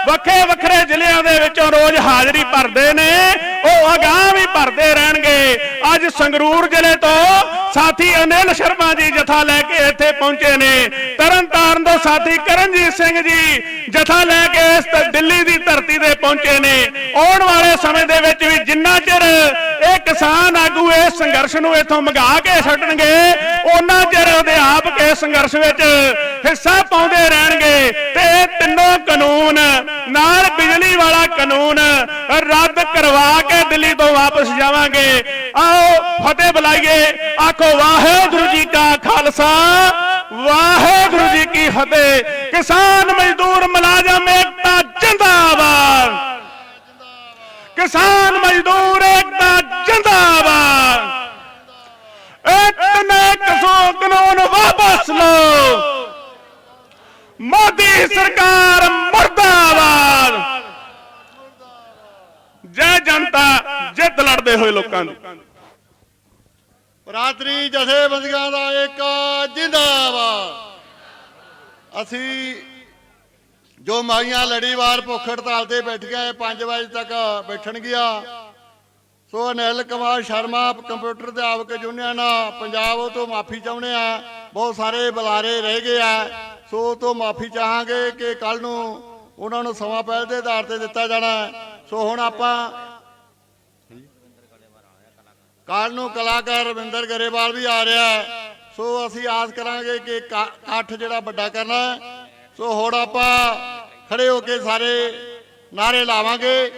ਵੱਖਰੇ ਵੱਖਰੇ ਜ਼ਿਲ੍ਹਿਆਂ ਦੇ ਵਿੱਚੋਂ ਰੋਜ਼ ਹਾਜ਼ਰੀ ਭਰਦੇ ਨੇ, ਉਹ ਅਗਾਂਹ ਵੀ ਭਰਦੇ ਰਹਿਣਗੇ। ਅੱਜ ਸੰਗਰੂਰ ਜ਼ਿਲ੍ਹੇ ਤੋਂ ਸਾਥੀ ਅਨਿਲ ਸ਼ਰਮਾ ਜੀ ਜਥਾ ਲੈ ਕੇ ਇੱਥੇ ਪਹੁੰਚੇ ਨੇ, ਤਰਨਤਾਰਨ ਤੋਂ ਸਾਥੀ ਕਰਨਜੀਤ ਸਿੰਘ ਜੀ ਜਥਾ ਲੈ ਕੇ ਇਸ ਦਿੱਲੀ ਦੀ ਧਰਤੀ ਤੇ ਪਹੁੰਚੇ ਨੇ। ਆਉਣ ਵਾਲੇ ਸਮੇਂ ਦੇ ਵਿੱਚ ਵੀ ਜਿੰਨਾ ਚਿਰ ਇਹ ਕਿਸਾਨ ਆਗੂ ਇਸ ਸੰਘਰਸ਼ ਨੂੰ ਇੱਥੋਂ ਮੰਗਾ ਕੇ ਛੱਡਣਗੇ, ਉਹਨਾਂ ਚਿਰ ਅਧਿਆਪਕ ਇਸ ਸੰਘਰਸ਼ ਵਿੱਚ ਹਿੱਸਾ ਪਾਉਂਦੇ ਰਹਿਣਗੇ। ਤੇ ਇਹ ਤਿੰਨੋਂ ਕਾਨੂੰਨ ਨਾਲ ਬਿਜਲੀ ਵਾਲਾ ਕਾਨੂੰਨ ਰੱਦ ਕਰਵਾ ਕੇ ਦਿੱਲੀ ਤੋਂ ਵਾਪਸ ਜਾਵਾਂਗੇ। ਆਓ ਫਤਿਹ ਬੁਲਾਈਏ, ਆਖੋ ਵਾਹਿਗੁਰੂ ਜੀ ਕਾ ਖਾਲਸਾ, ਵਾਹਿਗੁਰੂ ਜੀ ਕੀ ਫਤਿਹ। ਕਿਸਾਨ ਮਜ਼ਦੂਰ ਮੁਲਾਜ਼ਮ ਏਕਤਾ ਜਿੰਦਾਬਾਦ, ਕਿਸਾਨ ਮਜ਼ਦੂਰ ਏਕਤਾ ਜਿੰਦਾਬਾਦ। ਇਤਨੇ ਕਾਨੂੰਨ ਵਾਪਸ ਲਓ, ਮੋਦੀ ਸਰਕਾਰ ਮੁਰਦਾਬਾਦ। ਜੈ ਜਨਤਾ, ਜਿੱਤ ਲੜਦੇ ਹੋਏ ਲੋਕਾਂ ਦੀ। ਭਰਾਤਰੀ ਜਥੇਬੰਦੀਆਂ ਦਾ ਏਕਾ ਜਿੰਦਾਬਾਦ। ਅਸੀਂ ਜੋ ਮਾਈਆਂ ਲੜੀਵਾਰ ਭੁੱਖ ਹੜਤਾਲ ਤੇ ਬੈਠੀਆਂ 5 ਵਜੇ ਤੱਕ ਬੈਠਣਗੀਆਂ। ਸੋ ਅਨਿਲ ਕੁਮਾਰ ਸ਼ਰਮਾ ਕੰਪਿਊਟਰ ਅਧਿਆਪਕ ਯੂਨੀਅਨ ਪੰਜਾਬ ਤੋਂ ਮਾਫੀ ਚਾਹੁੰਦੇ ਆ, ਬਹੁਤ ਸਾਰੇ ਬੁਲਾਰੇ ਰਹਿ ਗਏ ਆ। ਸੋ ਤੋਂ ਮਾਫੀ ਚਾਹਾਂਗੇ ਕਿ ਕੱਲ ਨੂੰ ਉਹਨਾਂ ਨੂੰ ਸਮਾਂ ਪਹਿਲ ਦੇ ਆਧਾਰ ਤੇ ਦਿੱਤਾ ਜਾਣਾ। ਸੋ ਹੁਣ ਆਪਾਂ ਕੱਲ ਨੂੰ ਕਲਾਕਾਰ ਰਵਿੰਦਰ ਗਰੇਵਾਲ ਵੀ ਆ ਰਿਹਾ। ਸੋ ਅਸੀਂ ਆਸ ਕਰਾਂਗੇ ਕਿ ਇਕੱਠ ਜਿਹੜਾ ਵੱਡਾ ਕਰਨਾ। ਸੋ ਹੁਣ ਆਪਾਂ ਖੜੇ ਹੋ ਕੇ ਸਾਰੇ ਨਾਰੇ ਲਾਵਾਂਗੇ।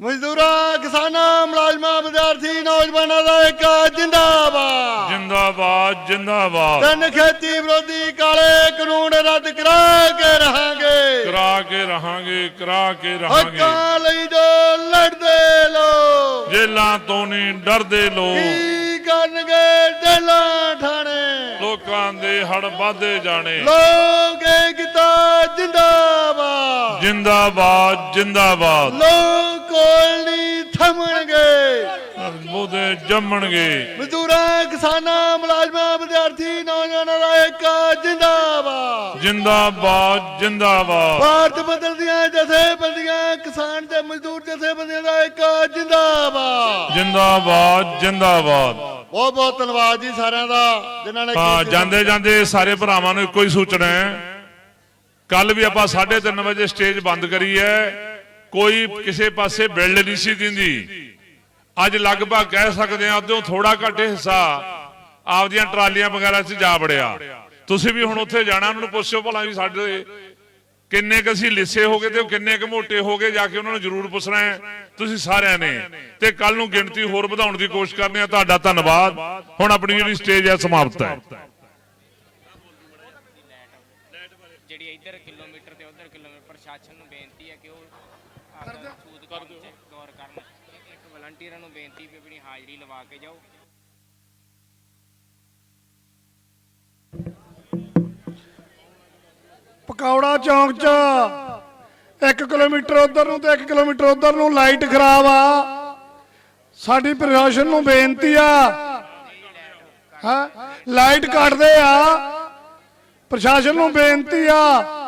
ਮਜ਼ਦੂਰਾਂ, ਕਿਸਾਨਾਂ, ਮੁਲਾਜ਼ਮਾਂ, ਵਿਦਿਆਰਥੀ, ਨੌਜਵਾਨਾਂ ਦਾ ਇੱਕ ਜਿੰਦਾਬਾਦ, ਜਿੰਦਾਬਾਦ, ਜਿੰਦਾਬਾਦ। ਤਿੰਨ ਖੇਤੀ ਵਿਰੋਧੀ ਕਾਲੇ ਕਾਨੂੰਨ ਰੱਦ ਕਰਾ ਕੇ ਰਹਾਂਗੇ, ਕਰਾ ਕੇ ਰਹਾਂਗੇ, ਕਰਾ ਕੇ ਰਹਾਂਗੇ। ਹੱਕਾਂ ਲਈ ਜੋ ਲੜਦੇ ਲੋਕ, ਜੇਲਾਂ ਤੋਂ ਨਹੀਂ ਡਰਦੇ ਲੋਕ, ਕੀ ਕਰਨਗੇ ਜੇਲਾਂ ਠਾਣੇ। ਲੋਕਾਂ ਦੇ ਹੜ ਵੱਧਦੇ ਜਾਣੇ। ਲੋਕ ਏਕਤਾ ਜਿੰਦਾਬਾਦ ਜਿੰਦਾਬਾਦ ਜਿੰਦਾਬਾਦ। ਲੋਕ ਕੋਲ ਨਹੀਂ ਥੰਮਣਗੇ, ਉਹਦੇ ਜੰਮਣਗੇ। ਮਜ਼ਦੂਰਾਂ ਕਿਸਾਨਾਂ ਮੁਲਾਜ਼ਮਾਂ ਵਿਦਿਆਰਥੀ ਨੌਜਵਾਨਾਂ ਦਾ ਏਕਾ ਜਿੰਦਾਬਾਦ ਜਿੰਦਾਬਾਦ ਜਿੰਦਾਬਾਦ। ਭਾਰਤ ਬਦਲਦੀਆਂ ਜਥੇਬੰਦੀਆਂ ਕਿਸਾਨ ਤੇ ਮਜ਼ਦੂਰ ਜਥੇਬੰਦੀਆਂ ਦਾ ਏਕਾ ਜਿੰਦਾਬਾਦ ਜਿੰਦਾਬਾਦ ਜਿੰਦਾਬਾਦ। ਬਹੁਤ ਬਹੁਤ ਧੰਨਵਾਦ ਜੀ ਸਾਰਿਆਂ ਦਾ ਜਿਨ੍ਹਾਂ ਨੇ ਹਾਂ, ਜਾਂਦੇ ਜਾਂਦੇ ਸਾਰੇ ਭਰਾਵਾਂ ਨੂੰ ਇੱਕੋ ਹੀ ਸੂਚਨਾ ਹੈ, ਕੱਲ ਵੀ ਆਪਾਂ 3:30 ਵਜੇ ਸਟੇਜ ਬੰਦ ਕਰੀ ਹੈ, ਕੋਈ ਕਿਸੇ ਪਾਸੇ ਬਿਲਡ ਨਹੀਂ ਸੀ ਦਿੰਦੀ। ਅੱਜ ਲਗਭਗ ਕਹਿ ਸਕਦੇ ਆ ਉਦੋਂ ਥੋੜਾ ਘੱਟ ਹਿੱਸਾ ਆਪਦੀਆਂ ਟਰਾਲੀਆਂ ਵਗੈਰਾ 'ਚ ਜਾ ਵੜਿਆ। ਤੁਸੀਂ ਵੀ ਹੁਣ ਉੱਥੇ ਜਾਣਾ, ਉਹਨਾਂ ਨੂੰ ਪੁੱਛੋ ਭਲਾ ਵੀ ਸਾਡੇ ਕਿੰਨੇ ਕੁ ਅਸੀਂ ਲਿੱਸੇ ਹੋ ਗਏ ਤੇ ਕਿੰਨੇ ਕੁ ਮੋਟੇ ਹੋ ਗਏ, ਜਾ ਕੇ ਉਹਨਾਂ ਨੂੰ ਜ਼ਰੂਰ ਪੁੱਛਣਾ ਹੈ ਤੁਸੀਂ ਸਾਰਿਆਂ ਨੇ। ਤੇ ਕੱਲ ਨੂੰ ਗਿਣਤੀ ਹੋਰ ਵਧਾਉਣ ਦੀ ਕੋਸ਼ਿਸ਼ ਕਰਨੀ ਆ। ਤੁਹਾਡਾ ਧੰਨਵਾਦ। ਹੁਣ ਆਪਣੀ ਜਿਹੜੀ ਸਟੇਜ ਹੈ ਸਮਾਪਤ ਹੈ। ਜਿਹੜੀ ਇੱਧਰ ਕਿਲੋਮੀਟਰ ਤੇ ਉੱਧਰ ਕਿਲੋਮੀਟਰ, ਪ੍ਰਸ਼ਾਸਨ ਨੂੰ ਬੇਨਤੀ ਹੈ ਕਿ ਉਹ ਛੂਤ ਕਰ ਦਿਓ, ਗੌਰ ਕਰਨ। ਇੱਕ ਵਲੰਟੀਅਰਾਂ ਨੂੰ ਬੇਨਤੀ ਵੀ ਆਪਣੀ ਹਾਜ਼ਰੀ ਲਵਾ ਕੇ ਜਾਓ। ਪਕੌੜਾ ਚੌਂਕ 'ਚ 1 ਕਿਲੋਮੀਟਰ ਉਧਰ ਨੂੰ ਤੇ 1 ਕਿਲੋਮੀਟਰ ਉਧਰ ਨੂੰ ਲਾਈਟ ਖਰਾਬ ਆ। ਸਾਡੀ ਪ੍ਰਸ਼ਾਸਨ ਨੂੰ ਬੇਨਤੀ ਆ, ਹਾਂ ਲਾਈਟ ਕੱਟਦੇ ਆ, ਪ੍ਰਸ਼ਾਸਨ ਨੂੰ ਬੇਨਤੀ ਆ